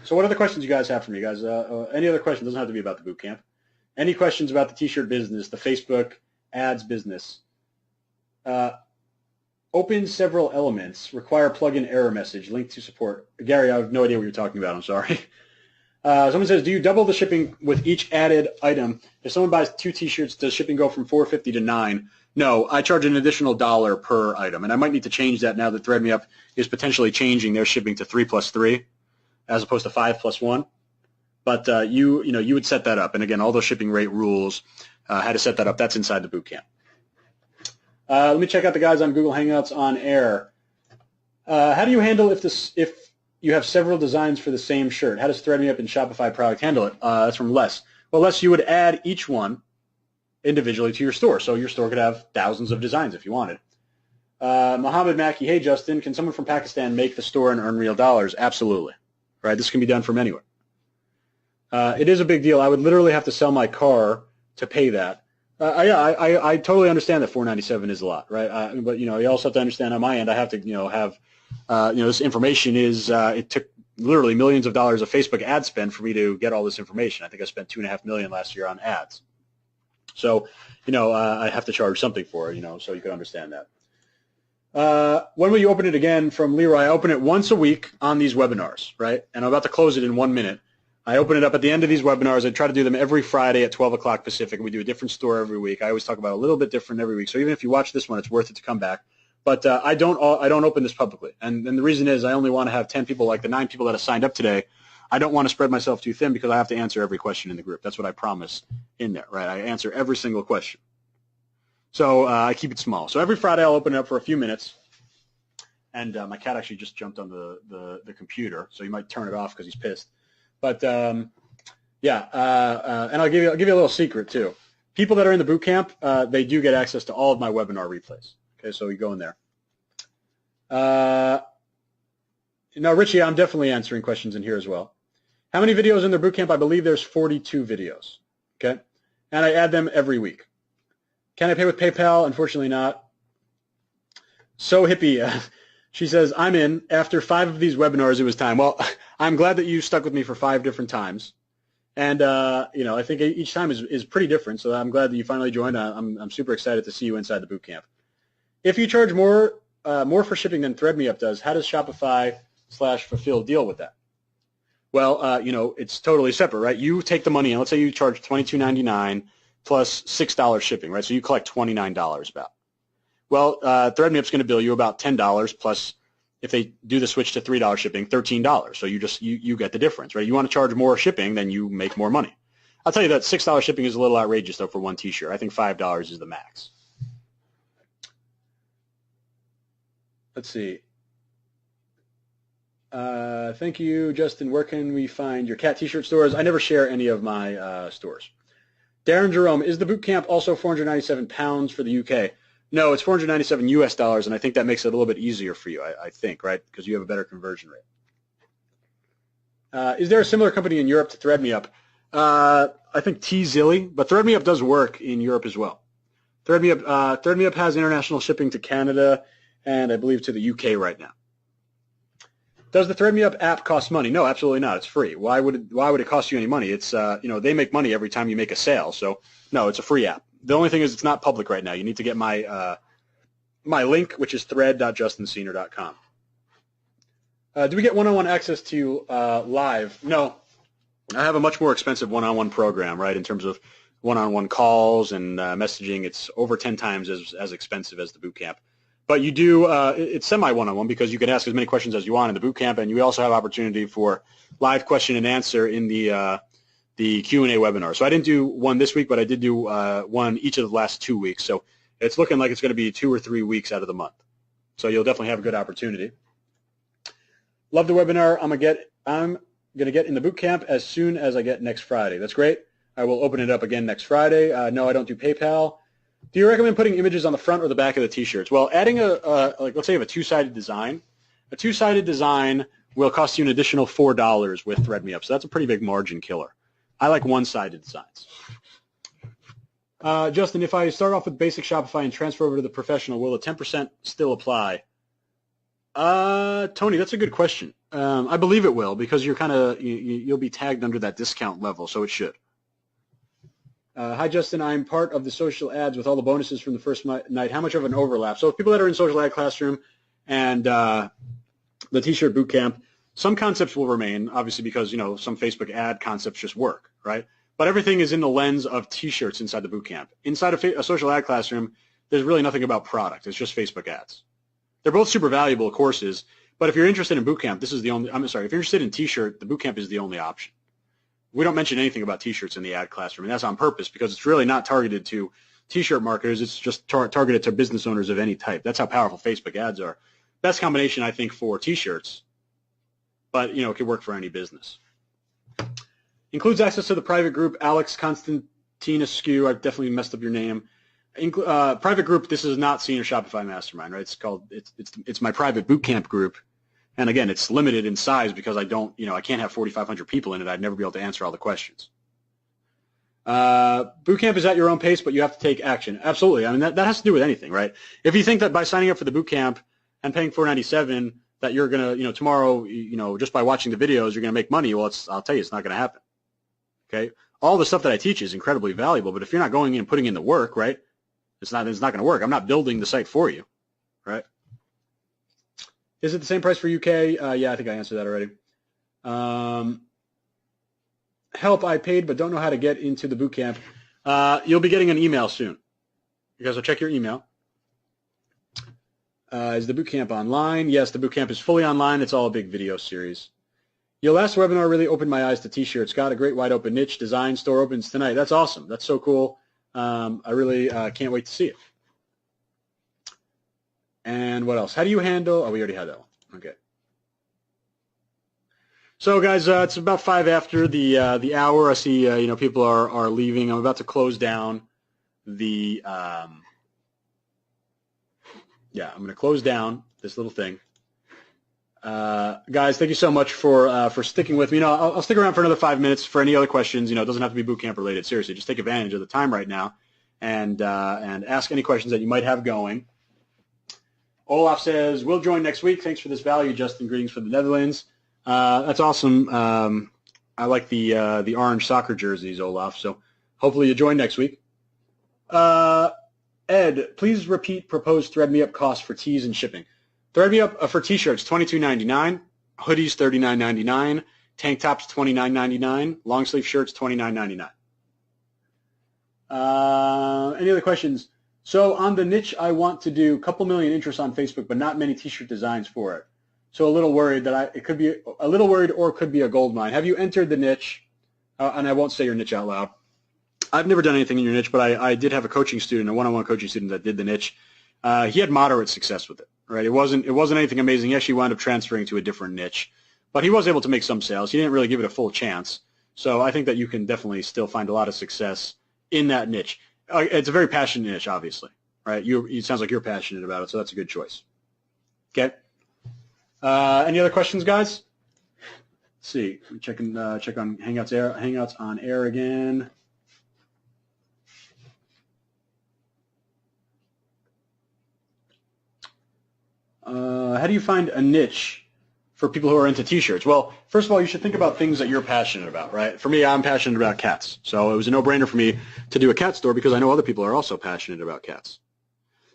So what other questions you guys have for me, guys? Any other questions? Doesn't have to be about the boot camp. Any questions about the T-shirt business, the Facebook ads business? Open several elements. Require plugin error message. Link to support. Gary, I have no idea what you're talking about. I'm sorry. Someone says, do you double the shipping with each added item? If someone buys 2 T-shirts, does shipping go from $4.50 to $9? No, I charge an additional $1 per item, and I might need to change that now that ThreadMeUp is potentially changing their shipping to 3 plus 3 as opposed to 5 plus 1. But you would set that up, and again, all those shipping rate rules, how to set that up, that's inside the boot camp. Let me check out the guys on Google Hangouts on air. How do you handle if you have several designs for the same shirt? How does ThreadMeUp and Shopify product handle it? That's from Les. Well, Les, you would add each one individually to your store. So your store could have thousands of designs if you wanted. Mohammed Maki, hey, Justin, can someone from Pakistan make the store and earn real dollars? Absolutely. Right? This can be done from anywhere. It is a big deal. I would literally have to sell my car to pay that. I totally understand that $4.97 is a lot, right? But you also have to understand on my end, I have to have this information is it took literally millions of dollars of Facebook ad spend for me to get all this information. I think I spent $2.5 million last year on ads. So I have to charge something for it, so you can understand that. When will you open it again? From Leroy, I open it once a week on these webinars, right? And I'm about to close it in 1 minute. I open it up at the end of these webinars. I try to do them every Friday at 12 o'clock Pacific. We do a different store every week. I always talk about a little bit different every week. So even if you watch this one, it's worth it to come back. But I don't open this publicly. And the reason is I only want to have 10 people, like the 9 people that have signed up today. I don't want to spread myself too thin because I have to answer every question in the group. That's what I promise in there, right? I answer every single question. So I keep it small. So every Friday I'll open it up for a few minutes. And my cat actually just jumped on the computer, so you might turn it off because he's pissed. But and I'll give you a little secret too. People that are in the boot camp, they do get access to all of my webinar replays. Okay, so you go in there. Now, Richie, I'm definitely answering questions in here as well. How many videos in their boot camp? I believe there's 42 videos. Okay, and I add them every week. Can I pay with PayPal? Unfortunately not. So hippie. She says, I'm in. After 5 of these webinars, it was time. Well, I'm glad that you stuck with me for 5 different times. And, I think each time is pretty different, so I'm glad that you finally joined. I'm super excited to see you inside the boot camp. If you charge more for shipping than ThreadMeUp does, how does Shopify/Fulfill deal with that? Well, it's totally separate, right? You take the money, and let's say you charge $22.99 plus $6 shipping, right? So you collect $29 about. Well, ThreadMeUp's going to bill you about $10 plus, if they do the switch to $3 shipping, $13. So you get the difference, right? You want to charge more shipping, then you make more money. I'll tell you that $6 shipping is a little outrageous, though, for one T-shirt. I think $5 is the max. Let's see. Thank you, Justin. Where can we find your cat T-shirt stores? I never share any of my stores. Darren Jerome, is the boot camp also 497 pounds for the UK? No, it's 497 US dollars, and I think that makes it a little bit easier for you, I think, right? Because you have a better conversion rate. Is there a similar company in Europe to ThreadMeUp? I think Tzilly, but ThreadMeUp does work in Europe as well. ThreadMeUp has international shipping to Canada and I believe to the UK right now. Does the ThreadMeUp app cost money? No, absolutely not. It's free. Why would it cost you any money? It's they make money every time you make a sale, so no, it's a free app. The only thing is it's not public right now. You need to get my link, which is thread.justinsenior.com. Do we get one-on-one access to live? No. I have a much more expensive one-on-one program, right, in terms of one-on-one calls and messaging. It's over 10 times as expensive as the boot camp. But you do it's semi-one-on-one because you can ask as many questions as you want in the boot camp, and you also have opportunity for live question and answer in the Q&A webinar. So I didn't do one this week, but I did do one each of the last 2 weeks. So it's looking like it's going to be 2 or 3 weeks out of the month. So you'll definitely have a good opportunity. Love the webinar. I'm going to get in the boot camp as soon as I get next Friday. That's great. I will open it up again next Friday. No, I don't do PayPal. Do you recommend putting images on the front or the back of the T-shirts? Well, adding let's say you have a two-sided design. A two-sided design will cost you an additional $4 with ThreadMeUp. So that's a pretty big margin killer. I like one-sided designs. Justin, if I start off with basic Shopify and transfer over to the professional, will the 10% still apply? Tony, that's a good question. I believe it will because you'll be tagged under that discount level, so it should. Hi, Justin. I'm part of the social ads with all the bonuses from the first night. How much of an overlap? So people that are in social ad classroom and the T-shirt bootcamp, some concepts will remain, obviously, because some Facebook ad concepts just work, right? But everything is in the lens of T-shirts inside the bootcamp. Inside a social ad classroom, there's really nothing about product. It's just Facebook ads. They're both super valuable courses, but if you're interested in bootcamp, if you're interested in T-shirt, the bootcamp is the only option. We don't mention anything about T-shirts in the ad classroom, and that's on purpose because it's really not targeted to T-shirt marketers. It's just targeted to business owners of any type. That's how powerful Facebook ads are. Best combination, I think, for T-shirts, but it could work for any business. Includes access to the private group. Alex Constantinescu, I've definitely messed up your name. Private group. This is not Senior Shopify Mastermind, right? It's my private bootcamp group. And again, it's limited in size because I can't have 4,500 people in it. I'd never be able to answer all the questions. Bootcamp is at your own pace, but you have to take action. Absolutely. I mean, that has to do with anything, right? If you think that by signing up for the bootcamp and paying $497 that you're going to, tomorrow, just by watching the videos, you're going to make money, well, I'll tell you, it's not going to happen. Okay. All the stuff that I teach is incredibly valuable, but if you're not going in and putting in the work, right, it's not going to work. I'm not building the site for you, right? Is it the same price for UK? Yeah, I think I answered that already. Help, I paid but don't know how to get into the bootcamp. You'll be getting an email soon. You guys will check your email. Is the bootcamp online? Yes, the bootcamp is fully online. It's all a big video series. Your last webinar really opened my eyes to T-shirts. Got a great wide open niche design. Store opens tonight. That's awesome. That's so cool. I really can't wait to see it. And what else? How do you handle? Oh, we already had that one. Okay. So, guys, it's about 5 after the hour. I see people are leaving. I'm about to close down the. I'm going to close down this little thing. Guys, thank you so much for sticking with me. I'll stick around for another 5 minutes for any other questions. It doesn't have to be bootcamp related. Seriously, just take advantage of the time right now and ask any questions that you might have going. Olaf says, we'll join next week. Thanks for this value, Justin. Greetings from the Netherlands. That's awesome. I like the orange soccer jerseys, Olaf. So hopefully you join next week. Ed, please repeat proposed Thread Me Up cost for tees and shipping. Thread Me Up for T-shirts, $22.99. Hoodies, $39.99. Tank tops, $29.99. Long sleeve shirts, $29.99. Any other questions? So on the niche, I want to do a couple million interests on Facebook, but not many T-shirt designs for it. So a little worried that it could be a little worried, or it could be a gold mine. Have you entered the niche? And I won't say your niche out loud. I've never done anything in your niche, but I did have a coaching student, a one-on-one coaching student that did the niche. He had moderate success with it. Right? It wasn't anything amazing. He actually wound up transferring to a different niche, but he was able to make some sales. He didn't really give it a full chance. So I think that you can definitely still find a lot of success in that niche. It's a very passionate niche, obviously, right? It sounds like you're passionate about it, so that's a good choice. Okay. Any other questions, guys? Let's see. Check on Hangouts on air again. How do you find a niche for people who are into T-shirts? Well, first of all, you should think about things that you're passionate about, right? For me, I'm passionate about cats. So it was a no-brainer for me to do a cat store because I know other people are also passionate about cats.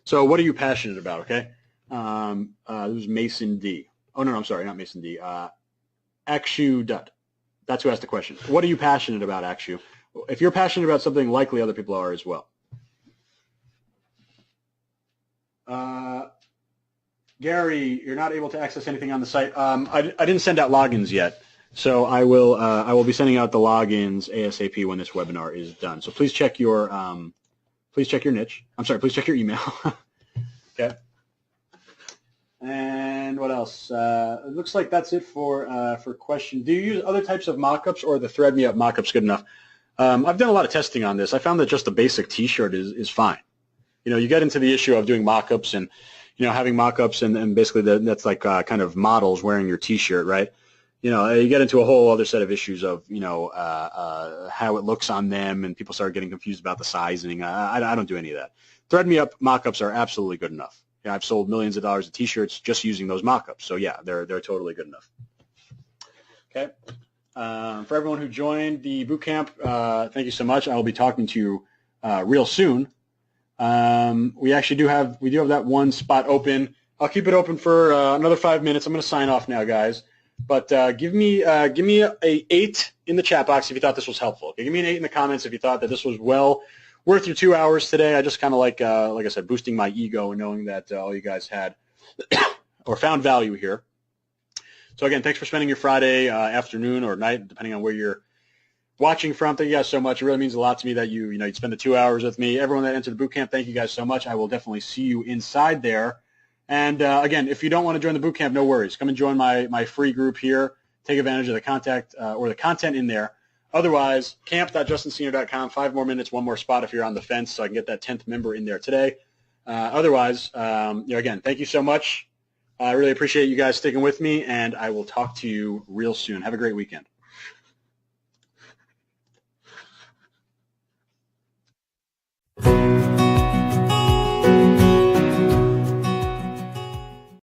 So what are you passionate about, okay? This was Mason D. Oh, no, I'm sorry, not Mason D. Akshu Dutt. That's who asked the question. What are you passionate about, Akshu? If you're passionate about something, likely other people are as well. Gary, you're not able to access anything on the site. I didn't send out logins yet, so I will be sending out the logins ASAP when this webinar is done. So please check your niche. I'm sorry, please check your email. Okay. And what else? It looks like that's it for questions. Do you use other types of mockups, or the Thread Me Up mockup's good enough? I've done a lot of testing on this. I found that just a basic T-shirt is fine. You get into the issue of doing mockups and having mockups and basically that's like kind of models wearing your T-shirt, right? You get into a whole other set of issues of how it looks on them, and people start getting confused about the sizing. I don't do any of that. Thread Me Up mockups are absolutely good enough. Yeah, I've sold millions of dollars of T-shirts just using those mock-ups. So yeah, they're totally good enough. Okay. For everyone who joined the boot camp, thank you so much. I will be talking to you real soon. We actually do have that one spot open. I'll keep it open for another 5 minutes. I'm going to sign off now, guys. But give me a 8 in the chat box if you thought this was helpful. Okay, give me an 8 in the comments if you thought that this was well worth your 2 hours today. I just kind of like I said, boosting my ego and knowing that all you guys had or found value here. So again, thanks for spending your Friday afternoon or night, depending on where you're watching from. Thank you guys so much. It really means a lot to me that you'd spend the 2 hours with me. Everyone that entered the boot camp, thank you guys so much. I will definitely see you inside there. And again, if you don't want to join the boot camp, no worries. Come and join my free group here. Take advantage of the content in there. Otherwise, camp.justinsenior.com. 5 more minutes, 1 more spot if you're on the fence, so I can get that 10th member in there today. Otherwise, again, thank you so much. I really appreciate you guys sticking with me, and I will talk to you real soon. Have a great weekend.